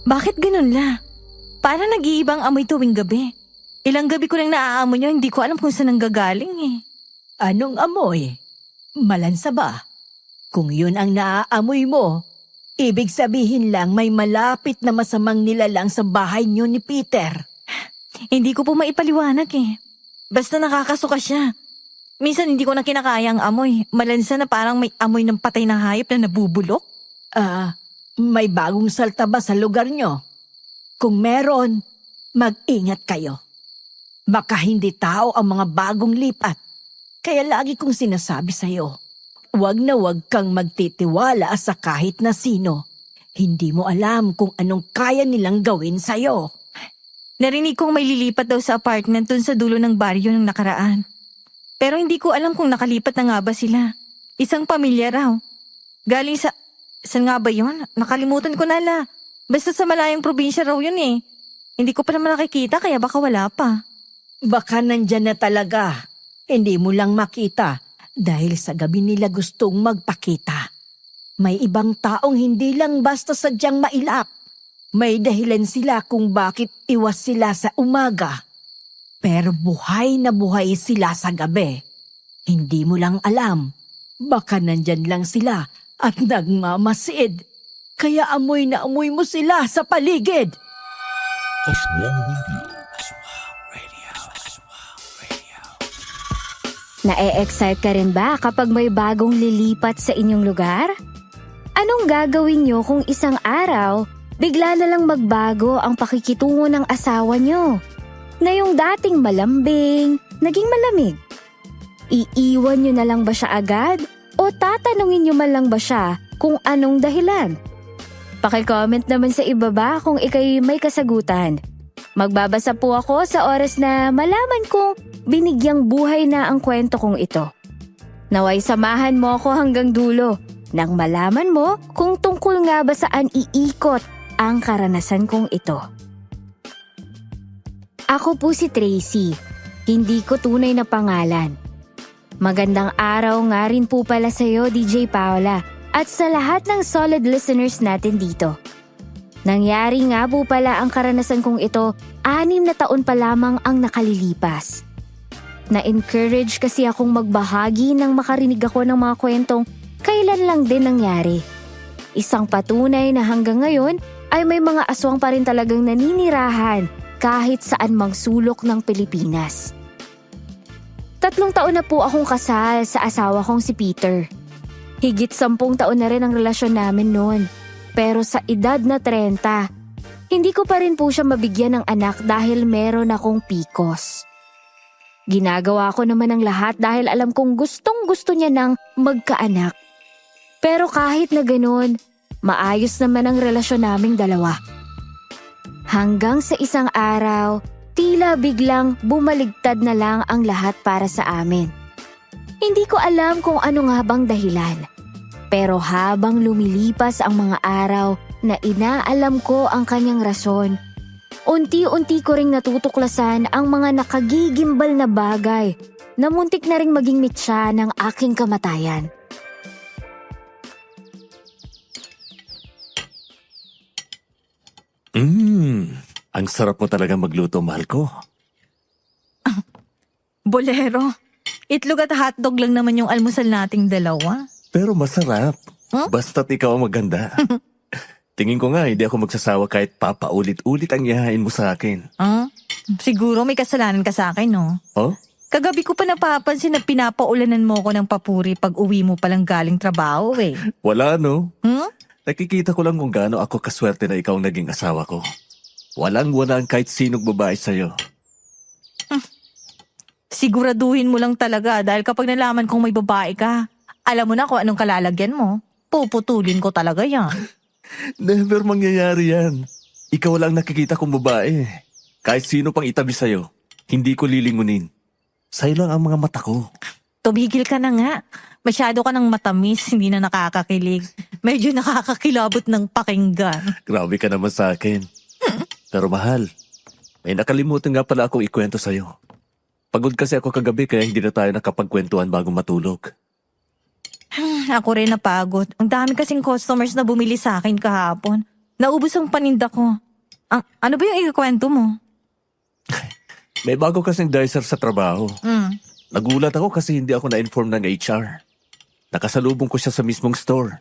Bakit ganun la? Parang nag-iibang amoy tuwing gabi. Ilang gabi ko lang naaamoy nyo, hindi ko alam kung saan nanggagaling eh. Anong amoy? Malansa ba? Kung yun ang naaamoy mo, ibig sabihin lang may malapit na masamang nilalang sa bahay niyo ni Peter. Hindi ko po maipaliwanag eh. Basta nakakasuka siya. Minsan hindi ko na kinakaya ang amoy. Malansa na parang may amoy ng patay na hayop na nabubulok. May bagong salta ba sa lugar niyo? Kung meron, mag-ingat kayo. Baka hindi tao ang mga bagong lipat. Kaya lagi kong sinasabi sa'yo, huwag na huwag kang magtitiwala sa kahit na sino. Hindi mo alam kung anong kaya nilang gawin sa'yo. Narinig kong may lilipat daw sa apartment dun sa dulo ng baryo ng nakaraan. Pero hindi ko alam kung nakalipat na nga ba sila. Isang pamilya raw. Galing sa... Saan nga ba yun? Nakalimutan ko na la. Basta sa malayang probinsya raw yun eh. Hindi ko pa naman nakikita kaya baka wala pa. Baka nandyan na talaga. Hindi mo lang makita dahil sa gabi nila gustong magpakita. May ibang taong hindi lang basta sadyang mailap. May dahilan sila kung bakit iwas sila sa umaga. Pero buhay na buhay sila sa gabi. Hindi mo lang alam. Baka nandyan lang sila at nagmamasid. Kaya amoy na amoy mo sila sa paligid. Aswang Radio. Na-e-excite ka rin ba kapag may bagong lilipat sa inyong lugar? Anong gagawin nyo kung isang araw, bigla na lang magbago ang pakikitungo ng asawa nyo? Na yung dating malambing, naging malamig. Iiwan nyo na lang ba siya agad? O tatanungin nyo man lang ba siya kung anong dahilan? Paki-comment naman sa ibaba kung ikay may kasagutan. Magbabasa po ako sa oras na malaman kong binigyang buhay na ang kwento kong ito. Naway samahan mo ako hanggang dulo nang malaman mo kung tungkol nga ba saan iikot ang karanasan kong ito. Ako po si Tracy, hindi ko tunay na pangalan. Magandang araw nga rin po pala sa iyo, DJ Paula, at sa lahat ng solid listeners natin dito. Nangyari nga po pala ang karanasan kong ito 6 na taon pa lamang ang nakalilipas. Na-encourage kasi akong magbahagi nang makarinig ako ng mga kwentong kailan lang din nangyari. Isang patunay na hanggang ngayon ay may mga aswang pa rin talagang naninirahan kahit saan mang sulok ng Pilipinas. 3 taon na po akong kasal sa asawa kong si Peter. Higit 10 taon na rin ang relasyon namin noon. Pero sa edad na 30, hindi ko pa rin po siya mabigyan ng anak dahil meron akong PCOS. Ginagawa ko naman ang lahat dahil alam kong gustong-gusto niya nang magkaanak. Pero kahit na ganoon, maayos naman ang relasyon naming dalawa. Hanggang sa isang araw, tila biglang bumaligtad na lang ang lahat para sa amin. Hindi ko alam kung ano nga bang dahilan. Pero habang lumilipas ang mga araw na inaalam ko ang kanyang rason, unti-unti ko ring natutuklasan ang mga nakagigimbal na bagay na muntik na ring maging mitya ng aking kamatayan. Ang sarap mo talaga magluto, mahal ko. Bolero. Itlog at hotdog lang naman yung almusal nating dalawa. Pero masarap. Huh? Basta't ikaw ang maganda. Tingin ko nga, hindi ako magsasawa kahit papaulit-ulit ang ihahain mo sa akin. Siguro may kasalanan ka sa akin, no? Oh? Kagabi ko pa napapansin na pinapaulanan mo ko ng papuri pag uwi mo palang galing trabaho, eh. Wala, no? Hmm? Nakikita ko lang kung gaano ako kaswerte na ikaw ang naging asawa ko. Walang-walang kahit sinong babae sa'yo. Siguraduhin mo lang talaga dahil kapag nalaman kong may babae ka, alam mo na kung anong kalalagyan mo. Puputulin ko talaga yan. Never mangyayari yan. Ikaw lang nakikita kong babae. Kahit sino pang itabi sa'yo, hindi ko lilingunin. Sa'yo lang ang mga mata ko. Tumigil ka na nga. Masyado ka ng matamis, hindi na nakakakilig. Medyo nakakakilabot ng pakinggan. Grabe ka naman sa akin. Pero mahal, may nakalimutan nga pala akong ikwento sa'yo. Pagod kasi ako kagabi kaya hindi na tayo nakapagkwentuhan bago matulog. Ako rin napagod. Ang dami kasing customers na bumili sa akin kahapon. Naubos ang paninda ko. Ano ba yung ikukwento mo? May bago kasing dicer sa trabaho. Mm. Nagulat ako kasi hindi ako na-inform ng HR. Nakasalubong ko siya sa mismong store.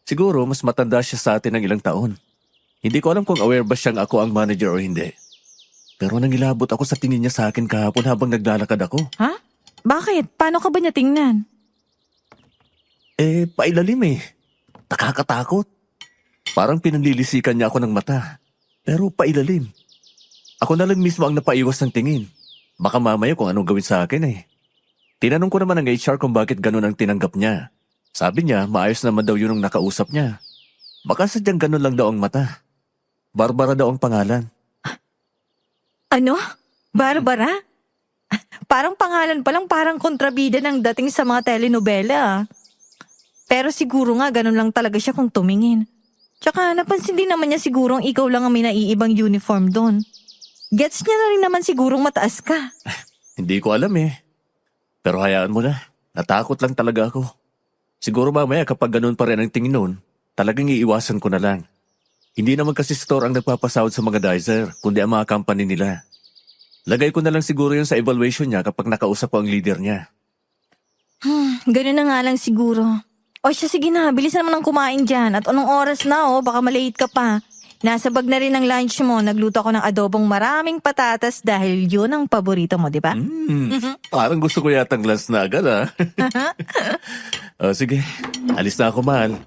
Siguro mas matanda siya sa atin ng ilang taon. Hindi ko alam kung aware ba siyang ako ang manager o hindi. Pero nangilabot ako sa tingin niya sa akin kahapon habang naglalakad ako. Ha? Bakit? Paano ka ba niya tingnan? Pailalim eh. Nakakatakot. Parang pinanlilisikan niya ako ng mata. Pero pailalim. Ako na lang mismo ang napaiwas ng tingin. Baka mamaya kung anong gawin sa akin eh. Tinanong ko naman ng HR kung bakit ganun ang tinanggap niya. Sabi niya, maayos naman daw yun ang nakausap niya. Baka sadyang ganun lang daw ang mata. Barbara daw ang pangalan. Ano? Barbara? Parang pangalan pa lang, parang kontrabida ng dating sa mga telenovela. Pero siguro nga ganun lang talaga siya kung tumingin. Tsaka napansin din naman niya sigurong ikaw lang ang may naiibang uniform doon. Gets niya na rin naman sigurong mataas ka. Hindi ko alam eh. Pero hayaan mo na. Natakot lang talaga ako. Siguro mamaya kapag ganun pa rin ang tingin nun, talagang iiwasan ko na lang. Hindi naman kasi store ang nagpapasahod sa mga dicer, kundi ang mga company nila. Lagay ko na lang siguro yun sa evaluation niya kapag nakausap ko ang leader niya. Ganun na nga lang siguro. O siya, sige na, bilis naman ang kumain dyan. At anong oras na baka malate ka pa. Nasa bag na rin ang lunch mo, nagluto ako ng adobong maraming patatas dahil yun ang paborito mo, di ba? Parang gusto ko yatang last na agad ah. Sige, alis na ako mahal.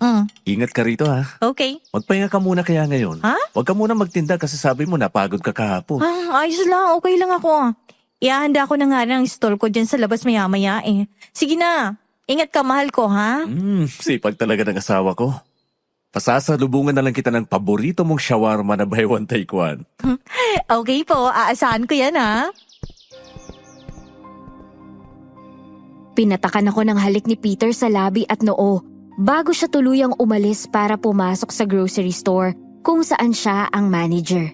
Ingat ka rito ha. Okay. Magpahinga ka muna kaya ngayon. Ha? Huwag ka muna magtinda kasi sabi mo napagod ka kahapon. Ayos lang, okay lang ako. Iahanda ko na nga rin ang stall ko dyan sa labas maya-maya eh. Sige na, ingat ka mahal ko ha? Sipag talaga ng asawa ko. Pasasalubungan na lang kita ng paborito mong shawarma na buy one take one. Okay po, aasahan ko yan ha? Pinatakan ako ng halik ni Peter sa labi at noo bago siya tuluyang umalis para pumasok sa grocery store kung saan siya ang manager.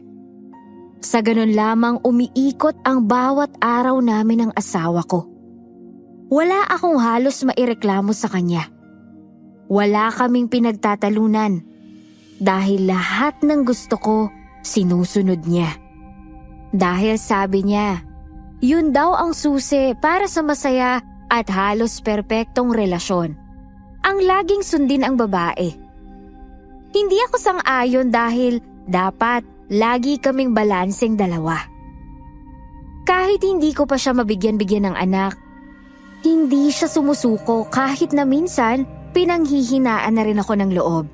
Sa ganun lamang umiikot ang bawat araw namin ng asawa ko. Wala akong halos maireklamo sa kanya. Wala kaming pinagtatalunan dahil lahat ng gusto ko sinusunod niya. Dahil sabi niya, yun daw ang susi para sa masaya at halos perpektong relasyon. Ang laging sundin ang babae. Hindi ako sang-ayon dahil dapat lagi kaming balanseng dalawa. Kahit hindi ko pa siya mabigyan-bigyan ng anak, hindi siya sumusuko kahit na minsan pinanghihinaan na rin ako ng loob.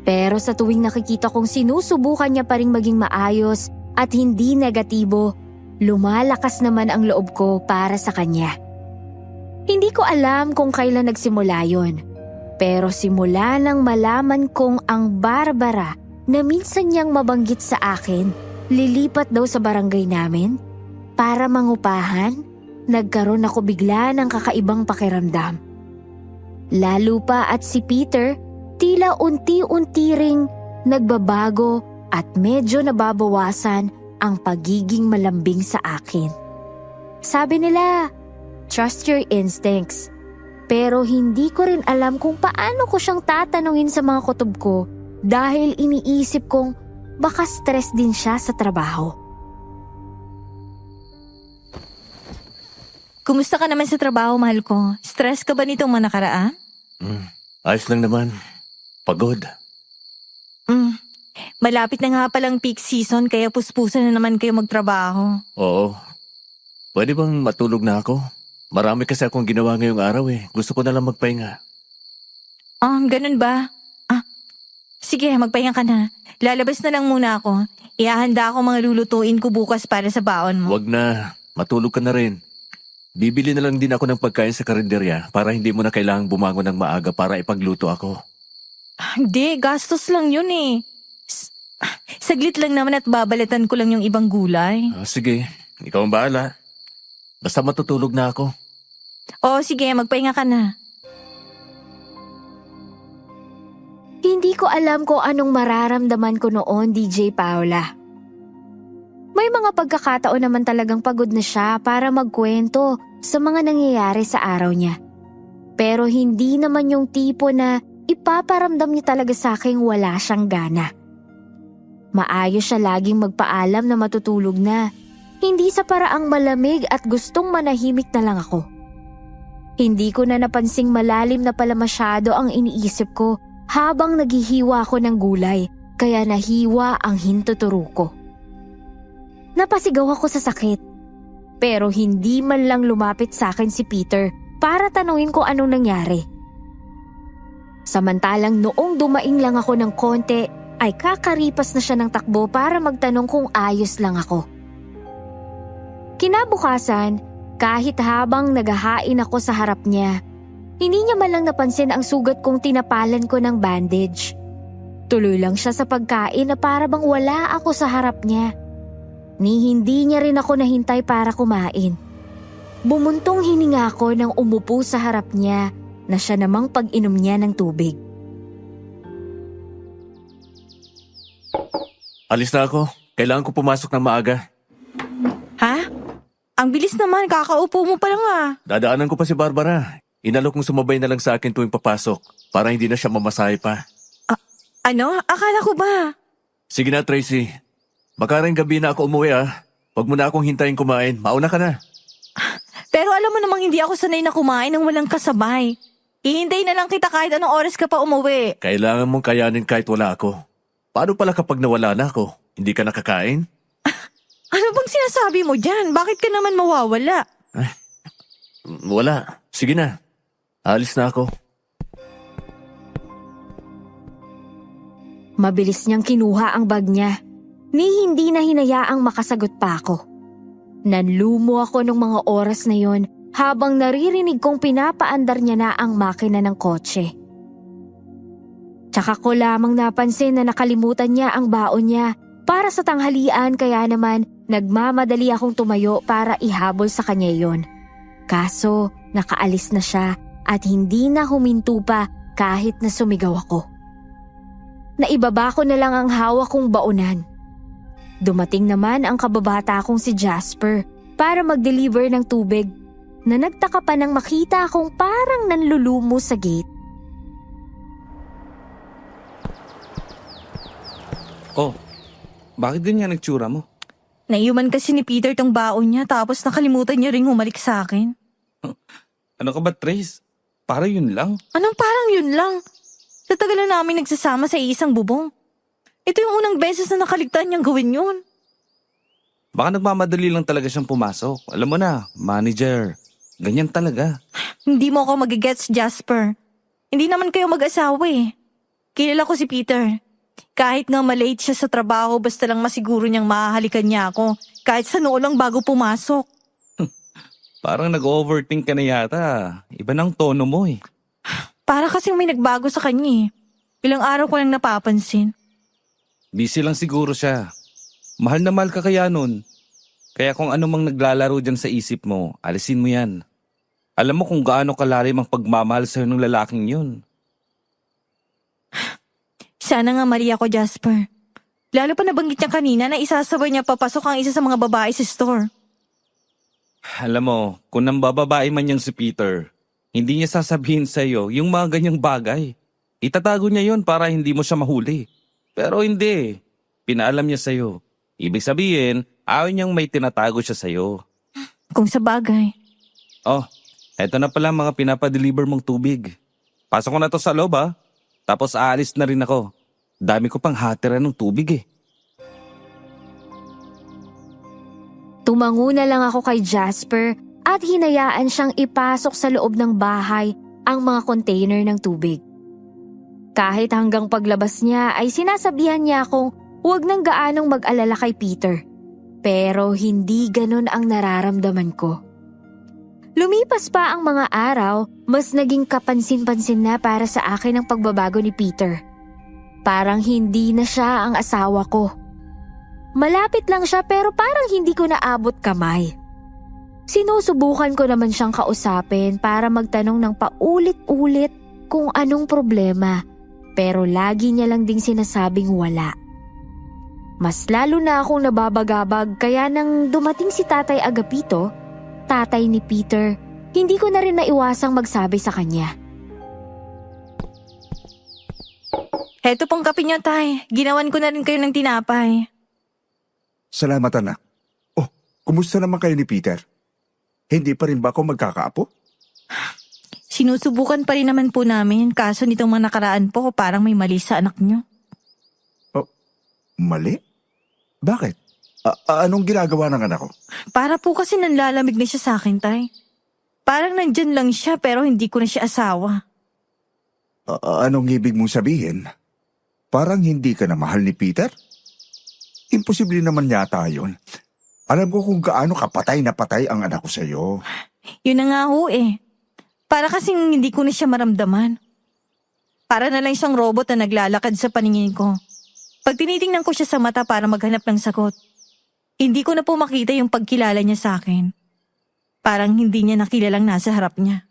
Pero sa tuwing nakikita kong sinusubukan niya pa ring maging maayos at hindi negatibo, lumalakas naman ang loob ko para sa kanya. Hindi ko alam kung kailan nagsimula yon, pero simula nang malaman kong ang Barbara na minsan niyang mabanggit sa akin, lilipat daw sa barangay namin para mangupahan, nagkaroon ako bigla ng kakaibang pakiramdam. Lalo pa at si Peter, tila unti-unti ring nagbabago at medyo nababawasan ang pagiging malambing sa akin. Sabi nila, trust your instincts. Pero hindi ko rin alam kung paano ko siyang tatanungin sa mga kutob ko dahil iniisip kong baka stress din siya sa trabaho. Kumusta ka naman sa trabaho, mahal ko? Stress ka ba nitong mga nakaraan? Ayos lang naman. Pagod. Malapit na nga palang peak season kaya puspusan na naman kayo magtrabaho. Oo. Pwede bang matulog na ako? Marami kasi akong ginawa ngayong araw eh. Gusto ko na lang magpahinga. Ganun ba? Sige, magpahinga ka na. Lalabas na lang muna ako. Ihahanda ako mga lulutuin ko bukas para sa baon mo. Wag na. Matulog ka na rin. Bibili na lang din ako ng pagkain sa karinderya para hindi mo na kailangang bumangon ng maaga para ipagluto ako. Hindi, gastos lang yun eh. Saglit lang naman at babalatan ko lang yung ibang gulay. Sige, ikaw ang bahala. Basta matutulog na ako. Sige, magpahinga ka na. Hindi ko alam kung anong mararamdaman ko noon, DJ Paula. May mga pagkakataon naman talagang pagod na siya para magkwento sa mga nangyayari sa araw niya. Pero hindi naman yung tipo na ipaparamdam niya talaga sa akin wala siyang gana. Maayos siya laging magpaalam na matutulog na, hindi sa paraang malamig at gustong manahimik na lang ako. Hindi ko na napansing malalim na pala masyado ang iniisip ko habang naghihiwa ako ng gulay, kaya nahiwa ang hintuturo ko. Napasigaw ako sa sakit, pero hindi man lang lumapit sa akin si Peter para tanungin ko anong nangyari. Samantalang noong dumaing lang ako ng konti, ay kakaripas na siya ng takbo para magtanong kung ayos lang ako. Kinabukasan, kahit habang naghahain ako sa harap niya, hindi niya man lang napansin ang sugat kong tinapalan ko ng bandage. Tuloy lang siya sa pagkain na para bang wala ako sa harap niya. Ni hindi niya rin ako nahintay para kumain. Bumuntong hininga ako nang umupo sa harap niya na siya namang pag-inom niya ng tubig. Alis na ako. Kailangan ko pumasok ng maaga. Ha? Ang bilis naman, kakaupo mo pa lang ah. Dadaanan ko pa si Barbara. Inalok kong sumabay na lang sa akin tuwing papasok para hindi na siya mamasahe pa. Ano? Akala ko ba? Sige na, Tracy. Baka rin gabi na ako umuwi ah. Huwag mo na akong hintayin kumain. Mauna ka na. Pero alam mo namang hindi ako sanay na kumain ng walang kasabay. Ihintay na lang kita kahit anong oras ka pa umuwi. Kailangan mong kayanin kahit wala ako. Paano pala kapag nawala na ako? Hindi ka nakakain? Ano bang sinasabi mo dyan? Bakit ka naman mawawala? Wala. Sige na. Alis na ako. Mabilis niyang kinuha ang bag niya, ni hindi na hinayaang makasagot pa ako. Nanlumo ako ng mga oras na yon habang naririnig kong pinapaandar niya na ang makina ng kotse. Tsaka ko lamang napansin na nakalimutan niya ang baon niya para sa tanghalian, kaya naman nagmamadali akong tumayo para ihabol sa kanya yon. Kaso nakaalis na siya at hindi na huminto pa kahit na sumigaw ako. Naibaba ko na lang ang hawak kong baonan. Dumating naman ang kababata kong si Jasper para mag-deliver ng tubig na nagtaka pa nang makita akong parang nanlulumo sa gate. Oh, bakit ganyan nagtsura mo? Naiuman kasi ni Peter tong baon niya tapos nakalimutan niya ring humalik sa akin. Ano ka ba, Trace? Para yun lang. Anong parang yun lang? Sa tagal na namin nagsasama sa isang bubong. Ito yung unang beses na nakaligtaan niyang gawin yun. Baka nagmamadali lang talaga siyang pumasok. Alam mo na, manager. Ganyan talaga. Hindi mo ako magigets, Jasper. Hindi naman kayo mag-asawa eh. Kilala ko si Peter. Kahit nga malate siya sa trabaho, basta lang masiguro niyang mahahalikan niya ako. Kahit sa noo lang bago pumasok. Parang nag-overthink ka na yata. Iba ng tono mo eh. Para kasing may nagbago sa kanya eh. Ilang araw ko lang napapansin. Busy lang siguro siya. Mahal na mahal ka kaya nun. Kaya kung ano mang naglalaro dyan sa isip mo, alisin mo yan. Alam mo kung gaano kalalim ang pagmamahal sa'yo ng lalaking yun. Sana nga mali ako, Jasper. Lalo pa nabanggit niya kanina na isasabay niya papasok ang isa sa mga babae sa store. Alam mo, kung nambababae man niyang si Peter, hindi niya sasabihin sa'yo yung mga ganyang bagay. Itatago niya yon para hindi mo siya mahuli. Pero hindi. Pinaalam niya sa'yo. Ibig sabihin, ayaw niyang may tinatago siya sa'yo. Kung sa bagay. Oh, eto na pala mga pinapadeliver mong tubig. Pasok ko na to sa loob ha. Tapos aalis na rin ako. Dami ko pang hatiran ng tubig eh. Tumango na lang ako kay Jasper at hinayaan siyang ipasok sa loob ng bahay ang mga container ng tubig. Kahit hanggang paglabas niya ay sinasabihan niya akong huwag nang gaanong mag-alala kay Peter. Pero hindi ganun ang nararamdaman ko. Lumipas pa ang mga araw, mas naging kapansin-pansin na para sa akin ang pagbabago ni Peter. Parang hindi na siya ang asawa ko. Malapit lang siya pero parang hindi ko naabot kamay. Sinusubukan ko naman siyang kausapin para magtanong ng paulit-ulit kung anong problema, pero lagi niya lang ding sinasabing wala. Mas lalo na akong nababagabag kaya nang dumating si Tatay Agapito, tatay ni Peter, hindi ko na rin naiwasang magsabi sa kanya. Heto pong kape niyo, Tay. Ginawan ko na rin kayo ng tinapay. Salamat, anak. Oh, kumusta naman kayo ni Peter? Hindi pa rin ba ako magkakaapo? Sinusubukan pa rin naman po namin, kaso nitong mga nakaraan po parang may mali sa anak niyo. Mali? Bakit? Anong ginagawa ng anak ko? Para po kasi nanlalamig na siya sa akin, Tay. Parang nandyan lang siya pero hindi ko na siya asawa. Anong ibig mong sabihin? Parang hindi ka na mahal ni Peter? Imposible naman yata yun. Alam ko kung gaano kapatay na patay ang anak ko sa'yo. Yun na nga ho eh. Para kasing hindi ko na siya maramdaman. Para na lang siyang robot na naglalakad sa paningin ko. Pag tinitingnan ko siya sa mata para maghanap ng sagot, hindi ko na po makita yung pagkilala niya sa akin. Parang hindi niya nakilalang nasa harap niya.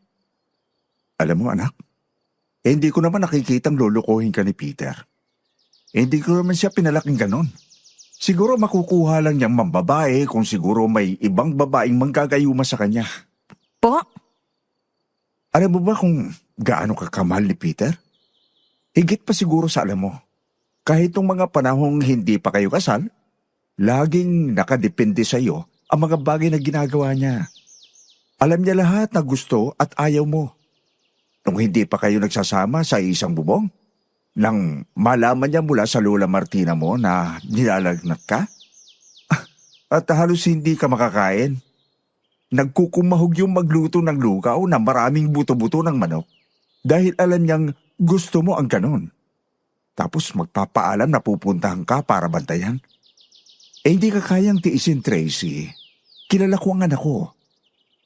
Alam mo anak, hindi ko naman nakikitang lulukohin ka ni Peter. Hindi ko naman siya pinalaking ganon. Siguro makukuha lang niyang mambabae kung siguro may ibang babaeng manggagayuma sa kanya. Po? Alam mo ba kung gaano ka kamahal ni Peter? Higit pa siguro sa alam mo. Kahit nung mga panahong hindi pa kayo kasal, laging nakadepende sa iyo ang mga bagay na ginagawa niya. Alam niya lahat na gusto at ayaw mo. Nung hindi pa kayo nagsasama sa isang bubong, nang malaman niya mula sa Lola Martina mo na nilalagnat ka, at halos hindi ka makakain. Nagkukumahog yung magluto ng lugaw na maraming buto-buto ng manok dahil alam niyang gusto mo ang ganon. Tapos magpapaalam na pupuntahan ka para bantayan. Hindi ka kayang tiisin, Tracy. Kilala ko ang anak ko.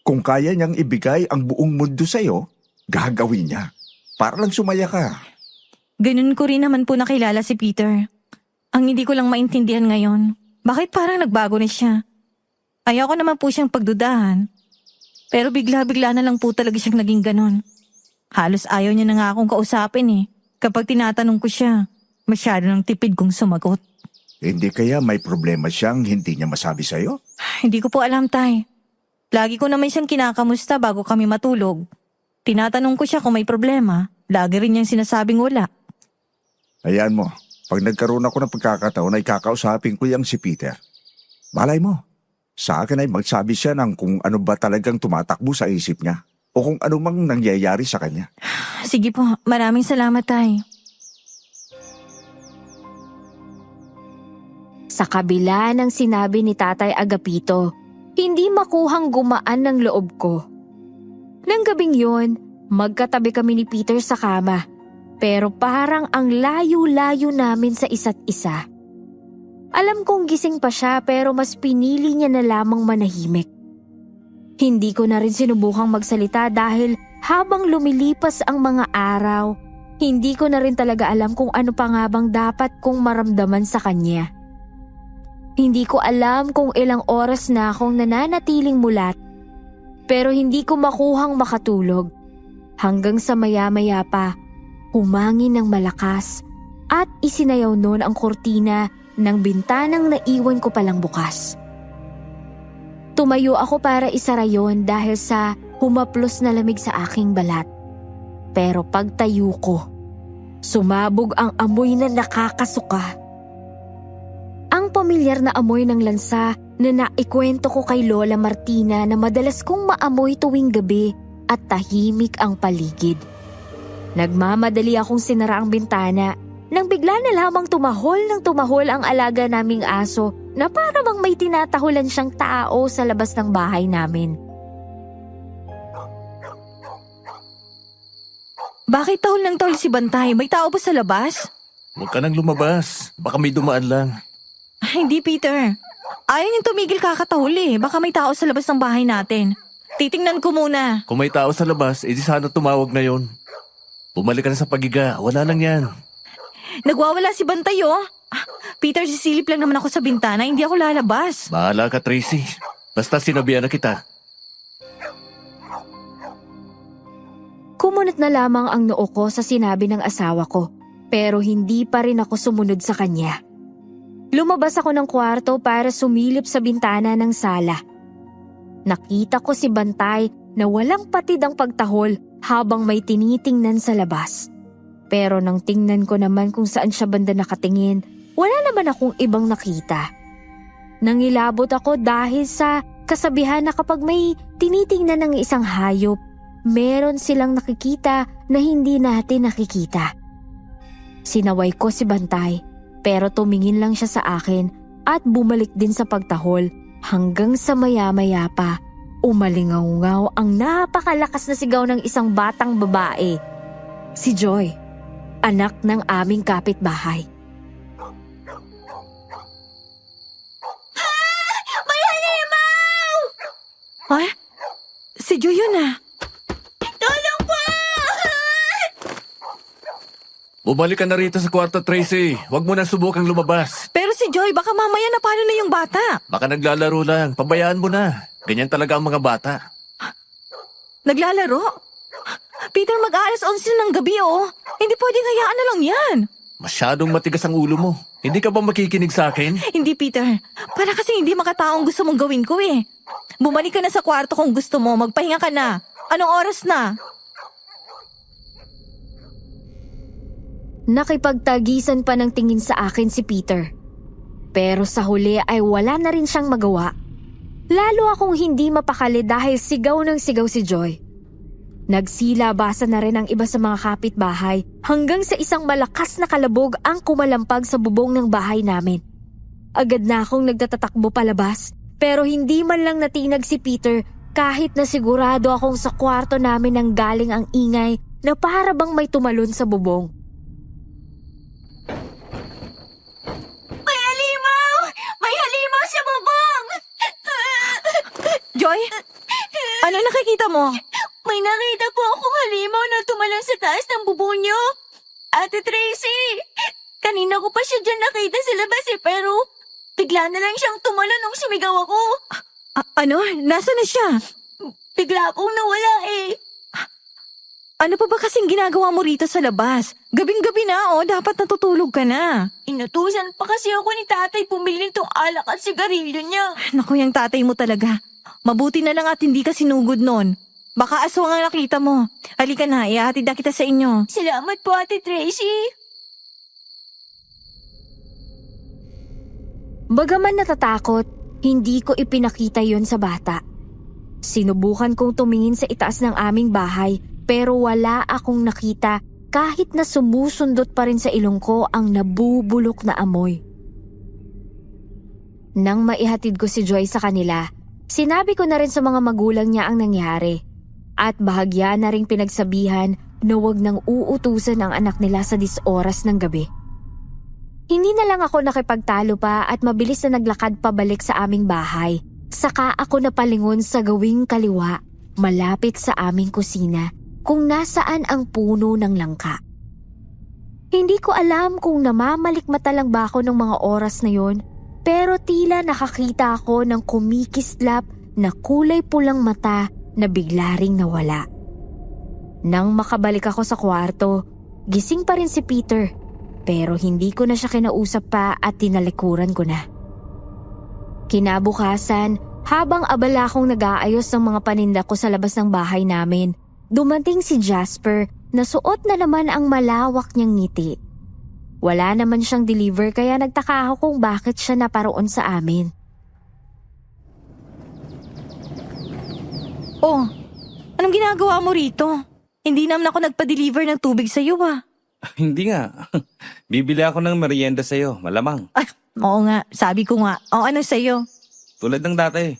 Kung kaya niyang ibigay ang buong mundo sa'yo, gagawin niya. Para lang sumaya ka. Ganun ko rin naman po nakilala si Peter. Ang hindi ko lang maintindihan ngayon, bakit parang nagbago na siya? Ayoko naman po siyang pagdudahan. Pero bigla-bigla na lang po talaga siyang naging ganon. Halos ayaw niya na nga akong kausapin eh. Kapag tinatanong ko siya, masyado ng tipid kong sumagot. Hindi kaya may problema siyang hindi niya masabi sa'yo? Hindi ko po alam, Tay. Lagi ko naman siyang kinakamusta bago kami matulog. Tinatanong ko siya kung may problema. Lagi rin niyang sinasabing wala. Hayaan mo, pag nagkaroon ako ng pagkakataon ay kakausapin ko yang si Peter. Malay mo, sa akin ay magsabi siya ng kung ano ba talagang tumatakbo sa isip niya o kung ano mang nangyayari sa kanya. Sige po, maraming salamat, Tay. Sa kabila ng sinabi ni Tatay Agapito, hindi makuhang gumaan ng loob ko. Nang gabing yun, magkatabi kami ni Peter sa kama. Pero parang ang layo-layo namin sa isa't isa. Alam kong gising pa siya pero mas pinili niya na lamang manahimik. Hindi ko na rin sinubukang magsalita dahil habang lumilipas ang mga araw, hindi ko na rin talaga alam kung ano pa nga bang dapat kong maramdaman sa kanya. Hindi ko alam kung ilang oras na akong nananatiling mulat, pero hindi ko makuhang makatulog. Hanggang sa maya-maya pa, humangin ng malakas at isinayaw noon ang kortina ng bintanang naiwan ko palang bukas. Tumayo ako para isara yon dahil sa humaplos na lamig sa aking balat. Pero pagtayo ko, sumabog ang amoy na nakakasuka. Ang pamilyar na amoy ng lansa na naikwento ko kay Lola Martina na madalas kong maamoy tuwing gabi at tahimik ang paligid. Nagmamadali akong sinara ang bintana nang bigla na lamang tumahol ang alaga naming aso na para bang may tinatahulan siyang tao sa labas ng bahay namin. Bakit tahol ng tahol si Bantay? May tao ba sa labas? Huwag ka nang lumabas. Baka may dumaan lang. Hindi, Peter. Ayaw niyang tumigil kakatahol eh. Baka may tao sa labas ng bahay natin. Titingnan ko muna. Kung may tao sa labas, edi sana tumawag na yon. Bumalik ka na sa pagiga. Wala lang yan. Nagwawala si Bantay oh. Peter, sisilip lang naman ako sa bintana. Hindi ako lalabas. Bahala ka, Tracy. Basta sinabihan na kita. Kumunot na lamang ang noo ko sa sinabi ng asawa ko, pero hindi pa rin ako sumunod sa kanya. Lumabas ako ng kwarto para sumilip sa bintana ng sala. Nakita ko si Bantay na walang patid ang pagtahol habang may tinitingnan sa labas. Pero nang tingnan ko naman kung saan siya banda nakatingin, wala naman akong ibang nakita. Nangilabot ako dahil sa kasabihan na kapag may tinitingnan ng isang hayop, meron silang nakikita na hindi natin nakikita. Sinaway ko si Bantay, pero tumingin lang siya sa akin at bumalik din sa pagtahol hanggang sa maya-maya pa. Umalingaw-ngaw ang napakalakas na sigaw ng isang batang babae. Si Joy, anak ng aming kapitbahay. Ay, si Joy yun ah. Bumalik ka na rito sa kwarto, Tracy. Huwag mo na subukang lumabas. Pero si Joy, baka mamaya na paano na yung bata? Baka naglalaro lang. Pabayaan mo na. Ganyan talaga ang mga bata. Naglalaro? Peter, mag-aalas 11 ng gabi oh. Hindi pwedeng hayaan na lang yan. Masyadong matigas ang ulo mo. Hindi ka ba makikinig sa akin? Hindi, Peter. Para kasi hindi makataong gusto mong gawin ko eh. Bumalik ka na sa kwarto kung gusto mo. Magpahinga ka na. Anong oras na? Nakipagtagisan pa ng tingin sa akin si Peter. Pero sa huli ay wala na rin siyang magawa. Lalo akong hindi mapakali dahil sigaw ng sigaw si Joy. Nagsilabasan na rin ang iba sa mga kapitbahay hanggang sa isang malakas na kalabog ang kumalampag sa bubong ng bahay namin. Agad na akong nagtatatakbo palabas pero hindi man lang natinag si Peter kahit na sigurado akong sa kwarto namin nang galing ang ingay na para bang may tumalon sa bubong. May halimaw sa bubong! Joy? Ano nakikita mo? May nakita po akong halimaw na tumalon sa taas ng bubong niyo. Ate Tracy, kanina ko pa siya dyan nakita sa labas pero bigla na lang siyang tumalon nung sumigaw ako. Ano? Nasaan na siya? Bigla akong nawala eh. Ano pa ba kasing ginagawa mo rito sa labas? Gabing-gabi na oh, dapat natutulog ka na. Inutusan pa kasi ako ni tatay pumili nitong alak at sigarilyo niya. Naku, yung tatay mo talaga. Mabuti na lang at hindi ka sinugod nun. Baka aswang ang nakita mo. Halika na, ihahatid na kita sa inyo. Salamat po, Ate Tracy. Bagaman natatakot, hindi ko ipinakita yon sa bata. Sinubukan kong tumingin sa itaas ng aming bahay pero wala akong nakita kahit na sumusundot pa rin sa ilong ko ang nabubulok na amoy. Nang maihatid ko si Joy sa kanila, sinabi ko na rin sa mga magulang niya ang nangyari at bahagya na ring pinagsabihan na huwag nang uutusan ang anak nila sa 10 oras ng gabi. Hindi na lang ako nakipagtalo pa at mabilis na naglakad pabalik sa aming bahay. Saka ako napalingon sa gawing kaliwa, malapit sa aming kusina, kung nasaan ang puno ng langka. Hindi ko alam kung namamalikmata lang ba ako ng mga oras na yon, pero tila nakakita ako ng kumikislap na kulay pulang mata na bigla ring nawala. Nang makabalik ako sa kwarto, gising pa rin si Peter, pero hindi ko na siya kinausap pa at tinalikuran ko na. Kinabukasan, habang abala akong nag-aayos ng mga paninda ko sa labas ng bahay namin, dumating si Jasper na suot na naman ang malawak niyang ngiti. Wala naman siyang deliver kaya nagtaka ako kung bakit siya naparoon sa amin. Oh, anong ginagawa mo rito? Hindi naman ako nagpa-deliver ng tubig sa iyo ah. Hindi nga. Bibili ako ng merienda sa'yo, malamang. Ay, oo nga, sabi ko nga. O ano sa iyo? Tulad ng dati.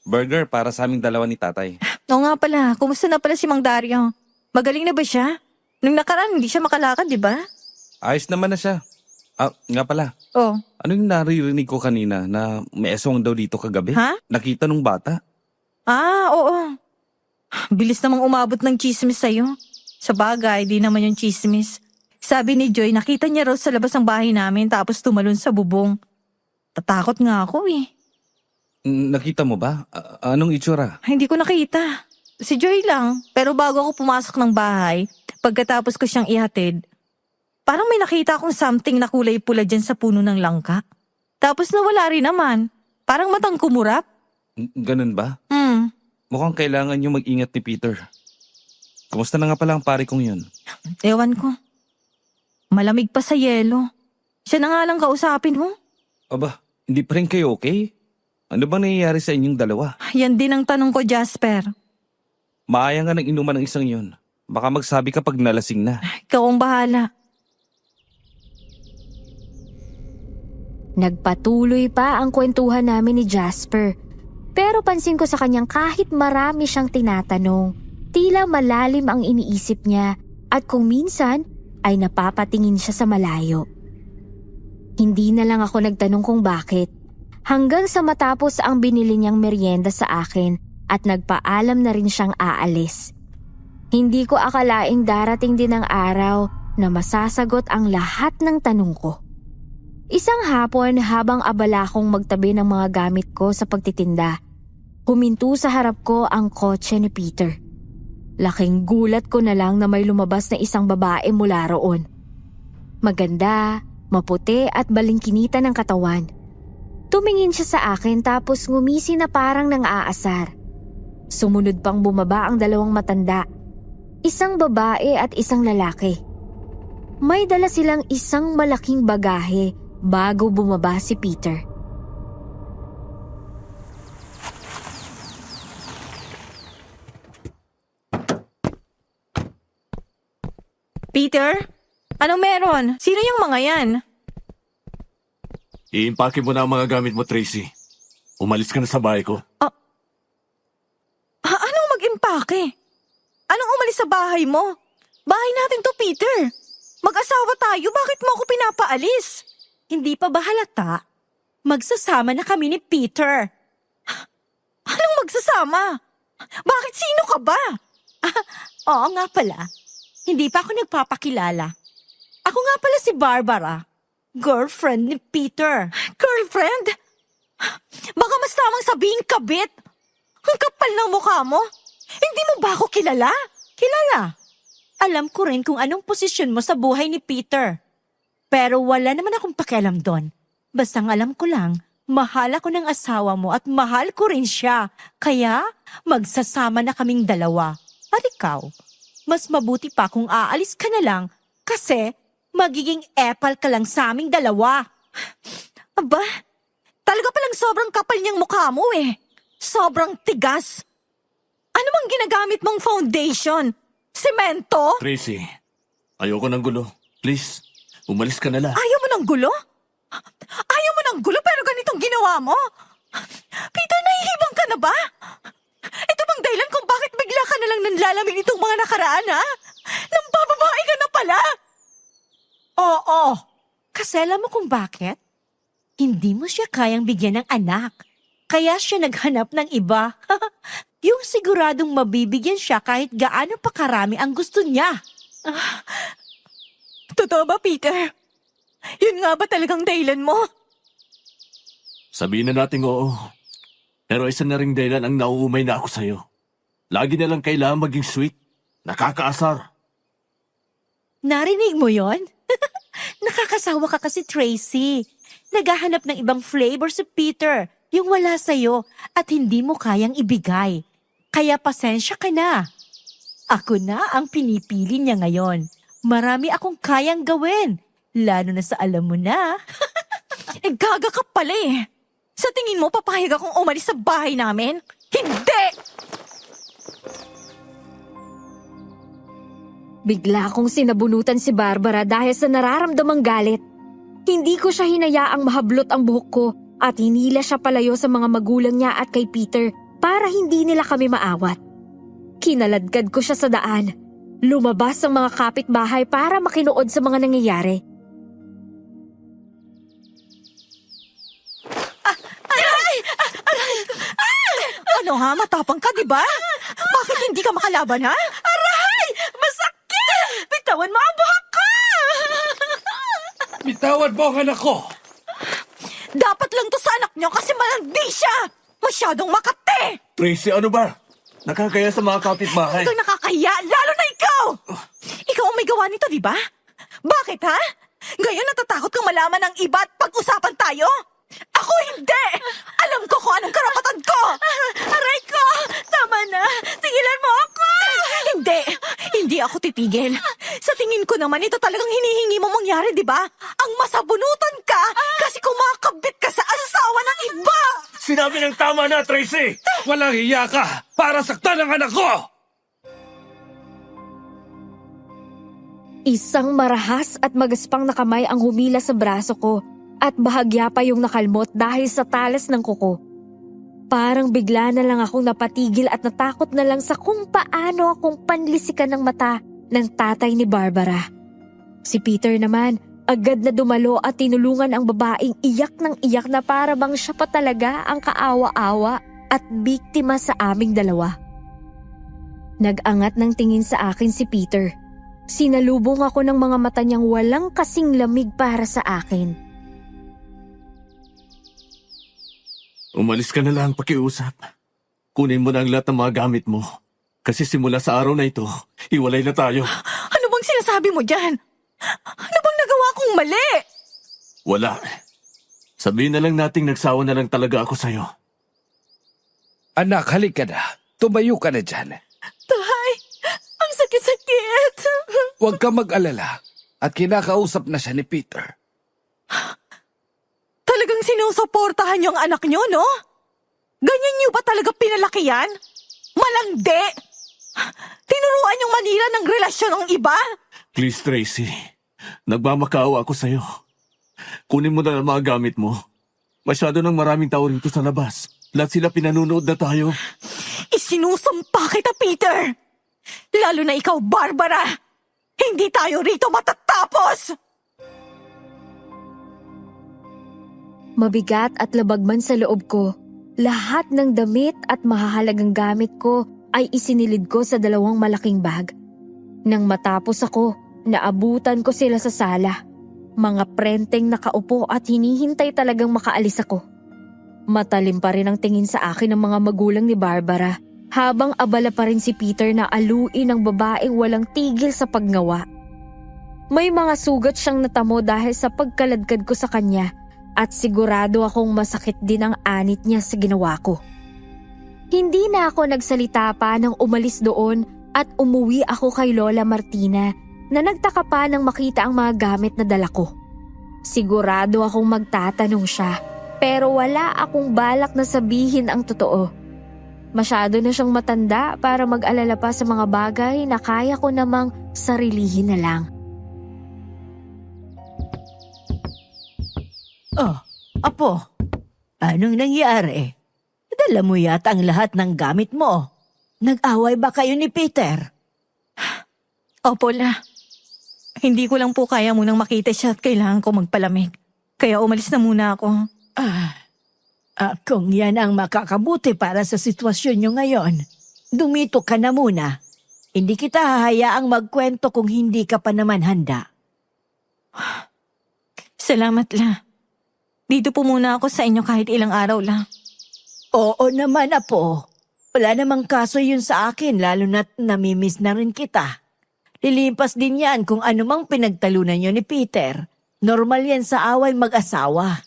Burger para sa aming dalawa ni tatay. Oo nga pala, kumusta na pala si Mang Dario? Magaling na ba siya? Nung nakaraan, hindi siya makalakad, di ba? Ayos naman na siya. Nga pala. Oh, Ano yung naririnig ko kanina na may aswang daw dito kagabi? ha? Nakita nung bata? Oo. Bilis namang umabot ng chismis sa'yo. Sa bagay, di naman yung chismis. Sabi ni Joy, nakita niya raw sa labas ng bahay namin tapos tumalon sa bubong. Tatakot nga ako eh. Nakita mo ba? Anong itsura? Hindi ko nakita. Si Joy lang. Pero bago ako pumasok ng bahay, pagkatapos ko siyang ihatid, parang may nakita akong something na kulay pula dyan sa puno ng langka. Tapos nawala rin naman. Parang matang kumurap. Ganun ba? Mukhang kailangan niyo mag-ingat ni Peter. Kumusta na nga pala ang pare kong yun? Ewan ko. Malamig pa sa yelo. Siya na nga lang kausapin mo. Aba, hindi pa rin kayo okay? Ano ba nangyayari sa inyong dalawa? Yan din ang tanong ko, Jasper. Maaya nga ng inuman ng isang yun. Baka magsabi ka pag nalasing na. Ikaw ang bahala. Nagpatuloy pa ang kwentuhan namin ni Jasper. Pero pansin ko sa kanyang kahit marami siyang tinatanong, tila malalim ang iniisip niya at kung minsan ay napapatingin siya sa malayo. Hindi na lang ako nagtanong kung bakit. Hanggang sa matapos ang binili niyang merienda sa akin at nagpaalam na rin siyang aalis. Hindi ko akalaing darating din ang araw na masasagot ang lahat ng tanong ko. Isang hapon habang abala kong magtabi ng mga gamit ko sa pagtitinda, huminto sa harap ko ang kotse ni Peter. Laking gulat ko na lang na may lumabas na isang babae mula roon. Maganda, maputi at balingkinita ng katawan. Tumingin siya sa akin tapos ngumisi na parang nang-aasar. Sumunod pang bumaba ang dalawang matanda. Isang babae at isang lalaki. May dala silang isang malaking bagahe bago bumaba si Peter. Peter? Anong meron? Sino yung mga yan? Iimpake mo na ang mga gamit mo, Tracy. Umalis ka na sa bahay ko. Anong mag-impake? Anong umalis sa bahay mo? Bahay natin to, Peter. Mag-asawa tayo, bakit mo ako pinapaalis? Hindi pa ba halata? Magsasama na kami ni Peter. Anong magsasama? Bakit sino ka ba? Oo nga pala. Hindi pa ako nagpapakilala. Ako nga pala si Barbara. Girlfriend ni Peter. Girlfriend? Baka mas tamang sabihin kabit. Ang kapal ng mukha mo. Hindi mo ba ako kilala? Kilala. Alam ko rin kung anong posisyon mo sa buhay ni Peter. Pero wala naman akong pakialam doon. Basta ang alam ko lang, mahal ako ng asawa mo at mahal ko rin siya. Kaya magsasama na kaming dalawa. At ikaw, mas mabuti pa kung aalis ka na lang kasi magiging epal ka lang sa aming dalawa. Aba, talaga palang sobrang kapal niyang mukha mo eh. Sobrang tigas. Ano bang ginagamit mong foundation? Semento? Tracy, ayoko ng gulo. Please, umalis ka na lang. Ayaw mo ng gulo? Ayaw mo ng gulo pero ganitong ginawa mo? Peter, nahihibang ka na ba? Ito bang dahilan kung bakit bigla ka na lang nanlalamin itong mga nakaraan, ha? Nang bababae ka na pala? Oo. Kasi alam mo kung bakit? Hindi mo siya kayang bigyan ng anak. Kaya siya naghanap ng iba. Yung siguradong mabibigyan siya kahit gaano pa karami ang gusto niya. Totoo ba, Peter? Yun nga ba talagang dahilan mo? Sabihin na natin oo. Pero isa na ring dahilan ang nauumay na ako sa'yo. Lagi na lang kailangan maging sweet. Nakakaasar. Narinig mo yon? Nakakasawa ka kasi, Tracy. Naghahanap ng ibang flavor si Peter, yung wala sa'yo at hindi mo kayang ibigay. Kaya pasensya ka na. Ako na ang pinipili niya ngayon. Marami akong kayang gawin, lalo na sa alam mo na. Gaga ka pala eh. Sa tingin mo, papayag akong umalis sa bahay namin? Hindi! Bigla akong sinabunutan si Barbara dahil sa nararamdamang galit. Hindi ko siya hinayaang mahablot ang buhok ko at hinila siya palayo sa mga magulang niya at kay Peter para hindi nila kami maawat. Kinaladkad ko siya sa daan. Lumabas ang mga kapitbahay para makinuod sa mga nangyayari. Ano ha? Matapang ka, di ba? Bakit hindi ka makalaban, ha? Aray! Masakit! Bitawan mo ang buhok ko! Bitawan mo ang anak ko! Dapat lang to sa anak niyo kasi malandi siya! Masyadong makate! Tracy, ano ba? Nakakaya sa mga kapitbahay. Ikaw nakakahiya, lalo na ikaw! Ikaw ang may gawa nito, di ba? Bakit, ha? Ngayon natatakot kang malaman ng iba at pag-usapan tayo? Ako hindi! Alam ko kung anong karapatan ko! Aray ko! Tama na! Tigilan mo ako! Hindi! Hindi ako titigil. Sa tingin ko naman, ito talagang hinihingi mo mangyari, di ba? Ang masabunutan ka kasi kumakabit ka sa asawa ng iba! Sinabi ng tama na, Tracy! Walang hiya ka para saktan ang anak ko! Isang marahas at magaspang na kamay ang humila sa braso ko at bahagya pa yung nakalmot dahil sa talas ng kuko. Parang bigla na lang akong napatigil at natakot na lang sa kung paano akong panlisikan ng mata ng tatay ni Barbara. Si Peter naman, agad na dumalo at tinulungan ang babaeng iyak ng iyak na para bang siya pa talaga ang kaawa-awa at biktima sa aming dalawa. Nag-angat ng tingin sa akin si Peter. Sinalubong ako ng mga mata niyang walang kasing lamig para sa akin. Umalis ka na lang pakiusap. Kunin mo na ang lahat ng mga gamit mo. Kasi simula sa araw na ito, hiwalay na tayo. Ano bang sinasabi mo dyan? Ano bang nagawa kong mali? Wala. Sabihin na lang nating nagsawa na lang talaga ako sa'yo. Anak, halika na. Tumayo ka na dyan. Tay, ang sakit-sakit. Huwag ka mag-alala. At kinakausap na siya ni Peter. Talagang sinusuportahan niyo ang anak niyo, no? Ganyan niyo ba talaga pinalaki yan? Malandi! Tinuruan niyong manira ng relasyon ng iba? Please, Tracy. Nagmamakaawa ako sa'yo. Kunin mo na ang mga gamit mo. Masyado nang maraming tao rito sa labas. Lahat sila pinanunood na tayo. Isinusumpa kita, Peter! Lalo na ikaw, Barbara! Hindi tayo rito matatapos! Mabigat at labag man sa loob ko, lahat ng damit at mahahalagang gamit ko ay isinilid ko sa 2 malaking bag. Nang matapos ako, naabutan ko sila sa sala. Mga prenteng nakaupo at hinihintay talagang makaalis ako. Matalim pa rin ang tingin sa akin ng mga magulang ni Barbara, habang abala pa rin si Peter na aluin ang babaeng walang tigil sa paggawa. May mga sugat siyang natamo dahil sa pagkaladkad ko sa kanya, at sigurado akong masakit din ang anit niya sa ginawa ko. Hindi na ako nagsalita pa nang umalis doon at umuwi ako kay Lola Martina na nagtaka pa nang makita ang mga gamit na dala ko. Sigurado akong magtatanong siya, pero wala akong balak na sabihin ang totoo. Masyado na siyang matanda para mag-alala pa sa mga bagay na kaya ko namang sarilihin na lang. Oh, Apo, anong nangyari? Dala mo yata ang lahat ng gamit mo. Nag-away ba kayo ni Peter? Opo, La. Hindi ko lang po kaya munang makita siya at kailangan ko magpalamig. Kaya umalis na muna ako. Kung yan ang makakabuti para sa sitwasyon nyo ngayon, dumito ka na muna. Hindi kita hahayaang magkwento kung hindi ka pa naman handa. Salamat, La. Dito po muna ako sa inyo kahit ilang araw lang. Oo naman, Apo. Wala namang kaso yun sa akin, lalo na't namimiss na rin kita. Lilipas din yan kung anumang pinagtalunan nyo ni Peter. Normal yan sa away mag-asawa.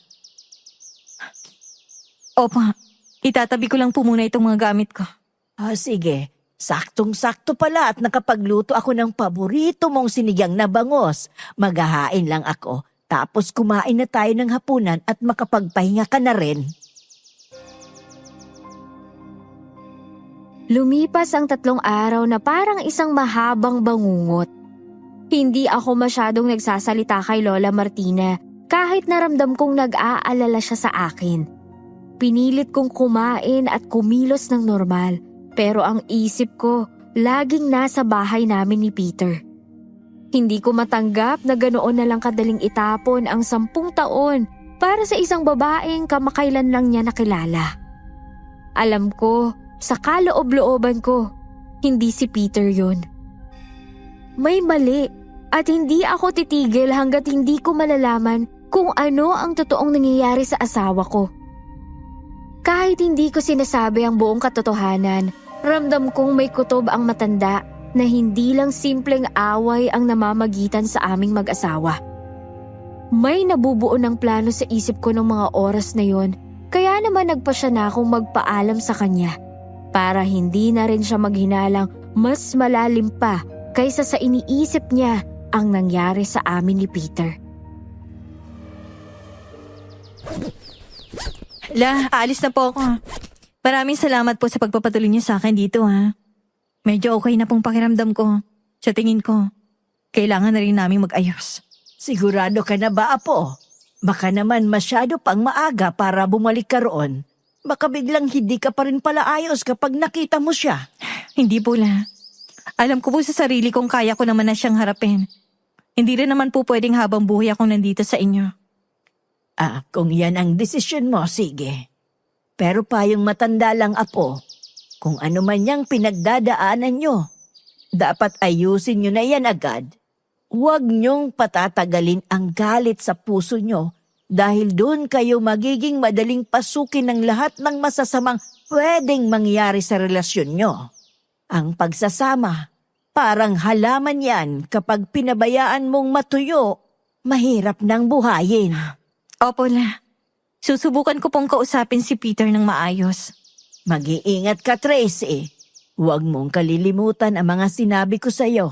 Opo, itatabi ko lang po muna itong mga gamit ko. Sige. Saktong-sakto pala at nakapagluto ako ng paborito mong sinigang na bangos. Maghahain lang ako. Tapos kumain na tayo ng hapunan at makapagpahinga ka na rin. Lumipas ang 3 araw na parang isang mahabang bangungot. Hindi ako masyadong nagsasalita kay Lola Martina kahit naramdam kong nag-aalala siya sa akin. Pinilit kong kumain at kumilos ng normal, pero ang isip ko laging nasa bahay namin ni Peter. Hindi ko matanggap na ganoon na lang kadaling itapon ang 10 taon para sa isang babaeng kamakailan lang niya nakilala. Alam ko, sa kaloob-looban ko, hindi si Peter yun. May mali at hindi ako titigil hanggat hindi ko malalaman kung ano ang totoong nangyayari sa asawa ko. Kahit hindi ko sinasabi ang buong katotohanan, ramdam kong may kutob ang matanda na hindi lang simpleng away ang namamagitan sa aming mag-asawa. May nabubuo ng plano sa isip ko ng mga oras na yon, kaya naman nagpasya na akong magpaalam sa kanya para hindi na rin siya maghinalang mas malalim pa kaysa sa iniisip niya ang nangyari sa amin ni Peter. Aalis na po ako. Maraming salamat po sa pagpapatuloy niyo sa akin dito ha. Medyo okay na pong pakiramdam ko. Sa tingin ko, kailangan na rin naming mag-ayos. Sigurado ka na ba, Apo? Baka naman masyado pang maaga para bumalik ka roon. Baka biglang hindi ka pa rin pala ayos kapag nakita mo siya. Hindi po la. Alam ko po sa sarili kong kaya ko naman na siyang harapin. Hindi rin naman po pwedeng habang buhay akong nandito sa inyo. Kung yan ang desisyon mo, sige. Pero payong matanda lang, Apo. Kung ano man yang pinagdadaanan nyo, dapat ayusin nyo na yan agad. Huwag nyong patatagalin ang galit sa puso nyo dahil doon kayo magiging madaling pasukin ng lahat ng masasamang pwedeng mangyari sa relasyon nyo. Ang pagsasama, parang halaman yan kapag pinabayaan mong matuyo, mahirap nang buhayin. Opo la. Susubukan ko pong kausapin si Peter ng maayos. Mag-iingat ka, Tracy. Huwag mong kalilimutan ang mga sinabi ko sa'yo.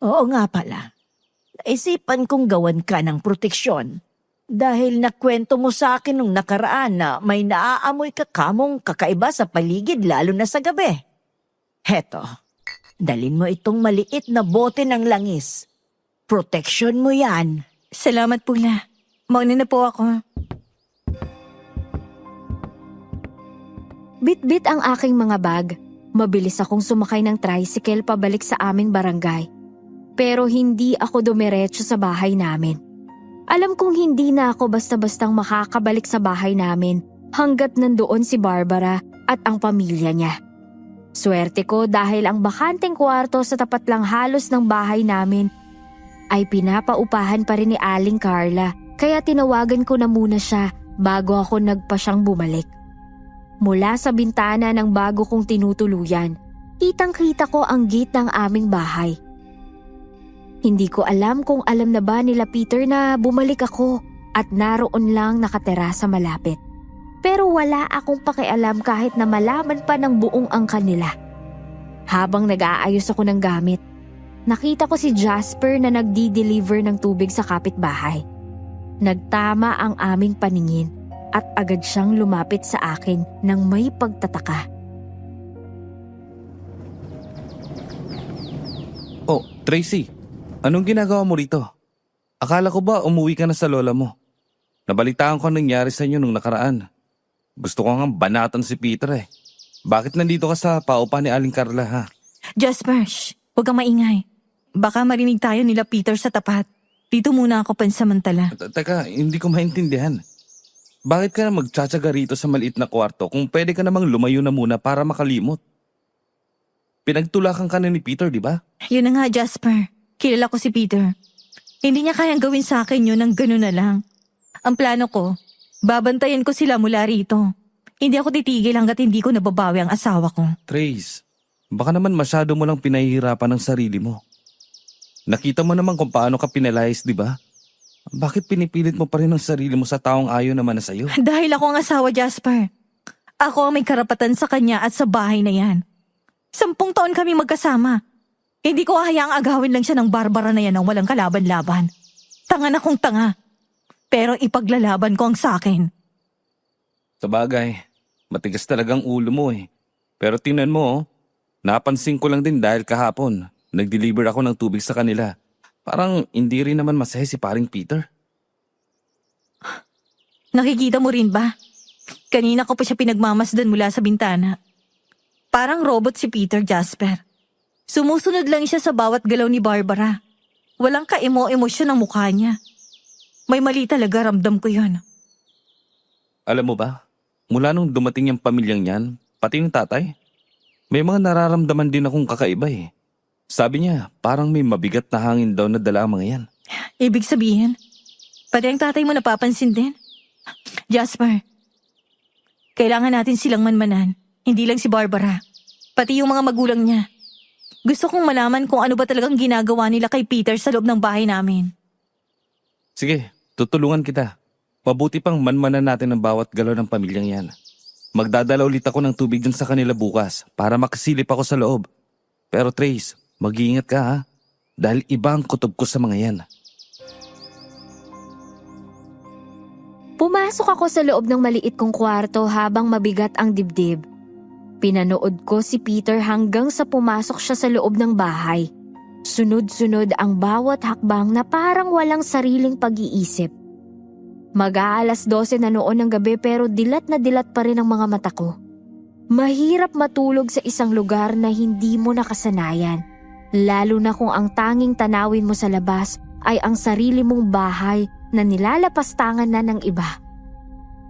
Oo nga pala. Naisipan kong gawan ka ng proteksyon dahil nakwento mo sa akin nung nakaraan na may naaamoy ka kamong kakaiba sa paligid lalo na sa gabi. Heto, dalin mo itong maliit na bote ng langis. Proteksyon mo yan. Salamat po la. Mauna na po ako. Bit-bit ang aking mga bag. Mabilis akong sumakay ng tricycle pabalik sa aming barangay. Pero hindi ako dumiretso sa bahay namin. Alam kong hindi na ako basta-bastang makakabalik sa bahay namin hanggat nandoon si Barbara at ang pamilya niya. Swerte ko dahil ang bakanteng kwarto sa tapat lang halos ng bahay namin ay pinapaupahan pa rin ni Aling Carla, kaya tinawagan ko na muna siya bago ako nagpasyang bumalik. Mula sa bintana ng bago kong tinutuluyan, kitang-kita ko ang gate ng aming bahay. Hindi ko alam kung alam na ba nila Peter na bumalik ako at naroon lang nakatira sa malapit. Pero wala akong pakialam kahit na malaman pa ng buong angkan nila. Habang nag-aayos ako ng gamit, nakita ko si Jasper na nagdi-deliver ng tubig sa kapitbahay. Nagtama ang aming paningin at agad siyang lumapit sa akin ng may pagtataka. Oh, Tracy, anong ginagawa mo rito? Akala ko ba umuwi ka na sa lola mo? Nabalitaan ko ang nangyari sa inyo nung nakaraan. Gusto ko nga banatan si Peter eh. Bakit nandito ka sa paupa ni Aling Carla ha? Jasper, huwag kang maingay. Baka marinig tayo nila Peter sa tapat. Dito muna ako pansamantala. Teka, hindi ko maintindihan. Bakit ka na magtsatsaga rito sa maliit na kwarto kung pwede ka namang lumayo na muna para makalimot? Pinagtulakan ka na ni Peter, di ba? Yun na nga, Jasper. Kilala ko si Peter. Hindi niya kayang gawin sa akin yun ng gano'n na lang. Ang plano ko, babantayan ko sila mula rito. Hindi ako titigil hanggat hindi ko nababawi ang asawa ko. Trace, baka naman masyado mo lang pinahihirapan ang sarili mo. Nakita mo naman kung paano ka pinalayas, di ba? Bakit pinipilit mo pa rin ang sarili mo sa taong ayaw naman na sa'yo? Dahil ako ang asawa, Jasper. Ako ang may karapatan sa kanya at sa bahay na yan. 10 taon kami magkasama. Hindi ko hayaang agawin lang siya ng Barbara na yan ng walang kalaban-laban. Tanga na kong tanga. Pero ipaglalaban ko ang sakin. Sabagay, matigas talagang ulo mo eh. Pero tingnan mo, oh, napansin ko lang din dahil kahapon, nag-deliver ako ng tubig sa kanila. Parang hindi rin naman masaya si paring Peter. Nakikita mo rin ba? Kanina ko pa siya pinagmamasdan mula sa bintana. Parang robot si Peter, Jasper. Sumusunod lang siya sa bawat galaw ni Barbara. Walang ka-emo-emosyon ang mukha niya. May mali talaga, ramdam ko yun. Alam mo ba, mula nung dumating yung pamilyang yan, pati yung tatay, may mga nararamdaman din akong kakaiba eh. Sabi niya, parang may mabigat na hangin daw na dala ang mga yan. Ibig sabihin, pati ang tatay mo napapansin din? Jasper, kailangan natin silang manmanan. Hindi lang si Barbara, pati yung mga magulang niya. Gusto kong malaman kung ano ba talagang ginagawa nila kay Peter sa loob ng bahay namin. Sige, tutulungan kita. Mabuti pang manmanan natin ang bawat galaw ng pamilyang yan. Magdadala ulit ako ng tubig dyan sa kanila bukas para makasilip ako sa loob. Pero Trace, Mag-iingat ka ha. Dahil iba ang kutob ko sa mga yan. Pumasok ako sa loob ng maliit kong kwarto habang mabigat ang dibdib. Pinanood ko si Peter hanggang sa pumasok siya sa loob ng bahay. Sunod-sunod ang bawat hakbang na parang walang sariling pag-iisip. Mag-aalas 12 na noon ng gabi pero dilat na dilat pa rin ang mga mata ko. Mahirap matulog sa isang lugar na hindi mo nakasanayan. Lalo na kung ang tanging tanawin mo sa labas ay ang sarili mong bahay na nilalapastangan na ng iba.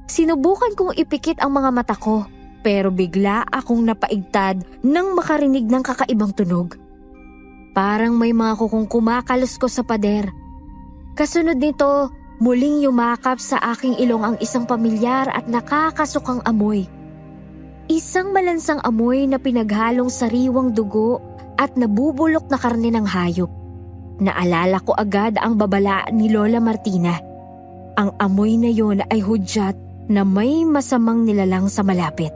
Sinubukan kong ipikit ang mga mata ko pero bigla akong napaigtad nang makarinig ng kakaibang tunog. Parang may mga kukong kumakaluskos sa pader. Kasunod nito, muling yumakap sa aking ilong ang isang pamilyar at nakakasukang amoy. Isang malansang amoy na pinaghalong sariwang dugo at nabubulok na karne ng hayop. Naalala ko agad ang babala ni Lola Martina. Ang amoy na yon ay hudyat na may masamang nilalang sa malapit.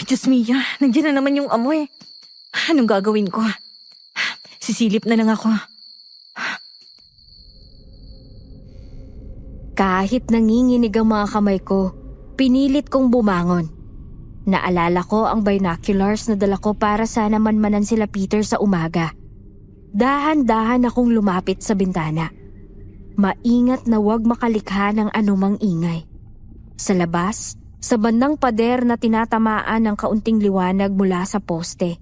Diyos mia, nandiyan na naman yung amoy. Anong gagawin ko? Sisilip na lang ako. Kahit nanginginig ang mga kamay ko, pinilit kong bumangon. Naalala ko ang binoculars na dala ko para sana manmanan sila Peter sa umaga. Dahan-dahan akong lumapit sa bintana. Maingat na huwag makalikha ng anumang ingay. Sa labas, sa bandang pader na tinatamaan ng kaunting liwanag mula sa poste,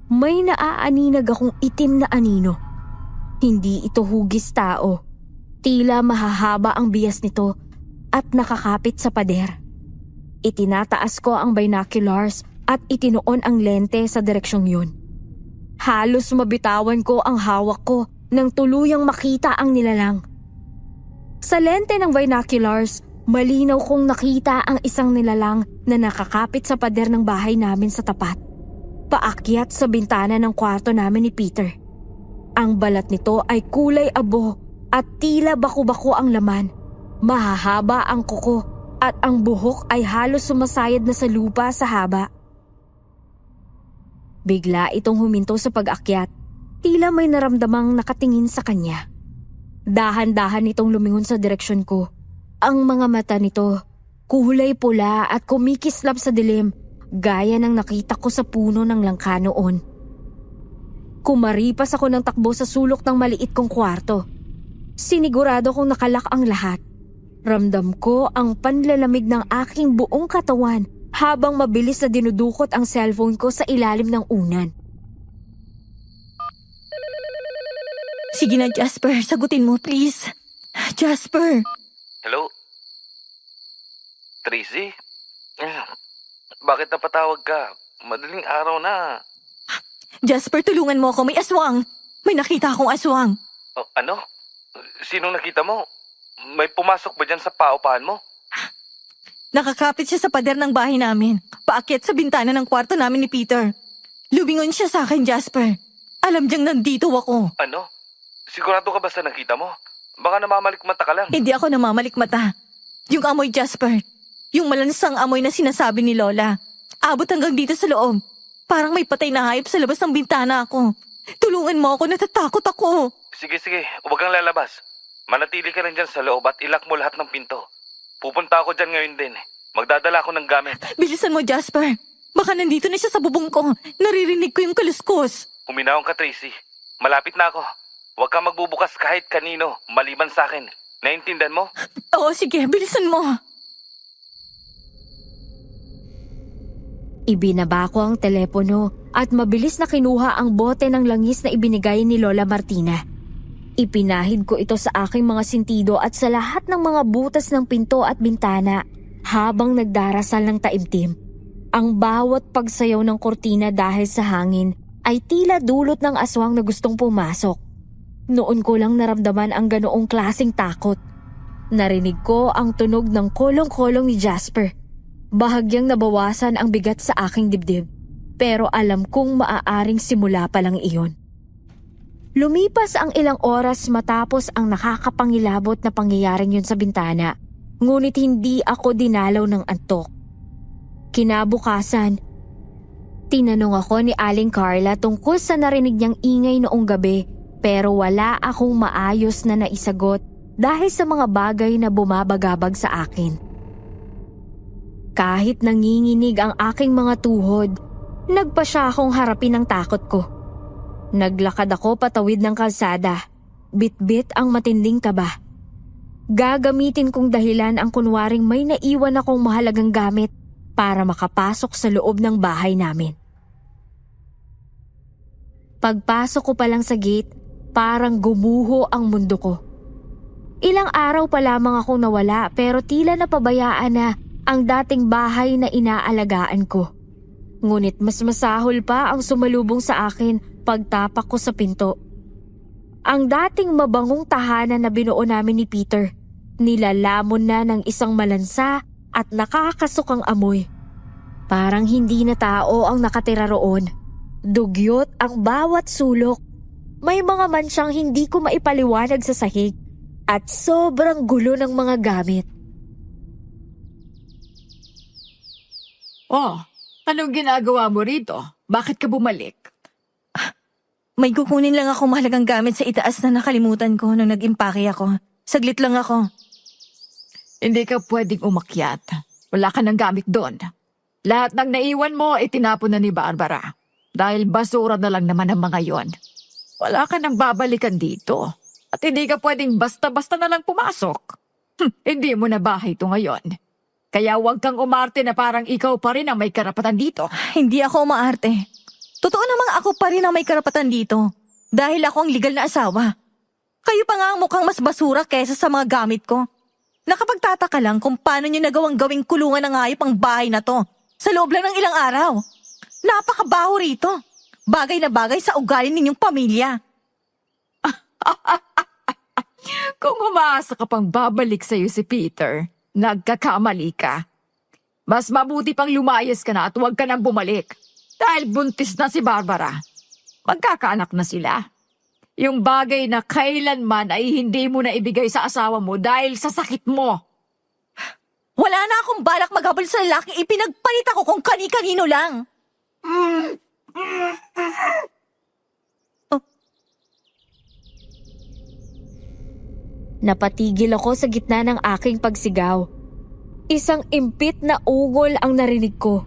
may naaaninag akong itim na anino. Hindi ito hugis tao. Tila mahahaba ang bias nito at nakakapit sa pader. Itinataas ko ang binoculars at itinoon ang lente sa direksyong yun. Halos mabitawan ko ang hawak ko nang tuluyang makita ang nilalang. Sa lente ng binoculars, malinaw kong nakita ang isang nilalang na nakakapit sa pader ng bahay namin sa tapat. Paakyat sa bintana ng kwarto namin ni Peter. Ang balat nito ay kulay abo at tila baku-bako ang laman. Mahahaba ang kuko at ang buhok ay halos sumasayad na sa lupa sa haba. Bigla itong huminto sa pag-akyat. Tila may naramdamang nakatingin sa kanya. Dahan-dahan itong lumingon sa direksyon ko. Ang mga mata nito, kulay pula at kumikislap sa dilim, gaya ng nakita ko sa puno ng langka noon. Kumaripas ako ng takbo sa sulok ng maliit kong kwarto. Sinigurado kong nakalak ang lahat. Ramdam ko ang panlalamig ng aking buong katawan habang mabilis na dinudukot ang cellphone ko sa ilalim ng unan. Sige na, Jasper. Sagutin mo, please. Jasper. Hello? Tracy? Bakit napatawag ka? Madaling araw na. Jasper, tulungan mo ako. May aswang. May nakita akong aswang. Oh, ano? Sinong nakita mo? May pumasok ba dyan sa paupahan mo? Nakakapit siya sa pader ng bahay namin. Paakyat sa bintana ng kwarto namin ni Peter. Lumingon siya sa akin, Jasper. Alam diyang nandito ako. Ano? Sigurado ka ba sa nakita mo? Baka namamalikmata ka lang. Hindi ako namamalikmata. Yung amoy, Jasper. Yung malansang amoy na sinasabi ni Lola. Abot hanggang dito sa loob. Parang may patay na hayop sa labas ng bintana ako. Tulungan mo ako, natatakot ako. Sige, huwag kang lalabas. Manatili ka lang dyan sa loob at ilak mo lahat ng pinto. Pupunta ako dyan ngayon din. Magdadala ako ng gamit. Bilisan mo, Jasper. Baka nandito na siya sa bubong ko. Naririnig ko yung kaluskos. Huminahon ka, Tracy. Malapit na ako. Huwag kang magbubukas kahit kanino, maliban sa akin. Naintindihan mo? Oo, sige. Bilisan mo. Ibinaba ko ang telepono at mabilis na kinuha ang bote ng langis na ibinigay ni Lola Martina. Ipinahid ko ito sa aking mga sintido at sa lahat ng mga butas ng pinto at bintana habang nagdarasal ng taimtim. Ang bawat pagsayaw ng kortina dahil sa hangin ay tila dulot ng aswang na gustong pumasok. Noon ko lang naramdaman ang ganoong klaseng takot. Narinig ko ang tunog ng kolong-kolong ni Jasper. Bahagyang nabawasan ang bigat sa aking dibdib, pero alam kong maaaring simula pa lang iyon. Lumipas ang ilang oras matapos ang nakakapangilabot na pangyayaring yun sa bintana, ngunit hindi ako dinalaw ng antok. Kinabukasan, Tinanong ako ni Aling Carla tungkol sa narinig niyang ingay noong gabi pero wala akong maayos na naisagot dahil sa mga bagay na bumabagabag sa akin. Kahit nanginginig ang aking mga tuhod, nagpa siya akong harapin ang takot ko. Naglakad ako patawid ng kalsada, bit-bit ang matinding kaba. Gagamitin kong dahilan ang kunwaring may naiwan akong mahalagang gamit para makapasok sa loob ng bahay namin. Pagpasok ko pa lang sa gate, parang gumuho ang mundo ko. Ilang araw pa lamang akong nawala pero tila napabayaan na ang dating bahay na inaalagaan ko. Ngunit mas masahol pa ang sumalubong sa akin pagtapak ko sa pinto. Ang dating mabangong tahanan na binuo namin ni Peter, nilalamon na ng isang malansa at nakakasukang amoy. Parang hindi na tao ang nakatira roon. Dugyot ang bawat sulok. May mga mansyang hindi ko maipaliwanag sa sahig at sobrang gulo ng mga gamit. Oh, anong ginagawa mo rito? Bakit ka bumalik? May kukunin lang ako mahalagang gamit sa itaas na nakalimutan ko nung nag-impake ako. Saglit lang ako. Hindi ka pwedeng umakyat. Wala ka ng gamit doon. Lahat ng naiwan mo, itinapon na ni Barbara. Dahil basura na lang naman ang mga yon. Wala ka nang babalikan dito. At hindi ka pwedeng basta-basta na lang pumasok. Hindi mo na bahay ito ngayon. Kaya huwag kang umarte na parang ikaw pa rin ang may karapatan dito. Hindi ako umaarte. Totoo namang ako pa rin ang may karapatan dito. Dahil ako ang legal na asawa. Kayo pa nga ang mukhang mas basura kaysa sa mga gamit ko. Nakapagtataka lang kung paano nyo nagawang gawing kulungan ng hayop ang bahay na to. Sa loob lang ng ilang araw. Napakabaho rito. Bagay na bagay sa ugali ninyong pamilya. Kung umaasa ka pang babalik sa'yo si Peter, nagkakamali ka. Mas mabuti pang lumayas ka na at huwag ka nang bumalik. Dahil buntis na si Barbara. Magkakaanak na sila. Yung bagay na kailanman ay hindi mo na ibigay sa asawa mo dahil sa sakit mo. Wala na akong balak maghabol sa lalaking ipinagpalit ako kung kani-kanino lang. Napatigil ako sa gitna ng aking pagsigaw. Isang impit na ungol ang narinig ko.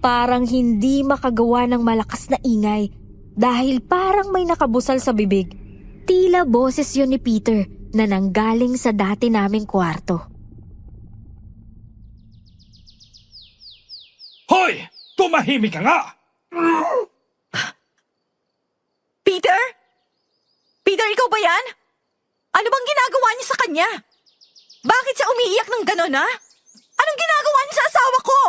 Parang hindi makagawa ng malakas na ingay dahil parang may nakabusal sa bibig. Tila boses yun ni Peter na nanggaling sa dati naming kwarto. Hoy! Tumahimik ka nga! Peter? Peter, ikaw ba yan? Ano bang ginagawa niyo sa kanya? Bakit siya umiiyak ng ganon, ha? Anong ginagawa niyo sa asawa ko?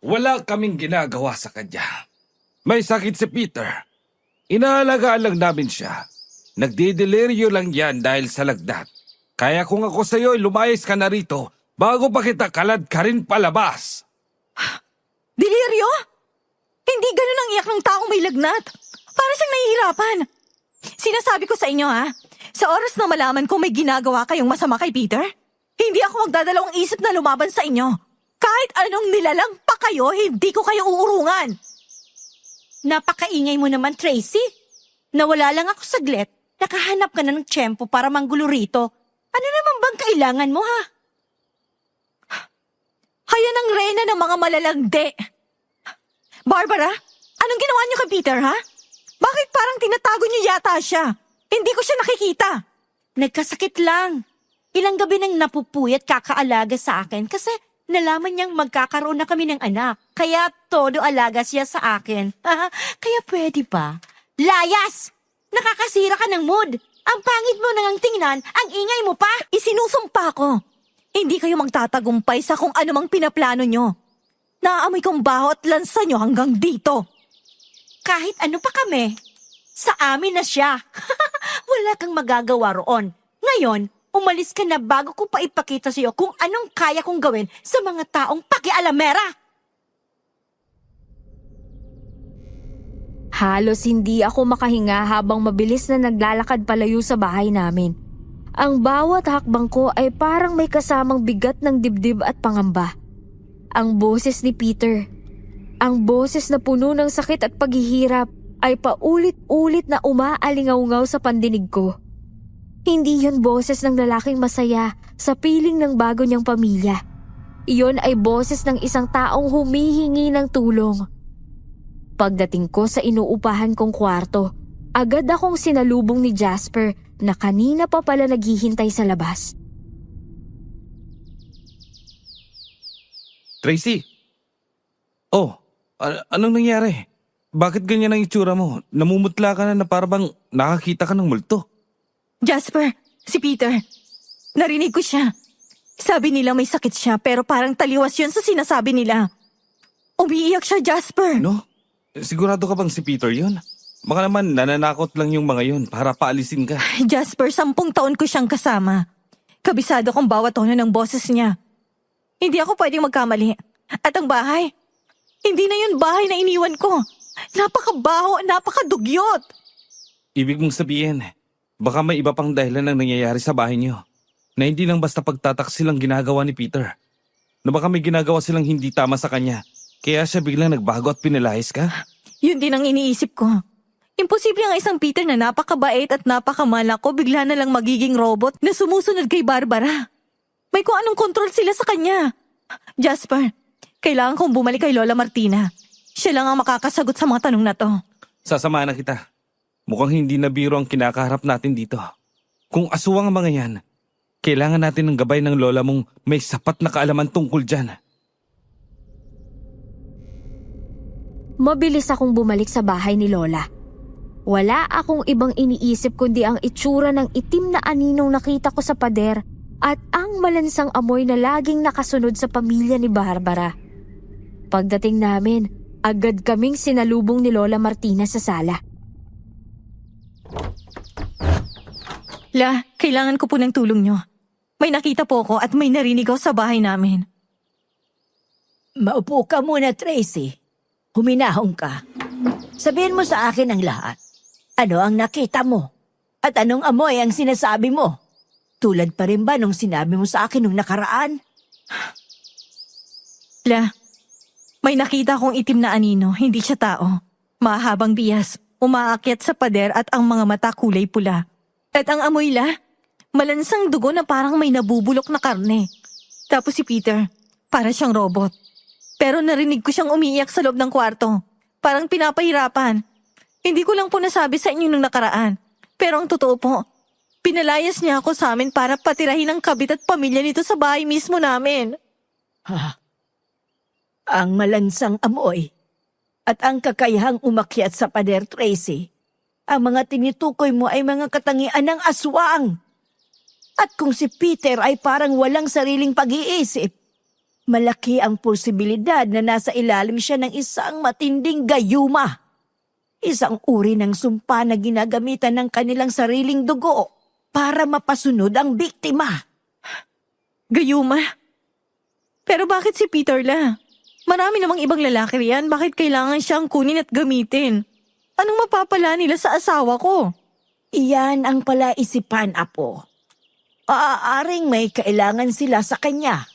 Wala kaming ginagawa sa kanya. May sakit si Peter. Inaalagaan lang namin siya. Nagdideliryo lang yan dahil sa lagdat. Kaya kung ako sa'yo, lumayas ka na rito bago pa kita kalad ka rin palabas. Deliryo? Hindi ganun ang iyak ng taong may lagnat. Para siyang nahihirapan. Sinasabi ko sa inyo, ha? Sa oras na malaman kung may ginagawa kayong masama kay Peter, hindi ako magdadalawang isip na lumaban sa inyo. Kahit anong nilalang pa kayo, hindi ko kayo uurungan. Napakaingay mo naman, Tracy. Nawala lang ako saglit. Nakahanap ka na ng tiyempo para manggulo rito. Ano naman bang kailangan mo, ha? Hayan ang reyna ng mga malalangde. Barbara, anong ginawa niyo kay Peter, ha? Bakit parang tinatago niyo yata siya? Hindi ko siya nakikita. Nagkasakit lang. Ilang gabi nang napupuyat kakaalaga sa akin kasi nalaman niyang magkakaroon na kami ng anak. Kaya todo alaga siya sa akin. Kaya pwede ba? Layas! Nakakasira ka ng mood. Ang pangit mo nang tingnan, ang ingay mo pa. Isinusumpa ko. Hindi kayo magtatagumpay sa kung anumang pinaplano nyo. Naaamoy kong baho at lansa nyo hanggang dito. Kahit ano pa kami, sa amin na siya. Wala kang magagawa roon. Ngayon, umalis ka na bago ko pa ipakita sa iyo kung anong kaya kong gawin sa mga taong pakialamera. Halos hindi ako makahinga habang mabilis na naglalakad palayo sa bahay namin. Ang bawat hakbang ko ay parang may kasamang bigat ng dibdib at pangamba. Ang boses ni Peter. Ang boses na puno ng sakit at paghihirap ay paulit-ulit na umaalingaw-ngaw sa pandinig ko. Hindi yun boses ng lalaking masaya sa piling ng bago niyang pamilya. Iyon ay boses ng isang taong humihingi ng tulong. Pagdating ko sa inuupahan kong kwarto, agad akong sinalubong ni Jasper na kanina pa pala naghihintay sa labas. Tracy! Oh, anong nangyari? Bakit ganyan ang itsura mo? Namumutla ka na parang nakakita ka ng multo. Jasper, si Peter. Narinig ko siya. Sabi nila may sakit siya pero parang taliwas yun sa sinasabi nila. Umiiyak siya, Jasper. No? Sigurado ka bang si Peter yun? Baka naman nananakot lang yung mga yun para paalisin ka. Jasper, 10 taon ko siyang kasama. Kabisado kong bawat tono ng boses niya. Hindi ako pwedeng magkamali. At ang bahay, hindi na yun bahay na iniwan ko. Napakabaho, napakadugyot. Ibig mong sabihin, baka may iba pang dahilan ng nangyayari sa bahay niyo. Na hindi lang basta pagtataksil ang ginagawa ni Peter. Na baka may ginagawa silang hindi tama sa kanya. Kaya siya biglang nagbago at pinalayas ka? Yun din ang iniisip ko. Imposible ang isang Peter na napakabait at napakamalako bigla na lang magiging robot na sumusunod kay Barbara. May kung anong kontrol sila sa kanya. Jasper, kailangan kong bumalik kay Lola Martina. Siya lang ang makakasagot sa mga tanong na to. Sasamahan na kita. Mukhang hindi na biro ang kinakaharap natin dito. Kung aswang ang mga yan, kailangan natin ng gabay ng lola mong may sapat na kaalaman tungkol dyan. Mabilis akong bumalik sa bahay ni Lola. Wala akong ibang iniisip kundi ang itsura ng itim na aninong nakita ko sa pader at ang malansang amoy na laging nakasunod sa pamilya ni Barbara. Pagdating namin, agad kaming sinalubong ni Lola Martina sa sala. La, kailangan ko po ng tulong nyo. May nakita po ako at may narinig ako sa bahay namin. Maupo ka muna, Tracy. Huminahon ka. Sabihin mo sa akin ang lahat. Ano ang nakita mo? At anong amoy ang sinasabi mo? Tulad pa rin ba nung sinabi mo sa akin nung nakaraan? La, may nakita akong itim na anino, hindi siya tao. Mahabang bias, umaakyat sa pader at ang mga mata kulay pula. At ang amoy la, malansang dugo na parang may nabubulok na karne. Tapos si Peter, para siyang robot. Pero narinig ko siyang umiiyak sa loob ng kwarto. Parang pinapahirapan. Hindi ko lang po nasabi sa inyo nung nakaraan. Pero ang totoo po, pinalayas niya ako sa amin para patirahin ang kabit at pamilya nito sa bahay mismo namin. Ha? Ang malansang amoy at ang kakayahang umakyat sa pader, Tracy. Ang mga tinitukoy mo ay mga katangian ng aswang. At kung si Peter ay parang walang sariling pag-iisip, malaki ang posibilidad na nasa ilalim siya ng isang matinding gayuma. Isang uri ng sumpa na ginagamitan ng kanilang sariling dugo para mapasunod ang biktima. Gayuma? Pero bakit si Peter la? Marami namang ibang lalaki riyan, bakit kailangan siyang kunin at gamitin? Anong mapapala nila sa asawa ko? Iyan ang palaisipan, Apo. Aaaring may kailangan sila sa kanya.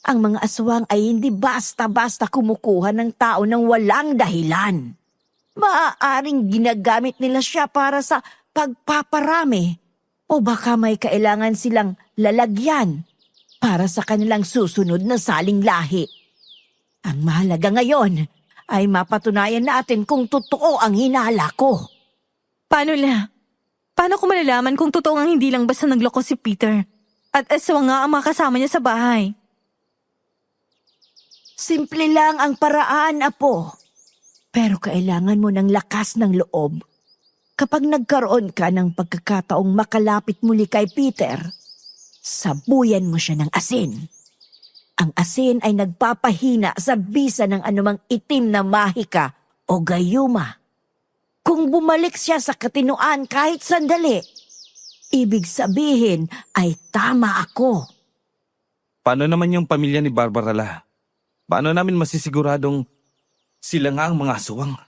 Ang mga aswang ay hindi basta-basta kumukuha ng tao ng walang dahilan. Maaaring ginagamit nila siya para sa pagpaparami o baka may kailangan silang lalagyan para sa kanilang susunod na saling lahi. Ang mahalaga ngayon ay mapatunayan natin kung totoo ang hinala ko. Paano la? Paano ko malalaman kung totoo ang hindi lang basta nagloko si Peter? At aswang nga ang mga kasama niya sa bahay. Simple lang ang paraan, Apo. Pero kailangan mo ng lakas ng loob. Kapag nagkaroon ka ng pagkakataong makalapit muli kay Peter, sabuyan mo siya ng asin. Ang asin ay nagpapahina sa bisa ng anumang itim na mahika o gayuma. Kung bumalik siya sa katinuan kahit sandali, ibig sabihin ay tama ako. Paano naman yung pamilya ni Barbara la? Paano namin masisiguradong sila nga ang mga aswang?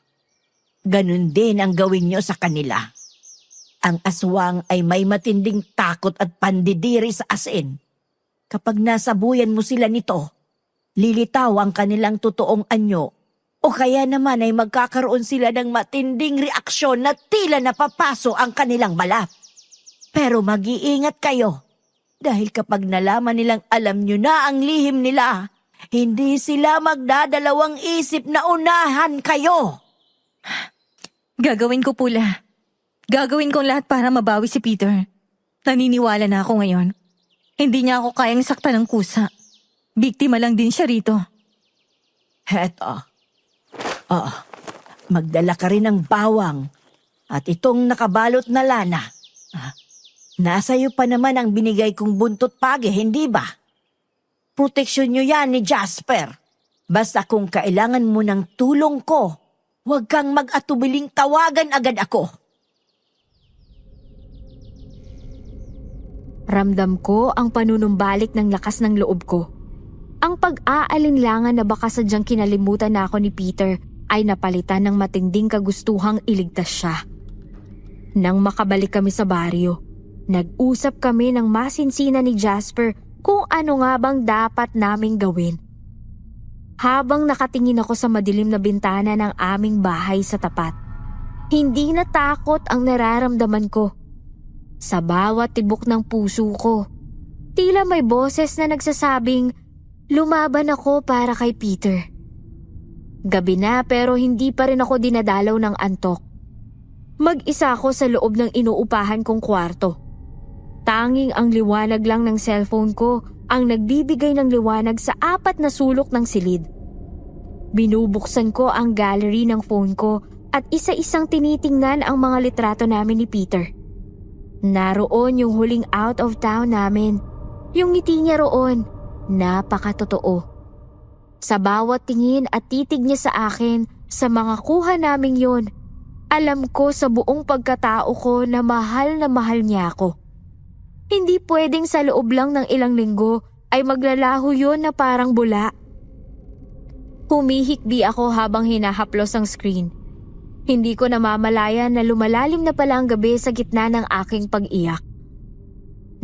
Ganun din ang gawin niyo sa kanila. Ang aswang ay may matinding takot at pandidiri sa asin. Kapag nasabuyan mo sila nito, lilitaw ang kanilang totoong anyo O kaya naman ay magkakaroon sila ng matinding reaksyon na tila napapaso ang kanilang balat. Pero mag-iingat kayo. Dahil kapag nalaman nilang alam nyo na ang lihim nila, hindi sila magdadalawang isip na unahan kayo. Gagawin ko, Pula. Gagawin kong lahat para mabawi si Peter. Naniniwala na ako ngayon. Hindi niya ako kayang saktan ng kusa. Biktima lang din siya rito. Heto. Magdala ka rin ng bawang at itong nakabalot na lana. Nasa iyo pa naman ang binigay kong buntot pagi, hindi ba? Proteksyon niyo yan ni Jasper. Basta kung kailangan mo ng tulong ko, huwag kang mag-atubiling tawagan agad ako. Ramdam ko ang panunumbalik ng lakas ng loob ko. Ang pag-aalinlangan na baka sadyang kinalimutan na ako ni Peter ay napalitan ng matinding kagustuhang iligtas siya. Nang makabalik kami sa baryo, nag-usap kami ng masinsina ni Jasper kung ano nga bang dapat naming gawin. Habang nakatingin ako sa madilim na bintana ng aming bahay sa tapat, hindi na takot ang nararamdaman ko. Sa bawat tibok ng puso ko, tila may boses na nagsasabing, lumaban ako para kay Peter. Gabi na pero hindi pa rin ako dinadalaw ng antok. Mag-isa ako sa loob ng inuupahan kong kwarto. Tanging ang liwanag lang ng cellphone ko ang nagbibigay ng liwanag sa 4 na sulok ng silid. Binubuksan ko ang gallery ng phone ko at isa-isang tinitingnan ang mga litrato namin ni Peter. Naroon yung huling out of town namin. Yung ngiti niya roon, napakatotoo. Sa bawat tingin at titig niya sa akin, sa mga kuha naming yon, alam ko sa buong pagkatao ko na mahal niya ako. Hindi pwedeng sa loob lang ng ilang linggo ay maglalaho yon na parang bula. Humihikbi ako habang hinahaplos ang screen. Hindi ko namamalayan na lumalalim na pala ang gabi sa gitna ng aking pag-iyak.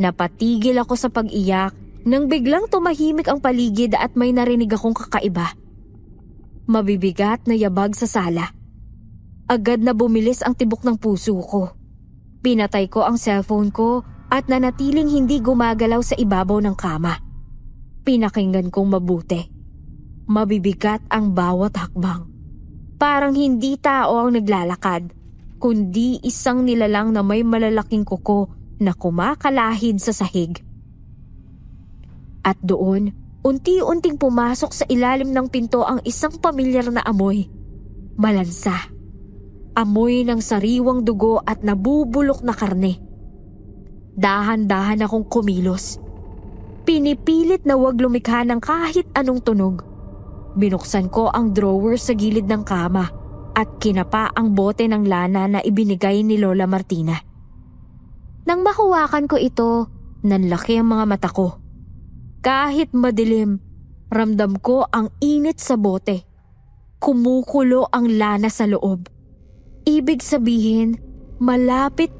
Napatigil ako sa pag-iyak nang biglang tumahimik ang paligid at may narinig akong kakaiba. Mabibigat na yabag sa sala. Agad na bumilis ang tibok ng puso ko. Pinatay ko ang cellphone ko at nanatiling hindi gumagalaw sa ibabaw ng kama. Pinakinggan kong mabuti. Mabibigat ang bawat hakbang. Parang hindi tao ang naglalakad, kundi isang nilalang na may malalaking kuko na kumakalahid sa sahig. At doon, unti-unting pumasok sa ilalim ng pinto ang isang pamilyar na amoy. Malansa. Amoy ng sariwang dugo at nabubulok na karne. Dahan-dahan akong kumilos. Pinipilit na wag lumikha ng kahit anong tunog. Binuksan ko ang drawer sa gilid ng kama at kinapa ang bote ng lana na ibinigay ni Lola Martina. Nang mahawakan ko ito, nanlaki ang mga mata ko. Kahit madilim, ramdam ko ang init sa bote. Kumukulo ang lana sa loob. Ibig sabihin, malapit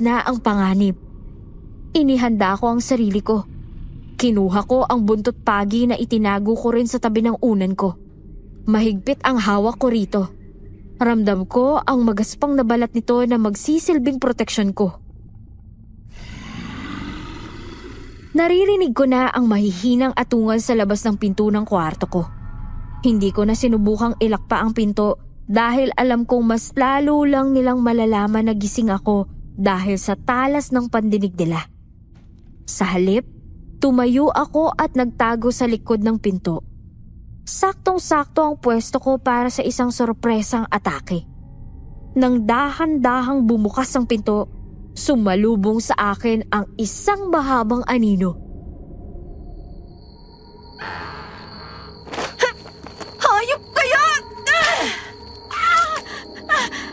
na ang panganib. Inihanda ko ang sarili ko. Kinuha ko ang buntot pagi na itinago ko rin sa tabi ng unan ko. Mahigpit ang hawak ko rito. Ramdam ko ang magaspang na balat nito na magsisilbing proteksyon ko. Naririnig ko na ang mahihinang atungal sa labas ng pinto ng kwarto ko. Hindi ko na sinubukang ilakpa ang pinto dahil alam kong mas lalo lang nilang malalaman na gising ako dahil sa talas ng pandinig nila. Sa halip, tumayo ako at nagtago sa likod ng pinto. Saktong-sakto ang pwesto ko para sa isang sorpresang atake. Nang dahan-dahang bumukas ang pinto, sumalubong sa akin ang isang mahabang anino. Hayop kayo!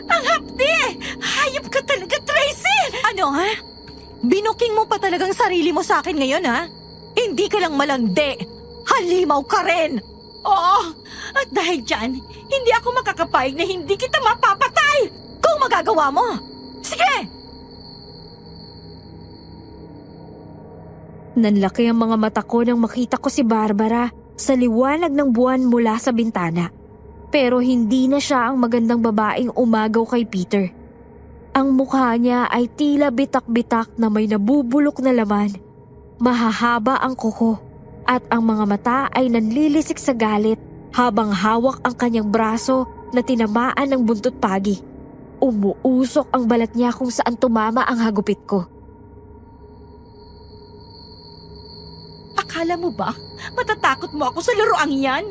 Ang hapdi! Hayop ka talaga, Tracy! Ano ha? Binuking mo pa talagang sarili mo sa akin ngayon ha? Hindi ka lang malandi. Halimaw ka rin! Oo, at dahil dyan, hindi ako makakapayag na hindi kita mapapatay! Kung magagawa mo, sige! Nanlaki ang mga mata ko nang makita ko si Barbara sa liwanag ng buwan mula sa bintana. Pero hindi na siya ang magandang babaeng umagaw kay Peter. Ang mukha niya ay tila bitak-bitak na may nabubulok na laman. Mahahaba ang kuko at ang mga mata ay nanlilisik sa galit habang hawak ang kanyang braso na tinamaan ng buntot pagi. Umuusok ang balat niya kung saan tumama ang hagupit ko. Akala mo ba matatakot mo ako sa laruang yan?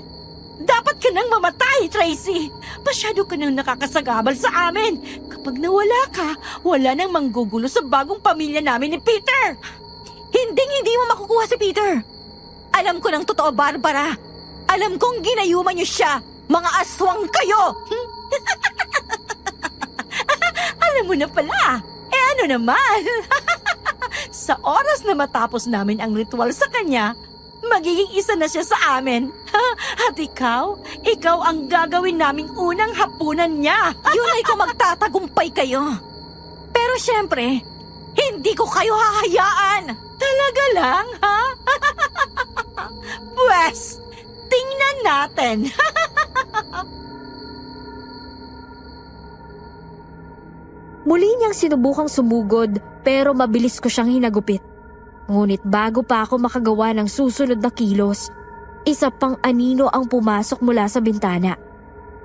Dapat ka nang mamatay, Tracy! Masyado ka nang nakakasagabal sa amin. Kapag nawala ka, wala nang manggugulo sa bagong pamilya namin ni Peter! Hindi mo makukuha si Peter. Alam ko ng totoo, Barbara. Alam kong ginayuman niyo siya. Mga aswang kayo! Alam mo na pala! Ano naman? Sa oras na matapos namin ang ritual sa kanya, magiging isa na siya sa amin. At ikaw ang gagawin naming unang hapunan niya. Yun ay kung magtatagumpay kayo. Pero syempre, hindi ko kayo hahayaan. Talaga lang, ha? Pwes, tingnan natin. Muli niyang sinubukang sumugod pero mabilis ko siyang hinagupit. Ngunit bago pa ako makagawa ng susunod na kilos, isa pang anino ang pumasok mula sa bintana.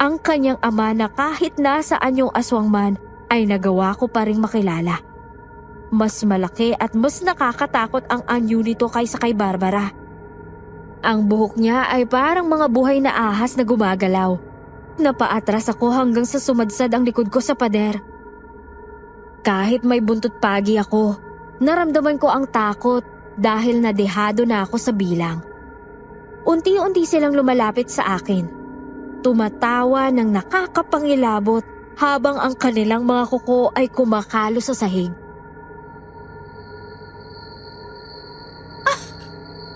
Ang kanyang ama na kahit nasaan yung aswang man ay nagawa ko pa ring makilala. Mas malaki at mas nakakatakot ang anyo nito kaysa kay Barbara. Ang buhok niya ay parang mga buhay na ahas na gumagalaw. Napaatras ako hanggang sa sumadsad ang likod ko sa pader. Kahit may buntot pagi ako, naramdaman ko ang takot dahil nadehado na ako sa bilang. Unti-unti silang lumalapit sa akin. Tumatawa ng nakakapangilabot habang ang kanilang mga kuko ay kumakalo sa sahig.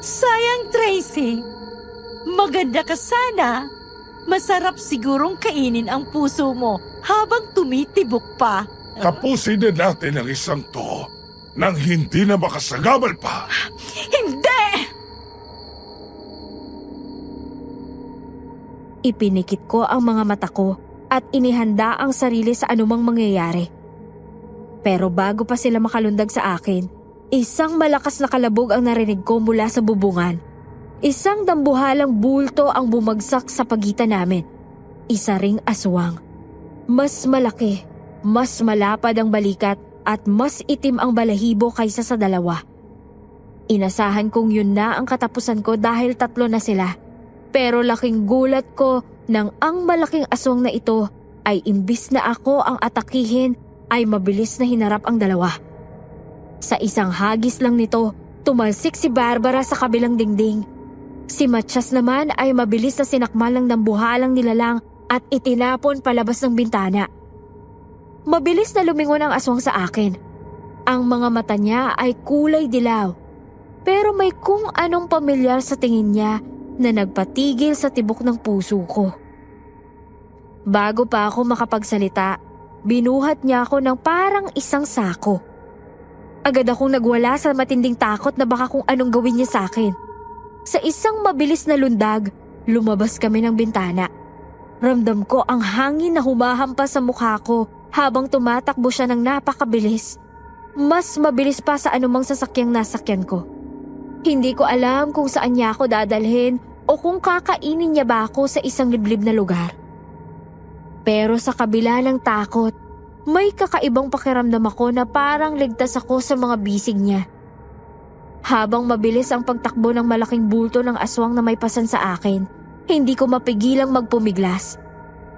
Sayang, Tracy. Maganda ka sana. Masarap sigurong kainin ang puso mo habang tumitibok pa. Tapusin na natin ang isang to nang hindi na makasagabal pa. Hindi! Ipinikit ko ang mga mata ko at inihanda ang sarili sa anumang mangyayari. Pero bago pa sila makalundag sa akin, isang malakas na kalabog ang narinig ko mula sa bubungan. Isang dambuhalang bulto ang bumagsak sa pagitan namin. Isa ring aswang. Mas malaki, mas malapad ang balikat at mas itim ang balahibo kaysa sa dalawa. Inasahan kong yun na ang katapusan ko dahil 3 na sila. Pero laking gulat ko nang ang malaking aswang na ito ay imbis na ako ang atakihin ay mabilis na hinarap ang dalawa. Sa isang hagis lang nito, tumalsik si Barbara sa kabilang dingding. Si Matias naman ay mabilis na sinakmal ng dambuhalang nilalang at itinapon palabas ng bintana. Mabilis na lumingon ang aswang sa akin. Ang mga mata niya ay kulay dilaw. Pero may kung anong pamilyar sa tingin niya na nagpatigil sa tibok ng puso ko. Bago pa ako makapagsalita, binuhat niya ako ng parang isang sako. Agad akong nagwala sa matinding takot na baka kung anong gawin niya sa akin. Sa isang mabilis na lundag, lumabas kami ng bintana. Ramdam ko ang hangin na humahampas sa mukha ko habang tumatakbo siya ng napakabilis. Mas mabilis pa sa anumang sasakyang nasakyan ko. Hindi ko alam kung saan niya ako dadalhin o kung kakainin niya ba ako sa isang liblib na lugar. Pero sa kabila ng takot, may kakaibang pakiramdam ako na parang ligtas ako sa mga bisig niya. Habang mabilis ang pagtakbo ng malaking bulto ng aswang na may pasan sa akin, hindi ko mapigilang magpumiglas.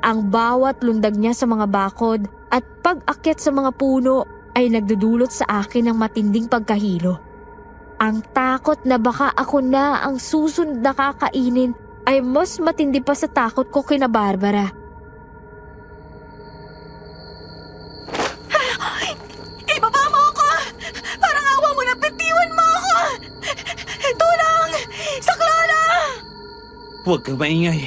Ang bawat lundag niya sa mga bakod at pag-akyat sa mga puno ay nagdudulot sa akin ng matinding pagkahilo. Ang takot na baka ako na ang susunod na kakainin ay mas matindi pa sa takot ko kina Barbara. Ibaba mo ako! Parang awa mo na, bitiwan mo ako! Tulong! Saklana! Huwag ka maingay.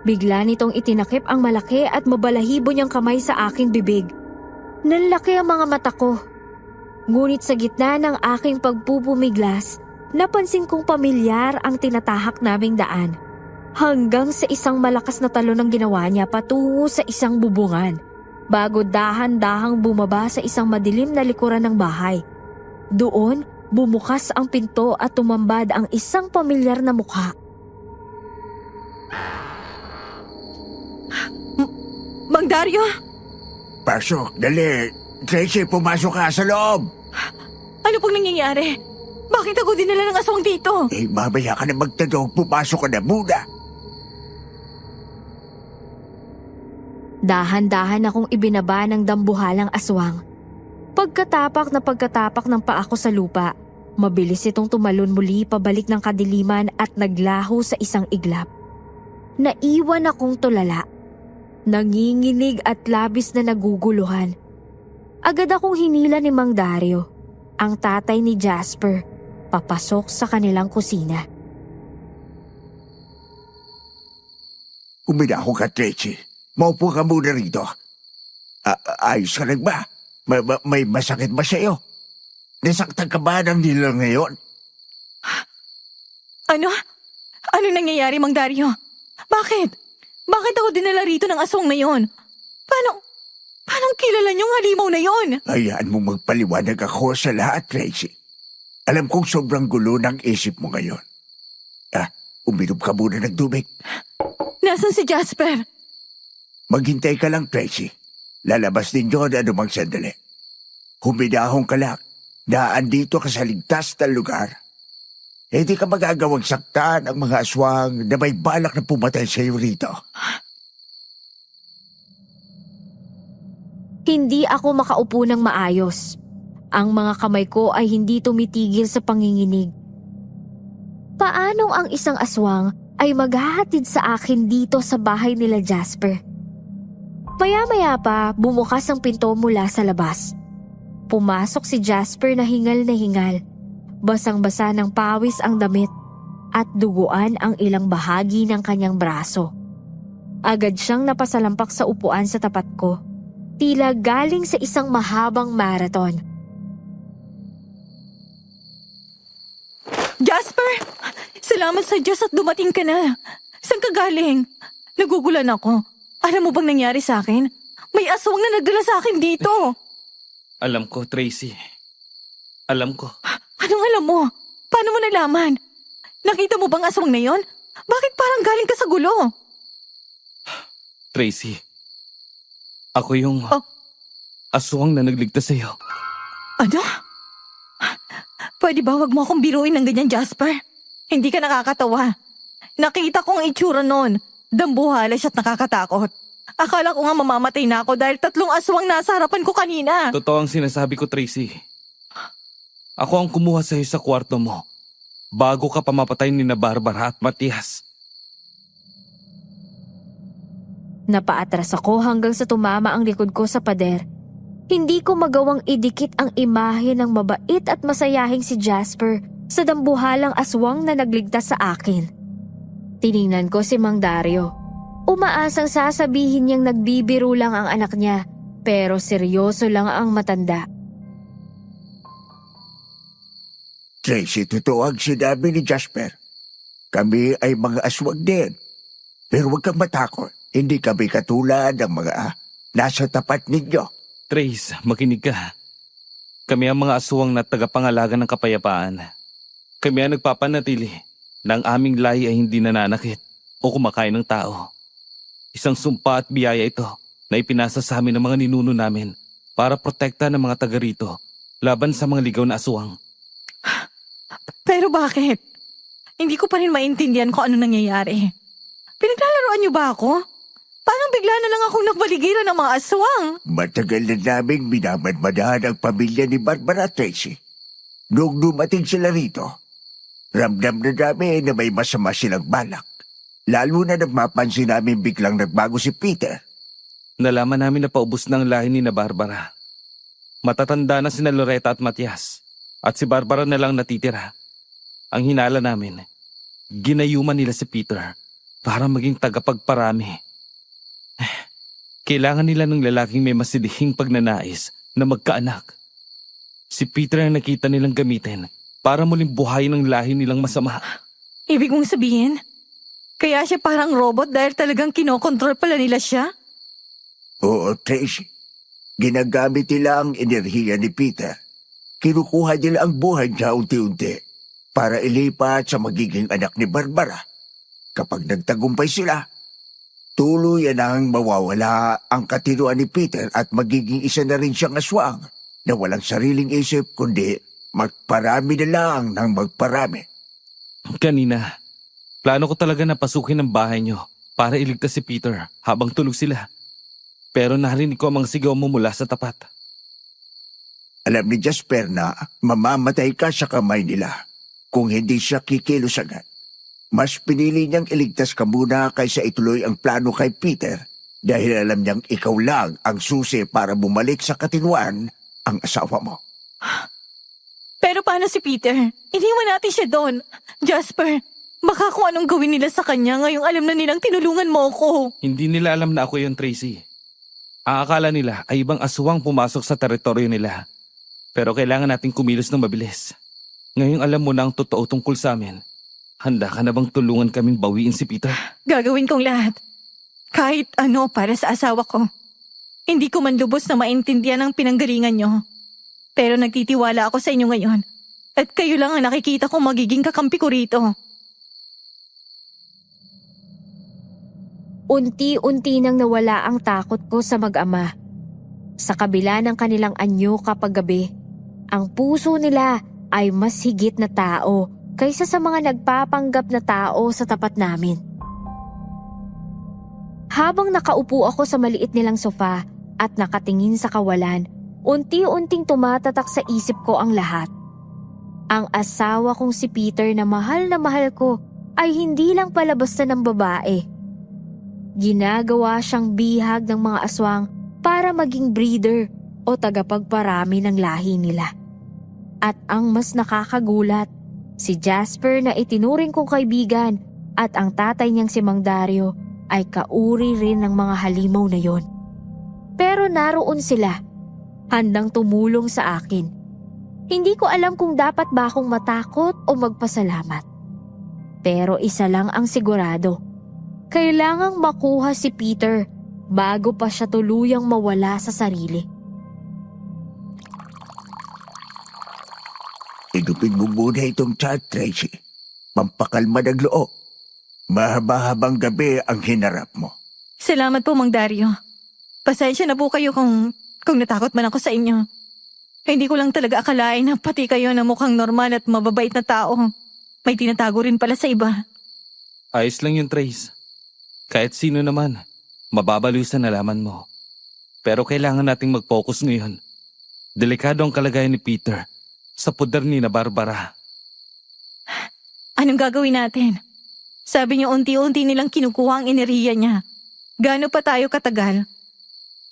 Bigla nitong itinakip ang malaki at mabalahibo niyang kamay sa aking bibig. Nanlaki ang mga mata ko. Ngunit sa gitna ng aking pagpupumiglas, napansin kong pamilyar ang tinatahak naming daan. Hanggang sa isang malakas na talon ang ginawa niya patungo sa isang bubungan, bago dahan-dahang bumaba sa isang madilim na likuran ng bahay. Doon, bumukas ang pinto at tumambad ang isang pamilyar na mukha. Mang Dario! Pasok, dali. Tracy, pumasok ka sa loob. Ano pong nangyayari? Bakit ako dinala ng aswang dito? Eh, mamaya ka na magtanong, pumasok ka na muna. Dahan-dahan akong ibinaba ng dambuhalang aswang. Pagkatapak ng paa ko sa lupa, mabilis itong tumalon muli pabalik ng kadiliman at naglaho sa isang iglap. Naiwan akong tulala. Nanginginig at labis na naguguluhan. Agad akong hinila ni Mang Dario, ang tatay ni Jasper, papasok sa kanilang kusina. Uminaho ka, Tracy. Maupo ka muna rito. Ayos ka lang ba? May masakit ba sa'yo? Nasaktan ka ba ng nilang ngayon? Ano? Ano nangyayari, Mang Dario? Bakit? Bakit ako dinala rito ng aswang na yon? Paano kilala niyong halimaw na yon? Hayaan mo magpaliwanag ako sa lahat, Tracy. Alam kong sobrang gulo ng isip mo ngayon. Uminom ka muna ng tubig. Nasaan si Jasper? Maghintay ka lang, Tracy. Lalabas din yun anumang sandali. Huminahong ka lang. Daan dito ka sa ligtas na lugar. Hindi ka magagawang saktan ang mga aswang na may balak na pumatay sa iyo rito. Hindi ako makaupo ng maayos. Ang mga kamay ko ay hindi tumitigil sa panginginig. Paanong ang isang aswang ay maghahatid sa akin dito sa bahay nila Jasper? Maya-maya pa, bumukas ang pinto mula sa labas. Pumasok si Jasper na hingal. Basang-basa ng pawis ang damit at duguan ang ilang bahagi ng kanyang braso. Agad siyang napasalampak sa upuan sa tapat ko. Tila galing sa isang mahabang marathon. Jasper! Salamat sa Diyos at dumating ka na. Saan ka galing? Nagugulan ako. Alam mo bang nangyari sa akin? May aswang na nagdala sa akin dito. Alam ko, Tracy. Alam ko. Anong alam mo? Paano mo nalaman? Nakita mo bang aswang na yon? Bakit parang galing ka sa gulo? Tracy. Ako yung aswang na nagligtas sa'yo. Ano? Pwede ba wag mo akong biruin ng ganyan, Jasper? Hindi ka nakakatawa. Nakita ko ang itsura nun. Dambuhala siya't nakakatakot. Akala ko nga mamamatay na ako dahil 3 aswang nasa harapan ko kanina. Totoo ang sinasabi ko, Tracy. Ako ang kumuha sa'yo sa kwarto mo bago ka pamapatay ni na Barbara at Matias. Napaatras ako hanggang sa tumama ang likod ko sa pader. Hindi ko magawang idikit ang imahe ng mabait at masayahing si Jasper sa dambuhalang aswang na nagligtas sa akin. Tiningnan ko si Mang Dario. Umaasang sasabihin niyang nagbibiro lang ang anak niya, pero seryoso lang ang matanda. Tracy, totoo ang sinabi ni Jasper. Kami ay mga aswang din. Pero huwag kang matakot. Hindi kami katulad ng mga nasa tapat ninyo. Trace, makinig ka. Kami ang mga aswang na tagapangalaga ng kapayapaan. Kami ang nagpapanatili na ang aming lahi ay hindi nananakit o kumakain ng tao. Isang sumpa at biyaya ito na ipinasa sa amin ng mga ninuno namin para protekta ng mga taga rito laban sa mga ligaw na aswang. Pero bakit? Hindi ko pa rin maintindihan kung ano nangyayari. Pinaglalaroan niyo ba ako? Parang bigla na lang akong napaligiran ng mga aswang. Matagal na naming minamadmadahan ang pamilya ni Barbara, Tracy. Noong dumating sila rito, ramdam na namin na may masama silang balak. Lalo na nang mapansin namin biglang nagbago si Peter. Nalaman namin na paubos ng lahi ni na Barbara. Matatanda na sina Loretta at Matias. At si Barbara na lang natitira. Ang hinala namin, ginayuman nila si Peter para maging tagapagparami. Kailangan nila ng lalaking may masidihing pagnanais na magkaanak. Si Peter ang nakita nilang gamitin para muling buhayin ang lahi nilang masama. Ibig mong sabihin, kaya siya parang robot dahil talagang kinokontrol pala nila siya? Oo, Tracy. Ginagamit nila ang enerhiya ni Peter. Kinukuha nila ang buhay niya unti-unti para ilipat sa magiging anak ni Barbara. Kapag nagtagumpay sila, tuluyan ang mawawala ang katinuan ni Peter at magiging isa na rin siyang aswang na walang sariling isip kundi magparami na lang ng magparami. Kanina, plano ko talaga na pasukin ang bahay niyo para iligtas si Peter habang tulog sila. Pero narinig ko ang mga sigaw mo mula sa tapat. Alam ni Jasper na mamamatay ka sa kamay nila kung hindi siya kikilos agad. Mas pinili niyang iligtas ka muna kaysa ituloy ang plano kay Peter dahil alam niyang ikaw lang ang susi para bumalik sa katinuan ang asawa mo. Pero paano si Peter? Iniwan natin siya doon. Jasper, baka kung anong gawin nila sa kanya ngayong alam na nilang tinulungan mo ko. Hindi nila alam na ako yun, Tracy. Ang akala nila ay ibang aswang pumasok sa teritoryo nila. Pero kailangan nating kumilos ng mabilis. Ngayong alam mo na ang totoo tungkol sa amin. Handa ka na bang tulungan kaming bawiin si Peter? Gagawin kong lahat. Kahit ano para sa asawa ko. Hindi ko man lubos na maintindihan ang pinanggalingan nyo. Pero nagtitiwala ako sa inyo ngayon. At kayo lang ang nakikita kong magiging kakampi ko rito. Unti-unti nang nawala ang takot ko sa mag-ama. Sa kabila ng kanilang anyo kapag gabi, ang puso nila ay mas higit na tao kaysa sa mga nagpapanggap na tao sa tapat namin. Habang nakaupo ako sa maliit nilang sofa at nakatingin sa kawalan, unti-unting tumatatak sa isip ko ang lahat. Ang asawa kong si Peter na mahal ko ay hindi lang pala basta ng babae. Ginagawa siyang bihag ng mga aswang para maging breeder o tagapagparami ng lahi nila. At ang mas nakakagulat, si Jasper na itinuring kong kaibigan at ang tatay niyang si Mang Dario ay kauri rin ng mga halimaw na yon. Pero naroon sila, handang tumulong sa akin. Hindi ko alam kung dapat ba akong matakot o magpasalamat. Pero isa lang ang sigurado. Kailangang makuha si Peter bago pa siya tuluyang mawala sa sarili. Idupin mo muna itong chat, Tracy. Pampakalma ng loob. Mahaba-habang gabi ang hinarap mo. Salamat po, Mang Dario. Pasensya na po kayo kung natakot man ako sa inyo. Hindi ko lang talaga akalain na pati kayo na mukhang normal at mababait na tao. May tinatago rin pala sa iba. Ayos lang yun, Trace. Kahit sino naman, mababaliw sa nalaman mo. Pero kailangan nating mag-focus ngayon. Delikado ang kalagayan ni Peter sa puder ni na Barbara. Anong gagawin natin? Sabi niyo unti-unti nilang kinukuha ang enerhiya niya. Gaano pa tayo katagal?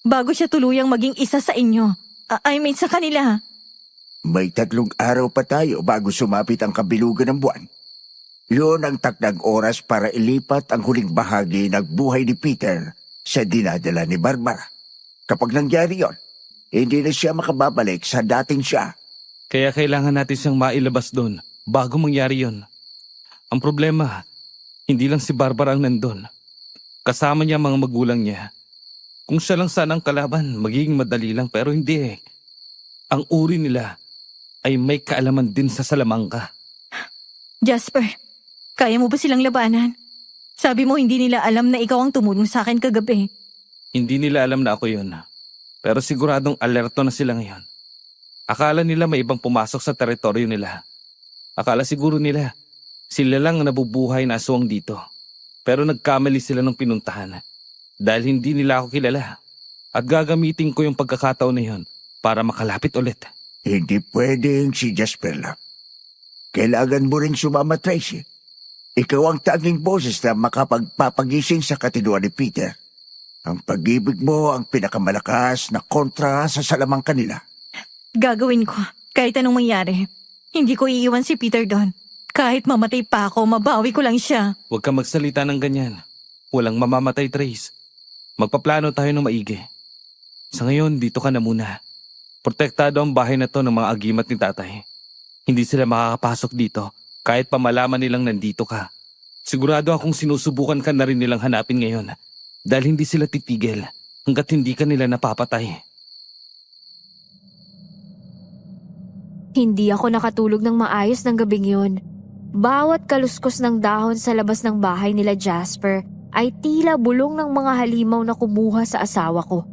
Bago siya tuluyang maging isa sa inyo. I mean sa kanila. May 3 araw pa tayo bago sumapit ang kabilugan ng buwan. Yun ang takdang oras para ilipat ang huling bahagi ng buhay ni Peter sa dinadala ni Barbara. Kapag nangyari yon, hindi na siya makababalik sa dating siya. Kaya kailangan natin siyang mailabas doon bago mangyari yon. Ang problema, hindi lang si Barbara ang nandun. Kasama niya ang mga magulang niya. Kung siya lang sana ang kalaban, magiging madali lang pero hindi eh. Ang uri nila ay may kaalaman din sa salamangka. Jasper, kaya mo ba silang labanan? Sabi mo hindi nila alam na ikaw ang tumulong sa akin kagabi. Hindi nila alam na ako yun. Pero siguradong alerto na sila ngayon. Akala nila may ibang pumasok sa teritoryo nila. Akala siguro nila sila lang ang nabubuhay na aswang dito. Pero nagkamali sila ng pinuntahan. Dahil hindi nila ako kilala. At gagamitin ko yung pagkakataon na yun para makalapit ulit. Hindi pwedeng si Jasper lang. Kailangan mo rin sumama, Tracy. Ikaw ang tanging boses na makapagpapagising sa katinuan ni Peter. Ang pag-ibig mo ang pinakamalakas na kontra sa salamangka nila. Gagawin ko, kahit anong mangyari. Hindi ko iiwan si Peter doon. Kahit mamatay pa ako, mabawi ko lang siya. Huwag kang magsalita ng ganyan. Walang mamamatay, Trace. Magpaplano tayo ng maigi. Sa ngayon, dito ka na muna. Protektado ang bahay na to ng mga agimat ni tatay. Hindi sila makakapasok dito kahit pa malaman nilang nandito ka. Sigurado akong sinusubukan ka na rin nilang hanapin ngayon dahil hindi sila titigil hanggat hindi ka nila napapatay. Hindi ako nakatulog ng maayos ng gabing yun. Bawat kaluskos ng dahon sa labas ng bahay nila Jasper ay tila bulong ng mga halimaw na kumuha sa asawa ko.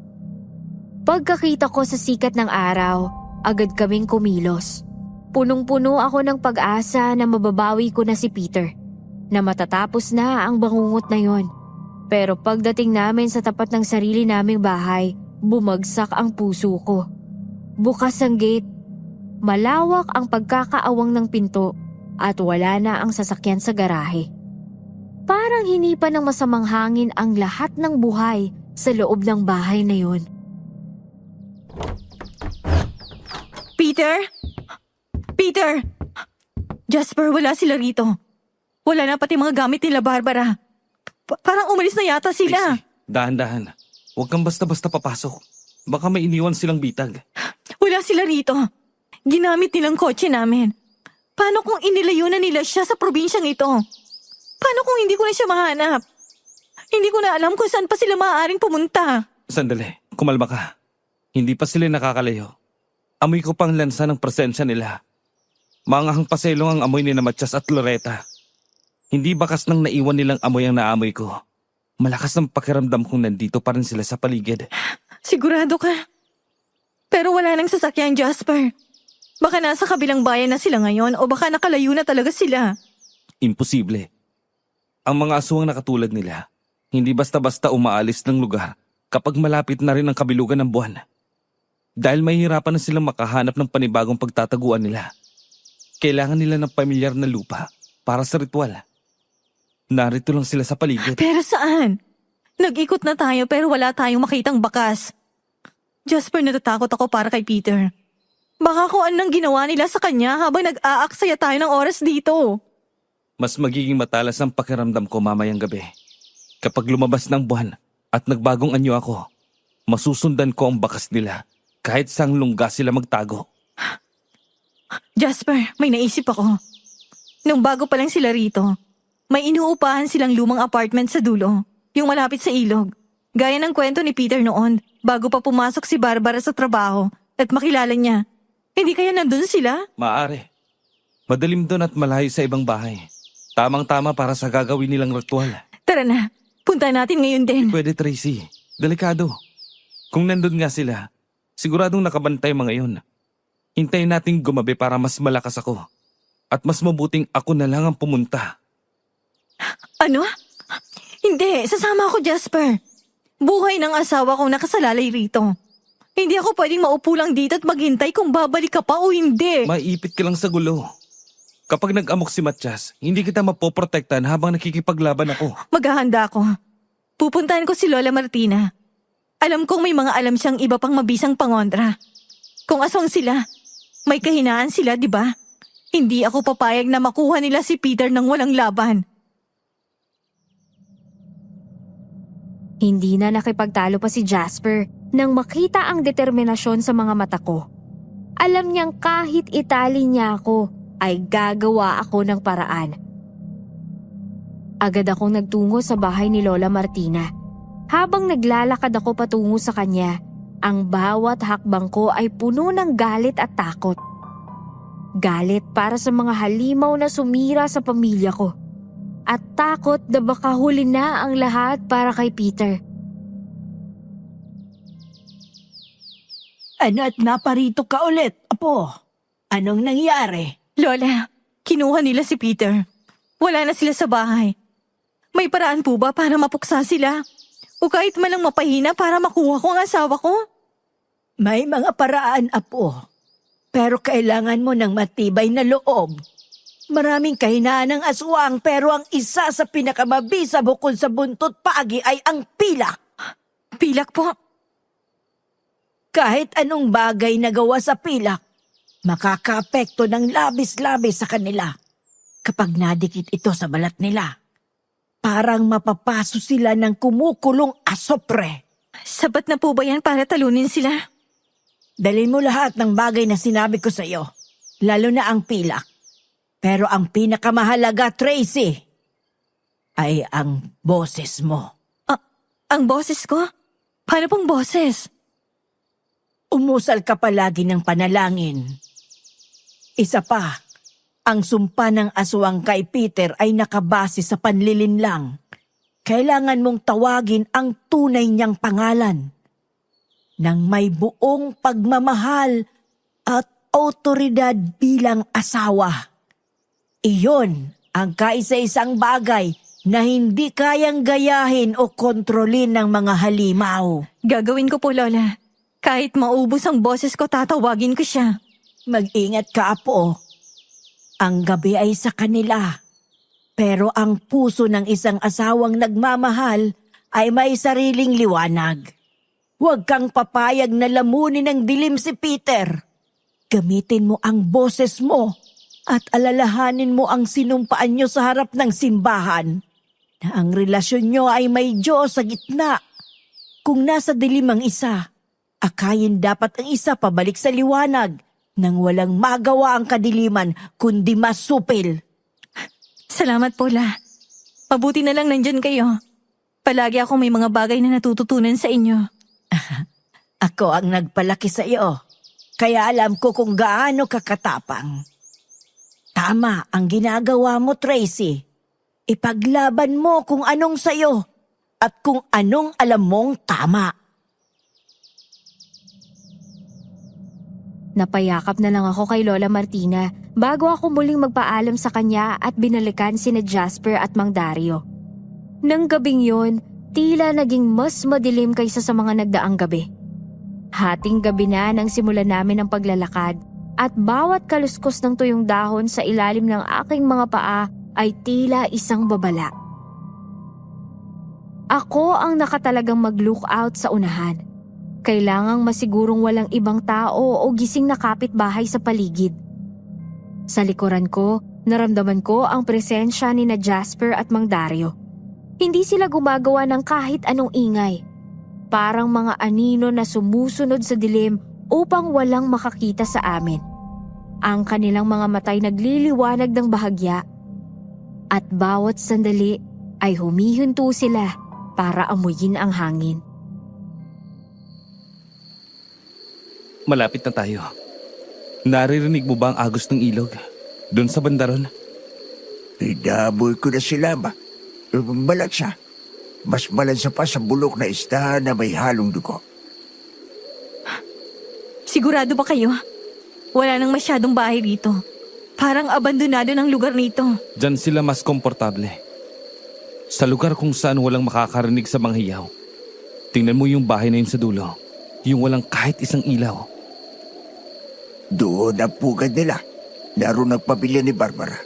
Pagkakita ko sa sikat ng araw, agad kaming kumilos. Punong-puno ako ng pag-asa na mababawi ko na si Peter, na matatapos na ang bangungot na yon. Pero pagdating namin sa tapat ng sarili naming bahay, bumagsak ang puso ko. Bukas ang gate, malawak ang pagkakaawang ng pinto at wala na ang sasakyan sa garahe. Parang hinipan ng masamang hangin ang lahat ng buhay sa loob ng bahay na yon. Peter? Peter! Jasper, wala sila rito. Wala na pati mga gamit nila, Barbara. Parang umalis na yata sila. Tracy, dahan-dahan. Huwag kang basta-basta papasok. Baka may iniwan silang bitag. Wala sila rito. Ginamit nilang kotse namin. Paano kung inilayo na nila siya sa probinsyang ito? Paano kung hindi ko na siya mahanap? Hindi ko na alam kung saan pa sila maaaring pumunta. Sandali, kumalma ka. Hindi pa sila nakakalayo. Amoy ko pang lansa ng presensya nila. Mangahang paselong ang amoy ni na Matias at Loretta. Hindi bakas nang naiwan nilang amoy ang naamoy ko. Malakas ang pakiramdam kong nandito pa rin sila sa paligid. Sigurado ka? Pero wala nang sasakyan, Jasper. Baka nasa kabilang bayan na sila ngayon o baka nakalayo na talaga sila. Imposible. Ang mga aswang na katulad nila, hindi basta-basta umaalis ng lugar kapag malapit na rin ang kabilugan ng buwan. Dahil mahihirapan na silang makahanap ng panibagong pagtataguan nila. Kailangan nila ng pamilyar na lupa para sa ritual. Narito lang sila sa paligid. Pero saan? Nag-ikot na tayo pero wala tayong makitang bakas. Jasper, natatakot ako para kay Peter. Baka kung anong ginawa nila sa kanya habang nag-aaksaya tayo ng oras dito. Mas magiging matalas ang pakiramdam ko mamayang gabi. Kapag lumabas ng buwan at nagbagong anyo ako, masusundan ko ang bakas nila kahit saang lungga sila magtago. Jasper, may naisip ako. Nung bago pa lang sila rito, may inuupahan silang lumang apartment sa dulo, yung malapit sa ilog. Gaya ng kwento ni Peter noon, bago pa pumasok si Barbara sa trabaho at makilala niya. Hindi kaya nandun sila? Maaari. Madalim doon at malayo sa ibang bahay. Tamang-tama para sa gagawin nilang ritual. Tara na, punta natin ngayon din. Pwede, Tracy. Delikado. Kung nandun nga sila, siguradong nakabantay mga yun. Hintayin nating gumabi para mas malakas ako. At mas mabuting ako na lang ang pumunta. Ano? Hindi, sasama ako, Jasper. Buhay ng asawa kong nakasalalay rito. Hindi ako pwedeng maupo lang dito at maghintay kung babalik ka pa o hindi. Maiipit ka lang sa gulo. Kapag nag-amok si Matias, hindi kita mapoprotektan habang nakikipaglaban ako. Maghahanda ako. Pupuntahan ko si Lola Martina. Alam kong may mga alam siyang iba pang mabisang pangontra. Kung aswang sila, may kahinaan sila, di ba? Hindi ako papayag na makuha nila si Peter nang walang laban. Hindi na nakipagtalo pa si Jasper nang makita ang determinasyon sa mga mata ko. Alam niyang kahit itali niya ako, ay gagawa ako ng paraan. Agad akong nagtungo sa bahay ni Lola Martina. Habang naglalakad ako patungo sa kanya, ang bawat hakbang ko ay puno ng galit at takot. Galit para sa mga halimaw na sumira sa pamilya ko. At takot na baka huli na ang lahat para kay Peter. Ano't naparito ka ulit, Apo? Anong nangyari? Lola, kinuha nila si Peter. Wala na sila sa bahay. May paraan po ba para mapuksa sila? O kahit man lang mapahina para makuha ko ang asawa ko? May mga paraan, Apo. Pero kailangan mo ng matibay na loob. Maraming kahinaan ng aswang pero ang isa sa pinakamabisa bukod sa buntot paagi ay ang pilak. Pilak po. Kahit anong bagay na gawa sa pilak, makakaapekto ng labis-labis sa kanila kapag nadikit ito sa balat nila. Parang mapapaso sila ng kumukulong asopre. Sapat na po ba yan para talunin sila? Dalhin mo lahat ng bagay na sinabi ko sa iyo. lalo na ang pilak. Pero ang pinakamahalaga, Tracy, ay ang boses mo. Ang boses ko? Paano pong boses? Umusal ka palagi ng panalangin. Isa pa, ang sumpa ng aswang kay Peter ay nakabase sa panlilinlang. Kailangan mong tawagin ang tunay niyang pangalan nang may buong pagmamahal at otoridad bilang asawa. Iyon ang kaisa-isang bagay na hindi kayang gayahin o kontrolin ng mga halimaw. Gagawin ko po, Lola. Kahit maubos ang boses ko, tatawagin ko siya. Mag-ingat ka, Apo. Ang gabi ay sa kanila. Pero ang puso ng isang asawang nagmamahal ay may sariling liwanag. Huwag kang papayag na lamunin ng dilim si Peter. Gamitin mo ang boses mo at alalahanin mo ang sinumpaan nyo sa harap ng simbahan na ang relasyon nyo ay may Diyos sa gitna. Kung nasa dilim ang isa, akayin dapat ang isa pabalik sa liwanag nang walang magawa ang kadiliman kundi masupil. Salamat po, La. Mabuti na lang nandyan kayo. Palagi ako may mga bagay na natututunan sa inyo. Ako ang nagpalaki sa iyo, kaya alam ko kung gaano kakatapang. Tama ang ginagawa mo, Tracy. Ipaglaban mo kung anong sayo at kung anong alam mong tama. Napayakap na lang ako kay Lola Martina bago ako muling magpaalam sa kanya at binalikan sina Jasper at Mang Dario. Nang gabing yon, tila naging mas madilim kaysa sa mga nagdaang gabi. Hating gabi na nang simulan namin ang paglalakad at bawat kaluskos ng tuyong dahon sa ilalim ng aking mga paa ay tila isang babala. Ako ang nakatalagang mag-lookout sa unahan. Kailangang masigurong walang ibang tao o gising na kapitbahay sa paligid. Sa likuran ko, naramdaman ko ang presensya ni na Jasper at Mang Dario. Hindi sila gumagawa ng kahit anong ingay. Parang mga anino na sumusunod sa dilim upang walang makakita sa amin. Ang kanilang mga matay nagliliwanag ng bahagya. At bawat sandali ay humihinto sila para amuyin ang hangin. Malapit na tayo. Naririnig mo ba ang agos ng ilog? Doon sa bandaron? Inamoy ko na sila ba? Malansa. Mas malansa pa sa bulok na isda na may halong dugo. Sigurado ba kayo? Wala nang masyadong bahay rito. Parang abandonado ng lugar nito. Diyan sila mas komportable. Sa lugar kung saan walang makakarinig sa manghiyaw. Tingnan mo yung bahay na yun sa dulo. Yung walang kahit isang ilaw. Doon ang pugad nila. Naroon ang pamilya ni Barbara.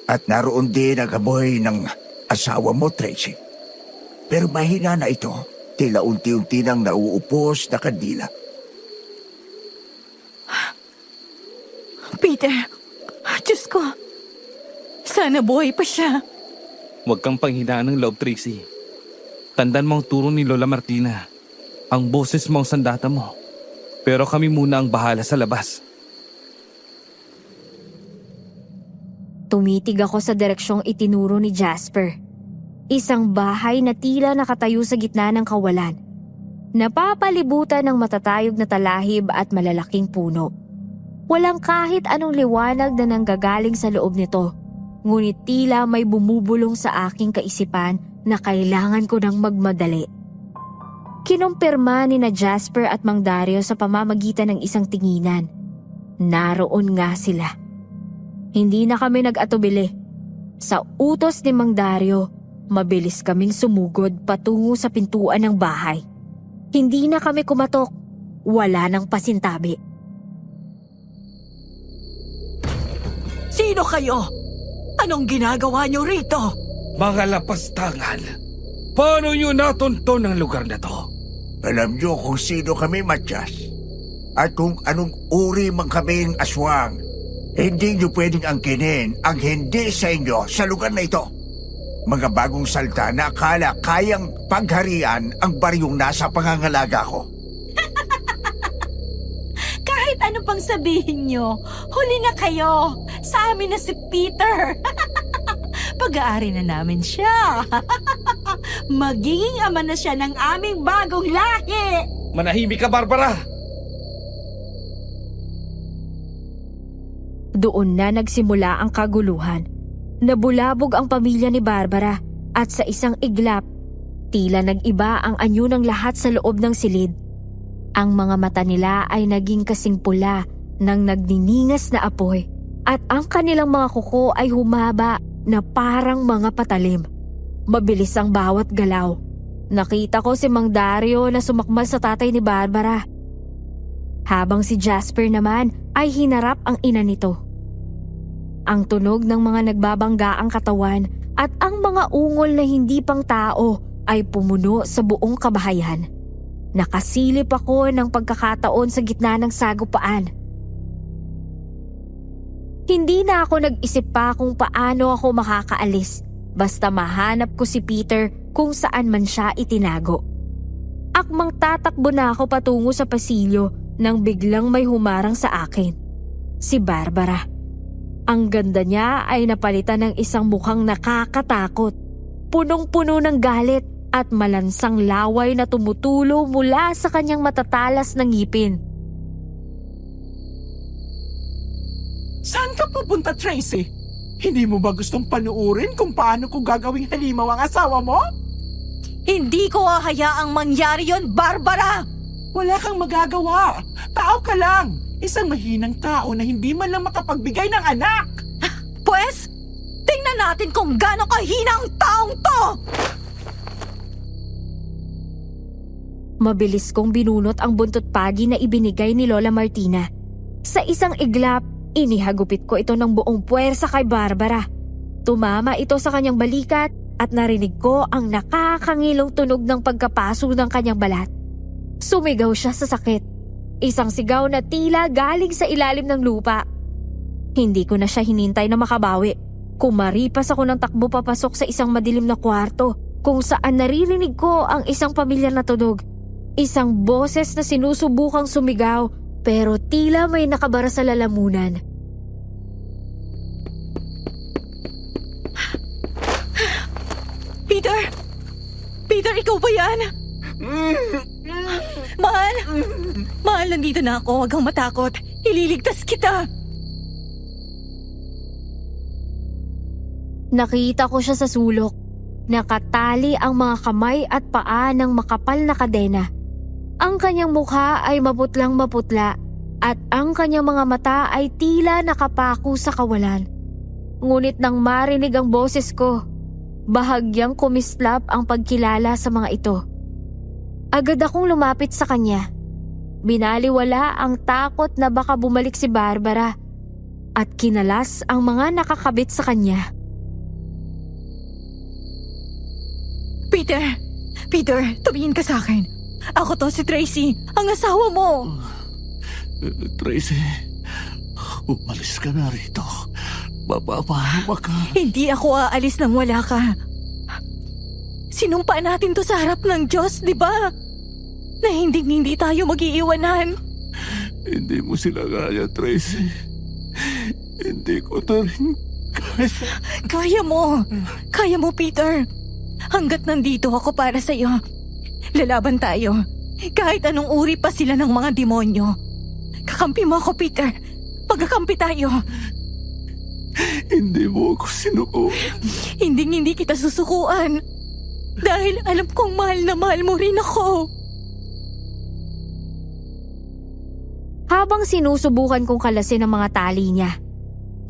At naroon din ang amoy ng asawa mo, Tracy. Pero mahina na ito. Tila unti-unti nang nauupos na kandila. Peter, Diyos ko. Sana buhay pa siya. Huwag kang panghinaan ng loob, Tracy. Tandaan mo ang turo ni Lola Martina. Ang boses mo ang sandata mo. Pero kami muna ang bahala sa labas. Tumitig ako sa direksyong itinuro ni Jasper. Isang bahay na tila nakatayo sa gitna ng kawalan. Napapalibutan ng matatayog na talahib at malalaking puno. Walang kahit anong liwanag na nanggagaling sa loob nito. Ngunit tila may bumubulong sa aking kaisipan na kailangan ko nang magmadali. Kinumpirma ni na Jasper at Mang Dario sa pamamagitan ng isang tinginan. Naroon nga sila. Hindi na kami nag-atubili. Sa utos ni Mang Dario, mabilis kaming sumugod patungo sa pintuan ng bahay. Hindi na kami kumatok. Wala nang pasintabi. Sino kayo? Anong ginagawa niyo rito? Mga lapastangan, paano nyo natunton ang lugar na to? Alam niyo kung sino kami, Matyas. At kung anong uri man kaming aswang. Hindi niyo pwedeng angkinin ang hindi sa inyo sa lugar na ito. Mga bagong salta na akala kayang pagharian ang baryong nasa pangangalaga ko. Kahit Kahit ano pang sabihin nyo, huli na kayo. Sa amin na si Peter. Pag-aari na namin siya. Magiging ama na siya ng aming bagong lahi. Manahimik ka, Barbara! Doon na nagsimula ang kaguluhan. Nabulabog ang pamilya ni Barbara at sa isang iglap, tila nag-iba ang anyo ng lahat sa loob ng silid. Ang mga mata nila ay naging kasing pula ng nagniningas na apoy at ang kanilang mga kuko ay humaba na parang mga patalim. Mabilis ang bawat galaw. Nakita ko si Mang Dario na sumakmal sa tatay ni Barbara. Habang si Jasper naman ay hinarap ang ina nito. Ang tunog ng mga nagbabanggaang katawan at ang mga ungol na hindi pang tao ay pumuno sa buong kabahayan. Nakasilip ako ng pagkakataon sa gitna ng sagupaan. Hindi na ako nag-isip pa kung paano ako makakaalis basta mahanap ko si Peter kung saan man siya itinago. Akmang tatakbo na ako patungo sa pasilyo nang biglang may humarang sa akin. Si Barbara. Ang ganda niya ay napalitan ng isang mukhang nakakatakot. Punong-puno ng galit at malansang laway na tumutulo mula sa kanyang matatalas na ngipin. Saan ka pupunta, Tracy? Hindi mo ba gustong panuurin kung paano ko gagawing halimaw ang asawa mo? Hindi ko hahayaang mangyari yon, Barbara! Wala kang magagawa. Tao ka lang. Isang mahinang tao na hindi man lang makapagbigay ng anak. Pwes, tingnan natin kung gaano kahina ang taong to! Mabilis kong binunot ang buntot pagi na ibinigay ni Lola Martina. Sa isang iglap, inihagupit ko ito ng buong puwersa kay Barbara. Tumama ito sa kanyang balikat at narinig ko ang nakakangilong tunog ng pagkapaso ng kanyang balat. Sumigaw siya sa sakit. Isang sigaw na tila galing sa ilalim ng lupa. Hindi ko na siya hinintay na makabawi. Kumaripas ako ng takbo papasok sa isang madilim na kwarto kung saan naririnig ko ang isang pamilyar na tunog. Isang boses na sinusubukang sumigaw pero tila may nakabara sa lalamunan. Peter! Peter, ikaw ba yan? Mahal! Mahal, nandito na ako. Huwag kang matakot. Ililigtas kita. Nakita ko siya sa sulok. Nakatali ang mga kamay at paa ng makapal na kadena. Ang kanyang mukha ay maputlang maputla at ang kanyang mga mata ay tila nakapako sa kawalan. Ngunit nang marinig ang boses ko, bahagyang kumislap ang pagkilala sa mga ito. Agad akong lumapit sa kanya. Binaliwala ang takot na baka bumalik si Barbara at kinalas ang mga nakakabit sa kanya. Peter! Peter, tumingin ka sa akin. Ako to si Tracy, ang asawa mo. Tracy, umalis ka na rito. Bababa ka. Hindi ako aalis nang wala ka. Sinumpa natin to sa harap ng Diyos, di ba? Na hindi tayo mag-iiwanan. Hindi mo sila kaya, Tracy. Hindi ko to rin kaya. Kaya mo. Kaya mo, Peter. Hanggat nandito ako para sa'yo. Lalaban tayo. Kahit anong uri pa sila ng mga demonyo. Kakampi mo ako, Peter. Pagkakampi tayo. Hindi mo ako sinuko. Hindi kita susukuan. Dahil alam kong mahal na mahal mo rin ako. Habang sinusubukan kong kalasin ang mga tali niya,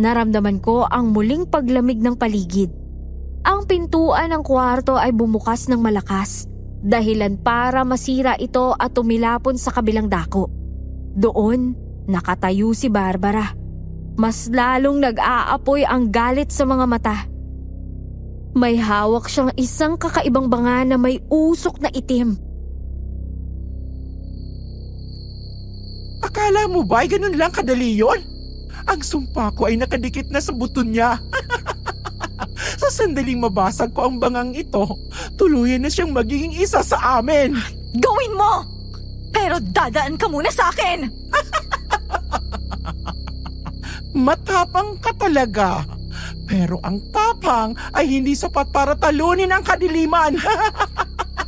naramdaman ko ang muling paglamig ng paligid. Ang pintuan ng kwarto ay bumukas ng malakas, dahilan para masira ito at tumilapon sa kabilang dako. Doon, nakatayo si Barbara. Mas lalong nag-aapoy ang galit sa mga mata. May hawak siyang isang kakaibang banga na may usok na itim. Akala mo ba'y ganun lang kadali yun? Ang sumpa ko ay nakadikit na sa buto niya. Sa sandaling mabasag ko ang bangang ito, tuluyan na siyang magiging isa sa amin. Gawin mo! Pero dadaan ka muna sa akin! Matapang ka talaga. Pero ang tapang ay hindi sapat para talunin ang kadiliman.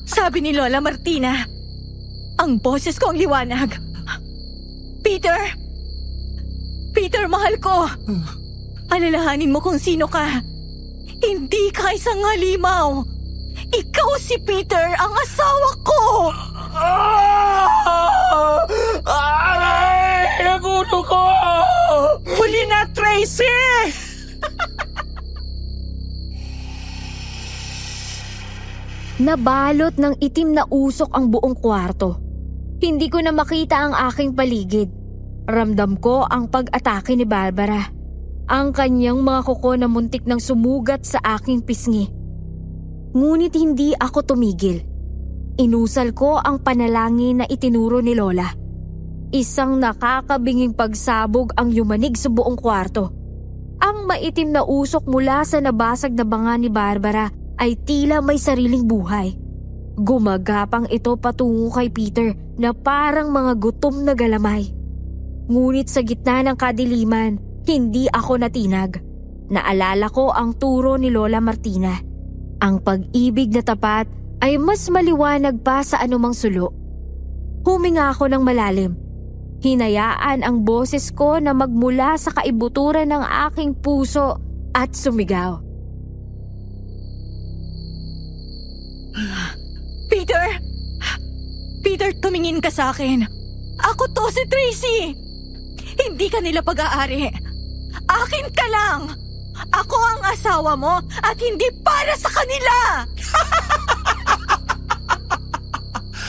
Sabi ni Lola Martina, ang boses ko ang liwanag. Peter! Peter, mahal ko! Alalahanin mo kung sino ka. Hindi ka isang halimaw. Ikaw si Peter, ang asawa ko! Aray! Ang ulo ko! Huli na, Tracy! Nabalot ng itim na usok ang buong kwarto. Hindi ko na makita ang aking paligid. Ramdam ko ang pag-atake ni Barbara. Ang kanyang mga kuko na muntik nang sumugat sa aking pisngi. Ngunit hindi ako tumigil. Inusal ko ang panalangin na itinuro ni Lola. Isang nakakabinging pagsabog ang yumanig sa buong kwarto. Ang maitim na usok mula sa nabasag na banga ni Barbara ay tila may sariling buhay. Gumagapang ito patungo kay Peter na parang mga gutom na galamay. Ngunit sa gitna ng kadiliman, hindi ako natinag. Naalala ko ang turo ni Lola Martina. Ang pag-ibig na tapat ay mas maliwanag pa sa anumang sulo. Huminga ako ng malalim. Hinayaan ang boses ko na magmula sa kaibuturan ng aking puso at sumigaw. Peter! Peter, tumingin ka sa akin. Ako to si Tracy. Hindi ka nila pag-aari. Akin ka lang. Ako ang asawa mo at hindi para sa kanila.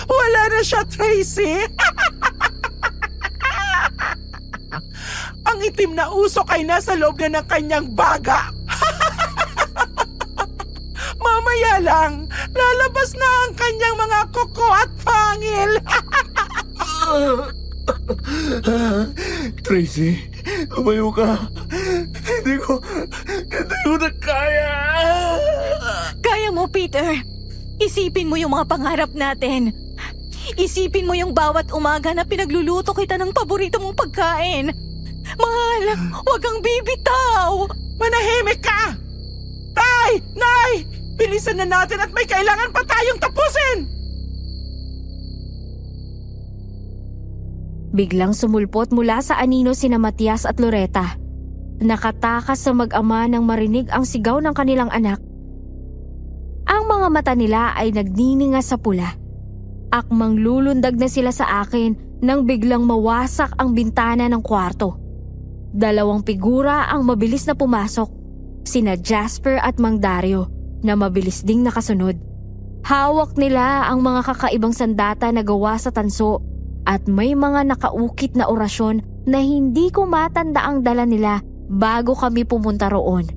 Wala na siya, Tracy! Ang itim na usok ay nasa loob na ng kanyang baga. Mamaya lang, lalabas na ang kanyang mga kuko at pangil. Tracy, umayo ka. Hindi ko na kaya. Kaya mo, Peter. Isipin mo yung mga pangarap natin. Isipin mo yung bawat umaga na pinagluluto kita ng paborito mong pagkain. Mahal, huwag kang bibitaw. Manahimik ka! Tay! Nay! Bilisan na natin at may kailangan pa tayong tapusin! Biglang sumulpot mula sa anino sina Matias at Loretta. Nakatakas sa mag-ama nang marinig ang sigaw ng kanilang anak. Ang mga mata nila ay nagnininga sa pula. Akmang lulundag na sila sa akin nang biglang mawasak ang bintana ng kwarto. Dalawang figura ang mabilis na pumasok, sina Jasper at Mang Dario, na mabilis ding nakasunod. Hawak nila ang mga kakaibang sandata na gawa sa tanso at may mga nakaukit na orasyon na hindi ko matanda ang dala nila bago kami pumunta roon.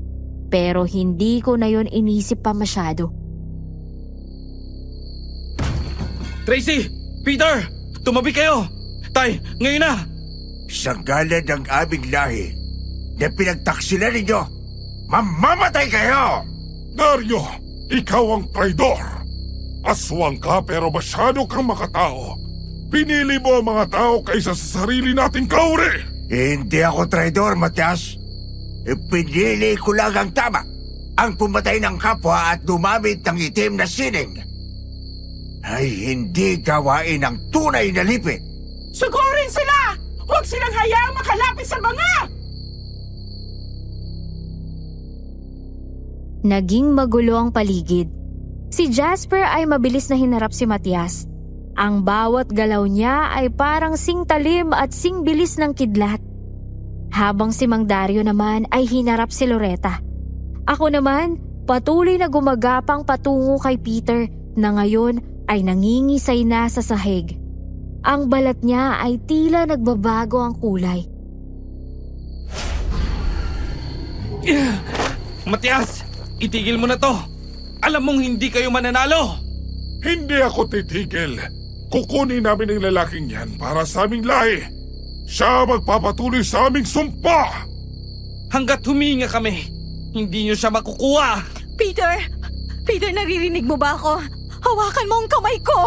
Pero hindi ko na yon inisip pa masyado. Tracy! Peter! Tumabi kayo! Tay, ngayon na! Sa ngalan ng aming lahi na pinagtaksilan ninyo, mamamatay kayo! Dario, ikaw ang traidor. Aswang ka pero masyado kang makatao. Pinili mo ang mga tao kaysa sa sarili nating kauri. Hindi ako traidor, Matias. Pinili ko lang ang tama. Ang pumatay ng kapwa at gumamit ng itim na sining ay hindi gawain ng tunay na lipi. Sugurin sila! Huwag silang hayaang makalapit sa banga! Naging magulo ang paligid. Si Jasper ay mabilis na hinarap si Matias. Ang bawat galaw niya ay parang singtalim at singbilis ng kidlat. Habang si Mang Dario naman ay hinarap si Loretta. Ako naman, patuloy na gumagapang patungo kay Peter na ngayon ay nangingisay na sa sahig. Ang balat niya ay tila nagbabago ang kulay. Matias! Itigil mo na to! Alam mong hindi kayo mananalo! Hindi ako titigil. Kukunin namin ang lalaking yan para sa aming lahi. Siya magpapatuloy sa aming sumpa! Hanggat huminga kami, hindi niyo siya makukuha! Peter! Peter, naririnig mo ba ako? Hawakan mo ang kamay ko!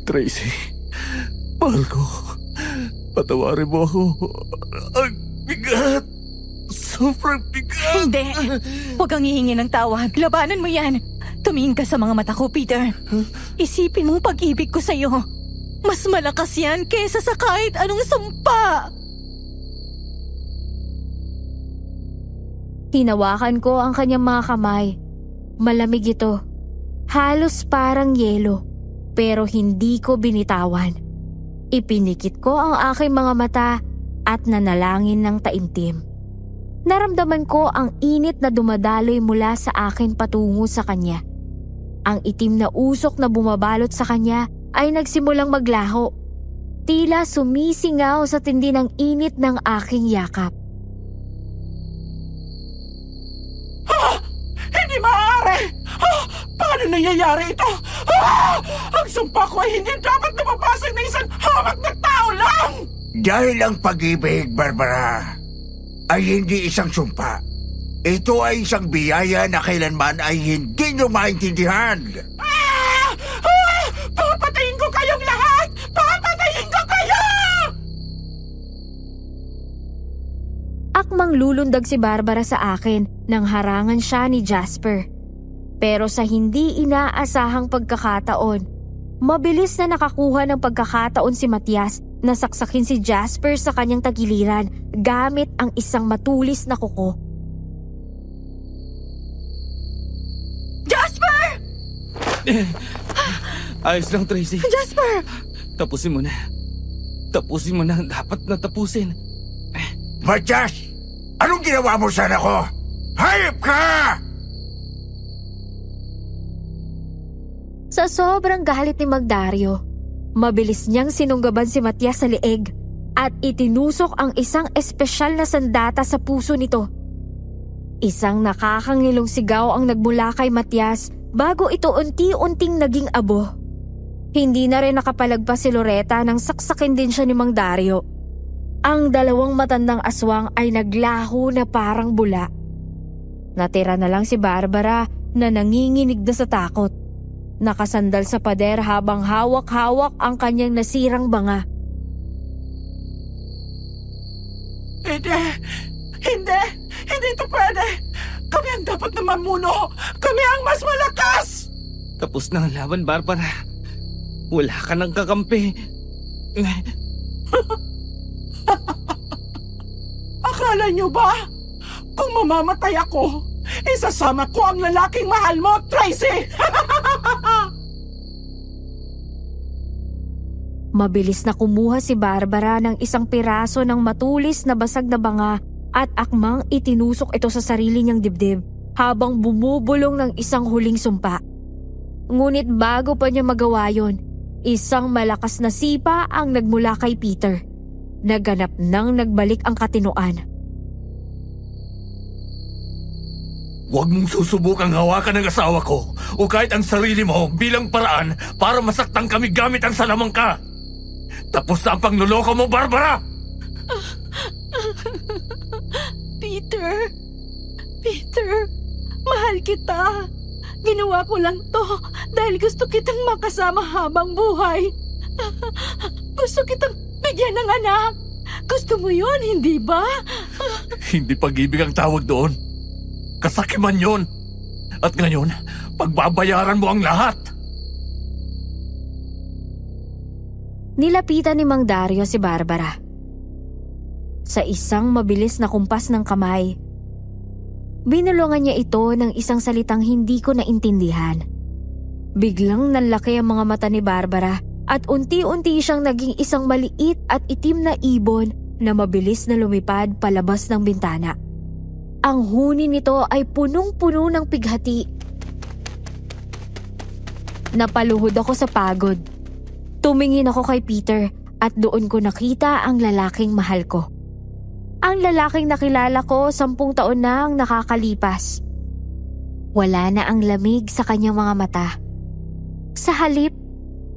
Tracy, mahal ko. Patawarin mo ako. bigat! Sobrang bigat! Hindi! Huwag kang hihingi ng tawag. Labanan mo yan. Tumingin ka sa mga mata ko, Peter. Isipin mong pag-ibig ko sa'yo. Mas malakas yan kesa sa kahit anong sumpa. Hinawakan ko ang kanyang mga kamay. Malamig ito. Halos parang yelo. Pero hindi ko binitawan. Ipinikit ko ang aking mga mata at nanalangin ng taimtim. Naramdaman ko ang init na dumadaloy mula sa akin patungo sa kanya. Ang itim na usok na bumabalot sa kanya ay nagsimulang maglaho. Tila sumisingaw sa tindi ng init ng aking yakap. Hindi maaari! Paano nangyayari ito? Ang sumpa ko ay hindi dapat napapasag na isang hamak na tao lang! Dahil ang pag-ibig, Barbara, ay hindi isang sumpa. Ito ay isang biyaya na kailanman ay hindi nyo maintindihan. Papatayin ko kayong lahat! Papatayin ko kayo! Akmang lulundag si Barbara sa akin nang harangan siya ni Jasper. Pero sa hindi inaasahang pagkakataon, mabilis na nakakuha ng pagkakataon si Matias na saksakin si Jasper sa kanyang tagiliran gamit ang isang matulis na kuko. Jasper! Ayos lang, Tracy. Jasper! Tapusin mo na. Tapusin mo na ang dapat na tapusin. Matias, anong ginawa mo sana ko? Hayop ka! Sa sobrang galit ni Magdario, mabilis niyang sinunggaban si Matias sa leeg at itinusok ang isang espesyal na sandata sa puso nito. Isang nakakangilong sigaw ang nagmula kay Matias bago ito unti-unting naging abo. Hindi na rin nakapalagpas si Loretta nang saksakin din siya ni Mang Dario. Ang dalawang matandang aswang ay naglaho na parang bula. Natira na lang si Barbara na nanginginig na sa takot. Nakasandal sa pader habang hawak-hawak ang kanyang nasirang banga. Hindi ito pwede! Kami ang dapat na mamuno! Kami ang mas malakas! Tapos na ang laban, Barbara. Wala ka ng kakampi. Akala niyo ba? Kung mamamatay ako, isasama ko ang lalaking mahal mo, Tracy! Mabilis na kumuha si Barbara ng isang piraso ng matulis na basag na banga at akmang itinusok ito sa sarili niyang dibdib habang bumubulong ng isang huling sumpa. Ngunit bago pa niya magawa yon, isang malakas na sipa ang nagmula kay Peter. Naganap nang nagbalik ang katinoan. Huwag mong susubukang hawakan ng asawa ko o kahit ang sarili mo bilang paraan para masaktan kami gamit ang salamangka. Tapos na ang pangluloko mo, Barbara! Peter, mahal kita. Ginawa ko lang to dahil gusto kitang makasama habang buhay. Gusto kitang bigyan ng anak. Gusto mo yon, hindi ba? Hindi pag-ibig ang tawag doon. Kasakiman yon. At ngayon, pagbabayaran mo ang lahat. Nilapitan ni Mang Dario si Barbara. Sa isang mabilis na kumpas ng kamay, binulungan niya ito ng isang salitang hindi ko naintindihan. Biglang nanlaki ang mga mata ni Barbara at unti-unti siyang naging isang maliit at itim na ibon na mabilis na lumipad palabas ng bintana. Ang huni nito ay punong-puno ng pighati. Napaluhod ako sa pagod. Tumingin ako kay Peter at doon ko nakita ang lalaking mahal ko. Ang lalaking nakilala ko 10 taon na ang nakakalipas. Wala na ang lamig sa kanyang mga mata. Sa halip,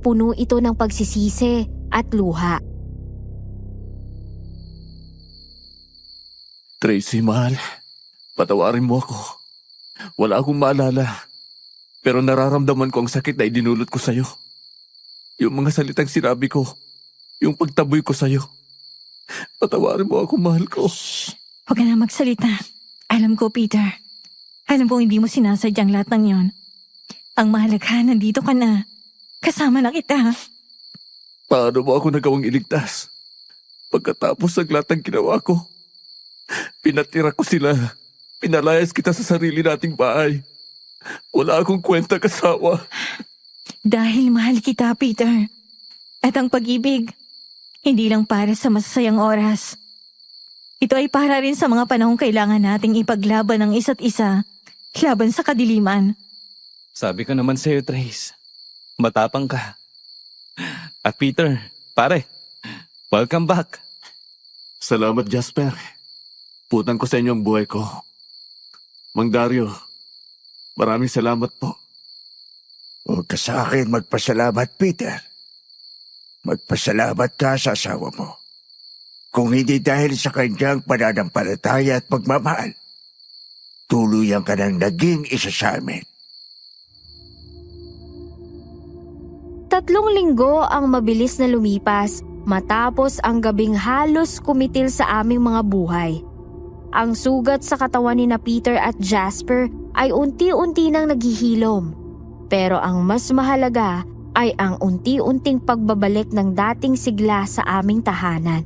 puno ito ng pagsisisi at luha. Tracy, mahal. Patawarin mo ako. Wala akong maalala. Pero nararamdaman ko ang sakit na idinulot ko sa'yo. Yung mga salitang sinabi ko. Yung pagtaboy ko sa'yo. Patawarin mo ako, mahal ko. Huwag ka na magsalita. Alam ko, Peter. Alam ko hindi mo sinasadyang lahat ng yon. Ang mahalaga, nandito ka na. Kasama na kita. Paano mo ako nagawang iligtas? Pagkatapos ng lahat ng ginawa ko, pinatira ko sila. Pinalayas kita sa sarili nating bahay. Wala akong kwenta kasawa. Dahil mahal kita, Peter. At ang pag-ibig, hindi lang para sa masasayang oras. Ito ay para rin sa mga panahong kailangan nating ipaglaban ang isa't isa, laban sa kadiliman. Sabi ko naman sa'yo, Trace. Matapang ka. At Peter, pare, welcome back. Salamat, Jasper. Putan ko sa inyo ang buhay ko. Mang Dario, maraming salamat po. Huwag ka sa akin magpasalamat, Peter. Magpasalamat ka sa asawa mo. Kung hindi dahil sa kanyang pananampalataya at pagmamahal, tuluyan ka nang naging isa sa amin. 3 linggo ang mabilis na lumipas matapos ang gabing halos kumitil sa aming mga buhay. Ang sugat sa katawan ni na Peter at Jasper ay unti-unti nang naghihilom. Pero ang mas mahalaga ay ang unti-unting pagbabalik ng dating sigla sa aming tahanan.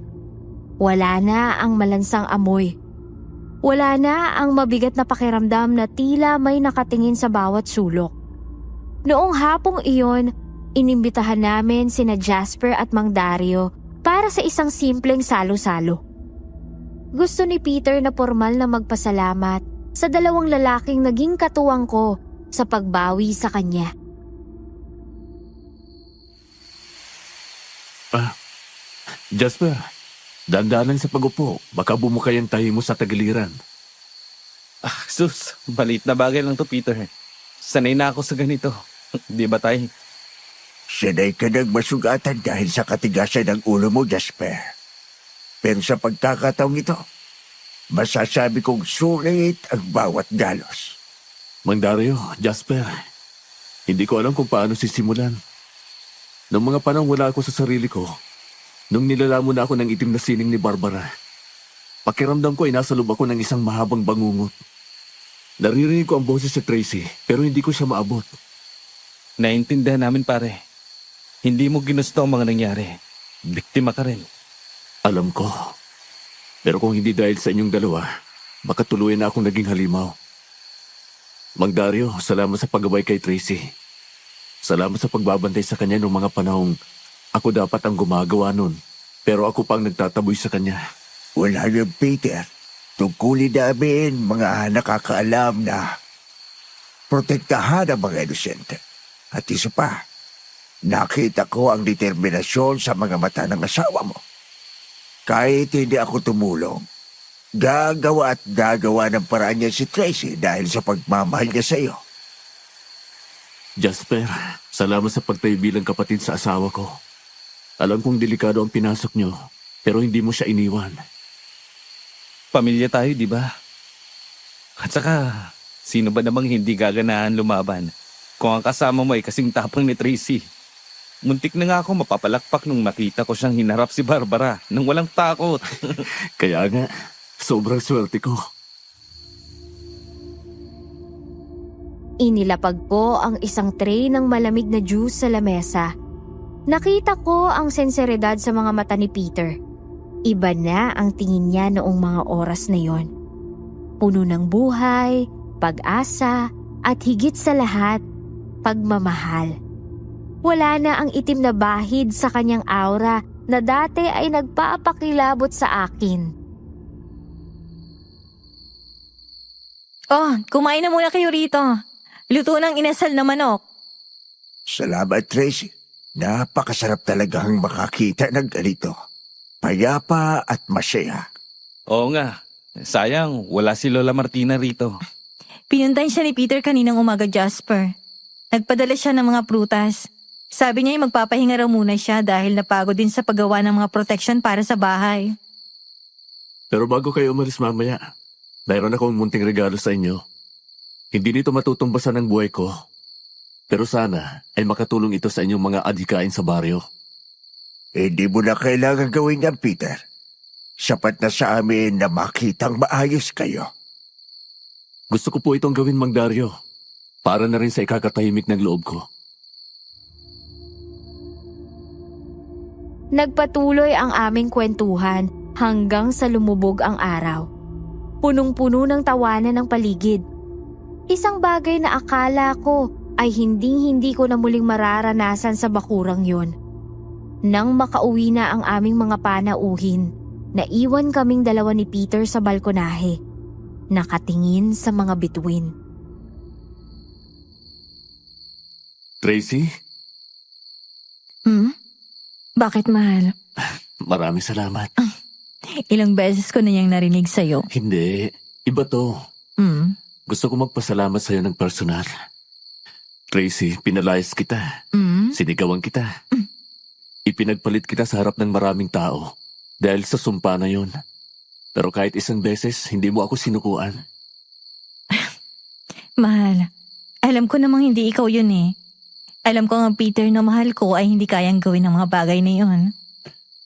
Wala na ang malansang amoy. Wala na ang mabigat na pakiramdam na tila may nakatingin sa bawat sulok. Noong hapong iyon, inimbitahan namin sina Jasper at Mang Dario para sa isang simpleng salo-salo. Gusto ni Peter na formal na magpasalamat sa 2 lalaking naging katuwang ko sa pagbawi sa kanya. Jasper, dandanan sa pag-upo. Baka bumukay ang tahi mo sa tagiliran. Sus, maliit na bagay lang to, Peter. Sanay na ako sa ganito. Di ba, tay? Sanay ka nang masugatan dahil sa katigasan ng ulo mo, Jasper. Pero sa pagkakataong ito, masasabi kong sulit ang bawat galos. Mang Dario, Jasper, hindi ko alam kung paano sisimulan. Noong mga panahon wala ako sa sarili ko, nung nilalamon na ako ng itim na sining ni Barbara, pakiramdam ko ay nasa loob ako ng isang mahabang bangungot. Naririnig ko ang boses si Tracy, pero hindi ko siya maabot. Naintindihan namin, pare. Hindi mo ginusto ang mga nangyari. Biktima ka rin. Alam ko. Pero kung hindi dahil sa inyong dalawa, baka tuluyan na akong naging halimaw. Mang Dario, salamat sa paggabay kay Tracy. Salamat sa pagbabantay sa kanya noong mga panahong ako dapat ang gumagawa nun. Pero ako pang nagtataboy sa kanya. Wala nang Peter. Tungkulin namin mga nakakaalam na protektahan ang mga inosente. At isa pa, nakita ko ang determinasyon sa mga mata ng asawa mo. Kahit hindi ako tumulong, gagawa at gagawa ng paraan niya si Tracy dahil sa pagmamahal niya sa iyo. Jasper, salamat sa pagtayo bilang kapatid sa asawa ko. Alam kong delikado ang pinasok niyo, pero hindi mo siya iniwan. Pamilya tayo, di ba? At saka, sino ba namang hindi gaganahan lumaban kung ang kasama mo ay kasing tapang ni Tracy? Muntik na nga ako mapapalakpak nung makita ko siyang hinarap si Barbara nang walang takot. Kaya nga, sobrang swerte ko. Inilapag ko ang isang tray ng malamig na juice sa lamesa. Nakita ko ang senseridad sa mga mata ni Peter. Iba na ang tingin niya noong mga oras na yon. Puno ng buhay, pag-asa, at higit sa lahat, pagmamahal. Wala na ang itim na bahid sa kanyang aura na dati ay nagpapakilabot sa akin. Oh, kumain na muna kayo rito. Luto ng inasal na manok. Salamat, Tracy. Napakasarap talagang makakita ng ganito. Payapa at masaya. Oo nga, sayang wala si Lola Martina rito. Pinuntahan siya ni Peter kaninang umaga, Jasper. Nagpadala siya ng mga prutas. Sabi niya ay magpapahinga raw muna siya dahil napagod din sa paggawa ng mga protection para sa bahay. Pero bago kayo umalis mamaya, mayroon akong munting regalo sa inyo. Hindi nito matutumbasan ang buhay ko. Pero sana ay makatulong ito sa inyong mga adhikain sa baryo. Hindi mo na kailangan gawin yan, Peter. Sapat na sa amin na makitang maayos kayo. Gusto ko po itong gawin, Mang Dario. Para na rin sa ikakatahimik ng loob ko. Nagpatuloy ang aming kwentuhan hanggang sa lumubog ang araw. Punong-puno ng tawanan ng paligid. Isang bagay na akala ko ay hindi ko na muling mararanasan sa bakurang yon. Nang makauwi na ang aming mga panauhin, naiwan kaming dalawa ni Peter sa balkonahe, nakatingin sa mga bituin. Tracy, Bakit, mahal? maraming salamat. Ilang beses ko na niyang narinig sa'yo. Hindi, iba to. Gusto ko magpasalamat sa'yo ng personal. Tracy, pinalayas kita. Sinigawan kita. Ipinagpalit kita sa harap ng maraming tao dahil sa sumpa na yun. Pero kahit isang beses, hindi mo ako sinukuan. Mahal, alam ko namang hindi ikaw yun eh. Alam ko nga, Peter, na mahal ko ay hindi kayang gawin ang mga bagay na yun.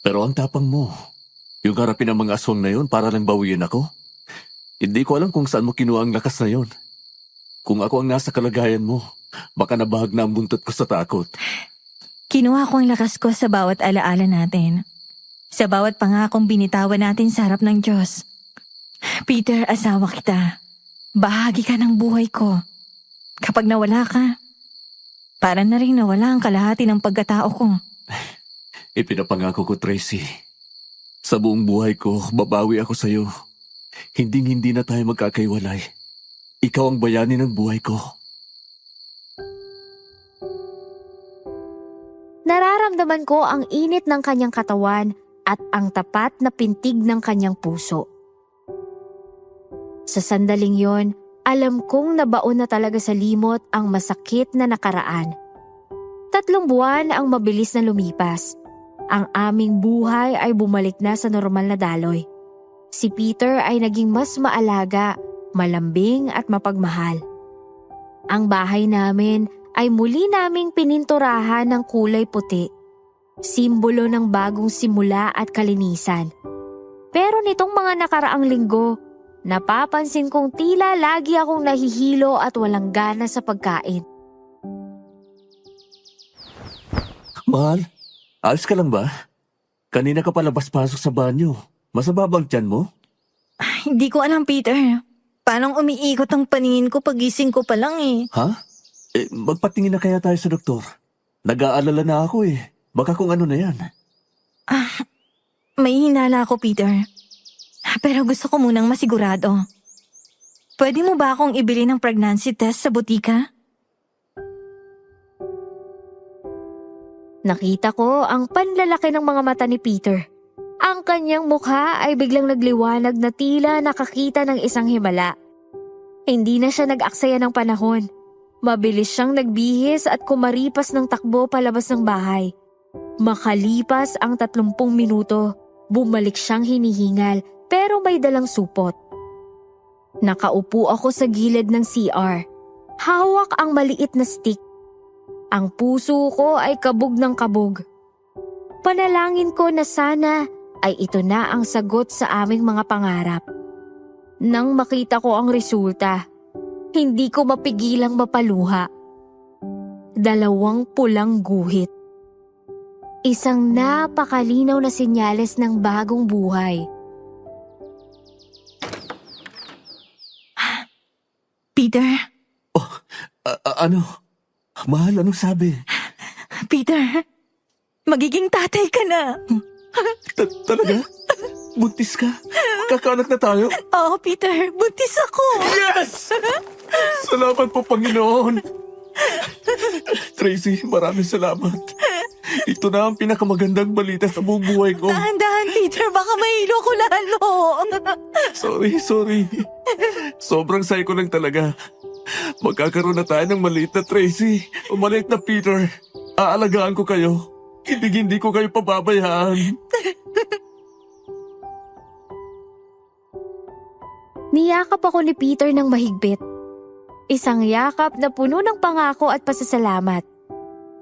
Pero ang tapang mo, yung harapin ang mga aswang na yun para lang bawiin ako. Hindi ko alam kung saan mo kinuha ang lakas na yun. Kung ako ang nasa kalagayan mo, baka nabahag na ang buntot ko sa takot. Kinuha ko ang lakas ko sa bawat alaala natin. Sa bawat pangakong binitawan natin sa harap ng Diyos. Peter, asawa kita. Bahagi ka ng buhay ko. Kapag nawala ka, para na rin nawala ang kalahati ng pagkatao ko. Ipinapangako ko, Tracy. Sa buong buhay ko, babawi ako sa'yo. Hindi na tayo magkakaiwalay. Ikaw ang bayani ng buhay ko. Nararamdaman ko ang init ng kanyang katawan at ang tapat na pintig ng kanyang puso. Sa sandaling yon, alam kong nabaon na talaga sa limot ang masakit na nakaraan. 3 buwan ang mabilis na lumipas. Ang aming buhay ay bumalik na sa normal na daloy. Si Peter ay naging mas maalaga, malambing at mapagmahal. Ang bahay namin ay muli naming pininturahan ng kulay puti. Simbolo ng bagong simula at kalinisan. Pero nitong mga nakaraang linggo, napapansin kong tila lagi akong nahihilo at walang gana sa pagkain. Mahal, ayos ka lang ba? Kanina ka palabas-pasok sa banyo. Masama bang tiyan mo? Hindi ko alam, Peter. Parang umiikot ang paningin ko pagising ko pa lang eh. Ha? Magpatingin na kaya tayo sa doktor. Nag-aalala na ako eh. Baka kung ano na yan. May hinala ako, Peter. Pero gusto ko munang masigurado. Pwede mo ba akong ibili ng pregnancy test sa butika? Nakita ko ang panlalaki ng mga mata ni Peter. Ang kanyang mukha ay biglang nagliwanag na tila nakakita ng isang himala. Hindi na siya nag-aksaya ng panahon. Mabilis siyang nagbihis at kumaripas ng takbo palabas ng bahay. Makalipas ang 30 minuto, bumalik siyang hinihingal pero may dalang supot. Nakaupo ako sa gilid ng CR. Hawak ang maliit na stick. Ang puso ko ay kabog ng kabog. Panalangin ko na sana ay ito na ang sagot sa aming mga pangarap. Nang makita ko ang resulta, hindi ko mapigilang mapaluha. 2 pulang guhit. Isang napakalinaw na senyales ng bagong buhay. Peter? Ano? Mahal, anong sabi? Peter, magiging tatay ka na. Talaga? Buntis ka? Kakaanak na tayo? Oo, Peter, buntis ako. Yes! Salamat po, Panginoon. Tracy, maraming salamat. Ito na ang pinakamagandang balita sa buong buhay ko. Dahan-dahan, Peter, baka mahilo ko lalo. Sorry. Sobrang psycho lang talaga. Magkakaroon na tayo ng maliit na Tracy o maliit na Peter. Aalagaan ko kayo. Hindi ko kayo pababayaan. Niyakap ako ni Peter ng mahigpit. Isang yakap na puno ng pangako at pasasalamat.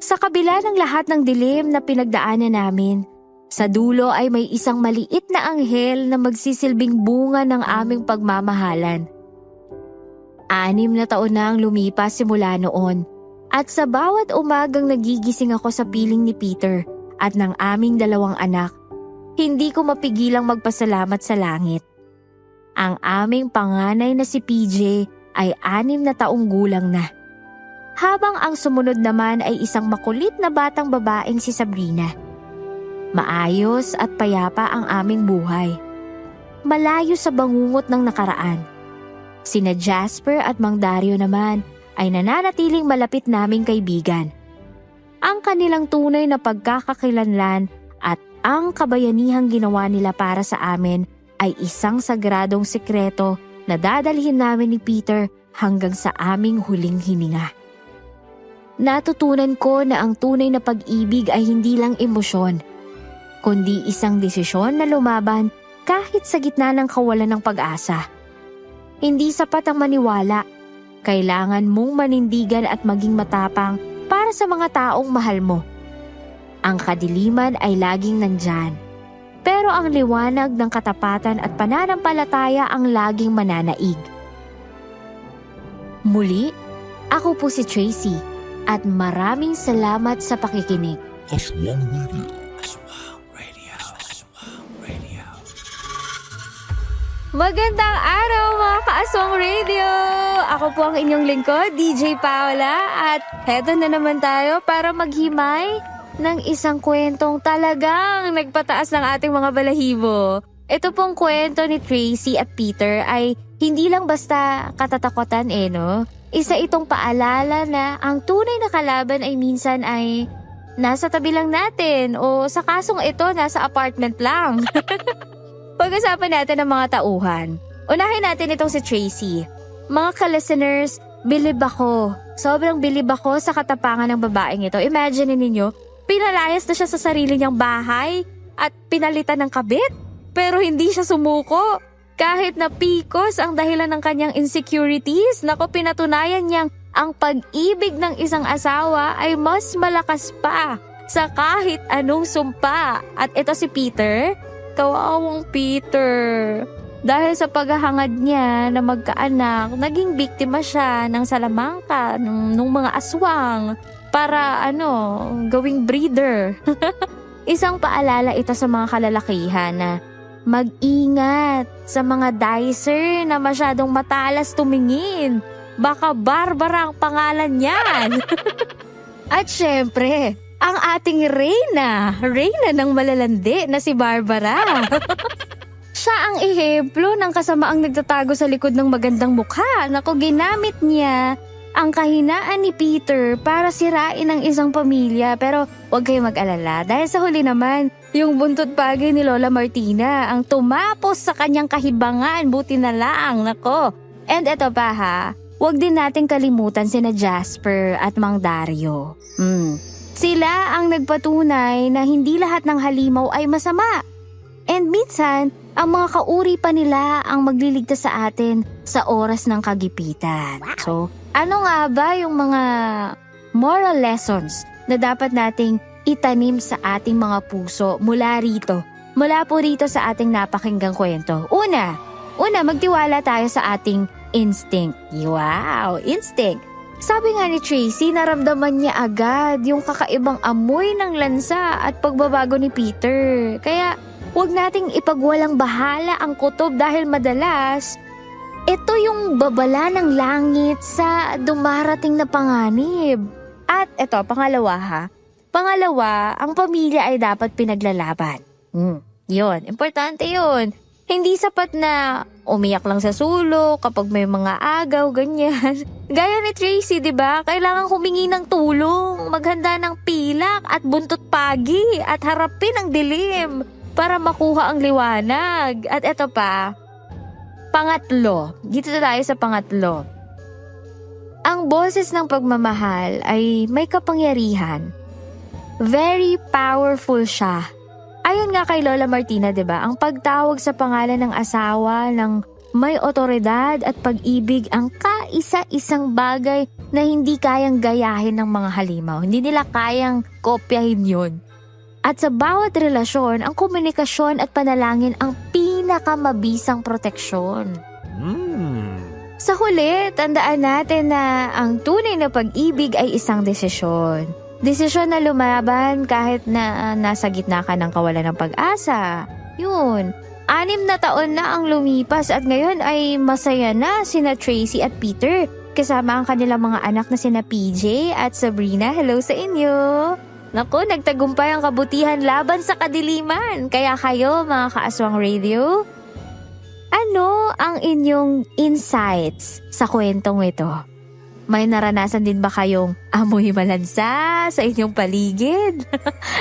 Sa kabila ng lahat ng dilim na pinagdaanan namin, Sa dulo ay may isang maliit na anghel na magsisilbing bunga ng aming pagmamahalan. 6 na taon na ang lumipas simula noon at sa bawat umagang nagigising ako sa piling ni Peter at ng aming 2 anak, hindi ko mapigilang magpasalamat sa langit. Ang aming panganay na si PJ ay 6 na taong gulang na. Habang ang sumunod naman ay isang makulit na batang babaeng si Sabrina. Maayos at payapa ang aming buhay. Malayo sa bangungot ng nakaraan. Sina Jasper at Mang Dario naman ay nananatiling malapit naming kaibigan. Ang kanilang tunay na pagkakakilanlan at ang kabayanihang ginawa nila para sa amin ay isang sagradong sikreto na dadalhin namin ni Peter hanggang sa aming huling hininga. Natutunan ko na ang tunay na pag-ibig ay hindi lang emosyon, kundi isang desisyon na lumaban kahit sa gitna ng kawalan ng pag-asa. Hindi sapat ang maniwala. Kailangan mong manindigan at maging matapang para sa mga taong mahal mo. Ang kadiliman ay laging nandyan. Pero ang liwanag ng katapatan at pananampalataya ang laging mananaig. Muli, ako po si Tracy at maraming salamat sa pakikinig. Aswang Radio. Magandang araw mga ka-Aswang Radio! Ako po ang inyong lingkod, DJ Paola, at heto na naman tayo para maghimay ng isang kwentong talagang nagpataas ng ating mga balahibo. Ito pong kwento ni Tracy at Peter ay hindi lang basta katatakutan no? Isa itong paalala na ang tunay na kalaban ay minsan ay nasa tabi lang natin o sa kasong ito nasa apartment lang. Pag-usapan natin ang mga tauhan. Unahin natin itong si Tracy. Mga ka-listeners, bilib ako. Sobrang bilib ako sa katapangan ng babaeng ito. Imagine ninyo, pinalayas na siya sa sarili niyang bahay at pinalitan ng kabit. Pero hindi siya sumuko. Kahit na PCOS ang dahilan ng kanyang insecurities, nako pinatunayan niyang ang pag-ibig ng isang asawa ay mas malakas pa sa kahit anong sumpa. At ito si Peter, kawawang Peter. Dahil sa paghahangad niya na magkaanak, naging biktima siya ng salamangka ng mga aswang para gawing breeder. Isang paalala ito sa mga kalalakihan na mag-ingat sa mga dicer na masyadong matalas tumingin. Baka Barbara ang pangalan niyan. At syempre, ang ating Reyna ng malalandi na si Barbara. Siya ang ehemplo ng kasamaang nagtatago sa likod ng magandang mukha. Naku, ginamit niya ang kahinaan ni Peter para sirain ang isang pamilya. Pero huwag kayong mag-alala dahil sa huli naman, yung buntot bagay ni Lola Martina ang tumapos sa kanyang kahibangan. Buti na lang, nako. And eto pa ha, huwag din natin kalimutan sina Jasper at Mang Dario. Sila ang nagpatunay na hindi lahat ng halimaw ay masama. And minsan, ang mga kauri pa nila ang magliligtas sa atin sa oras ng kagipitan. So, ano nga ba yung mga moral lessons na dapat nating itanim sa ating mga puso mula rito? Mula po rito sa ating napakinggang kwento. Una, magtiwala tayo sa ating instinct. Wow, instinct. Sabi nga ni Tracy, naramdaman niya agad yung kakaibang amoy ng lansa at pagbabago ni Peter. Kaya huwag nating ipagwalang bahala ang kutob dahil madalas, ito yung babala ng langit sa dumarating na panganib. At ito, pangalawa, ang pamilya ay dapat pinaglalaban. Yun, importante yun. Hindi sapat na umiyak lang sa sulok kapag may mga agaw, ganyan. Gaya ni Tracy, di ba? Kailangan humingi ng tulong, maghanda ng pilak at buntot pagi at harapin ang dilim para makuha ang liwanag. At eto pa, pangatlo. Dito tayo sa pangatlo. Ang boses ng pagmamahal ay may kapangyarihan. Very powerful siya. Ayon nga kay Lola Martina, 'di ba? Ang pagtawag sa pangalan ng asawa ng may otoridad at pag-ibig ang kaisa-isang bagay na hindi kayang gayahin ng mga halimaw. Hindi nila kayang kopyahin 'yon. At sa bawat relasyon, ang komunikasyon at panalangin ang pinakamabisang proteksyon. Sa huli, tandaan natin na ang tunay na pag-ibig ay isang desisyon. Desisyon na lumaban kahit na nasa gitna ka ng kawalan ng pag-asa. Yun. 6 na taon na ang lumipas at ngayon ay masaya na sina Tracy at Peter. Kasama ang kanilang mga anak na sina PJ at Sabrina. Hello sa inyo! Naku, nagtagumpay ang kabutihan laban sa kadiliman. Kaya kayo, mga kaaswang radio, ano ang inyong insights sa kwentong ito? May naranasan din ba kayong amoy malansa sa inyong paligid?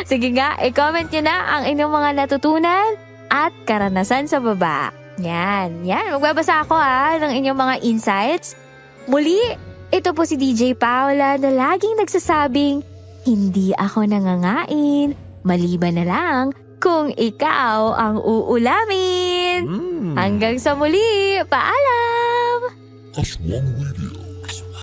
Sige nga, i-comment nyo na ang inyong mga natutunan at karanasan sa baba. Yan. Magbabasa ako ng inyong mga insights. Muli, ito po si DJ Paula na laging nagsasabing, hindi ako nangangain, maliban na lang kung ikaw ang uulamin. Hanggang sa muli, paalam! Aswang Radio.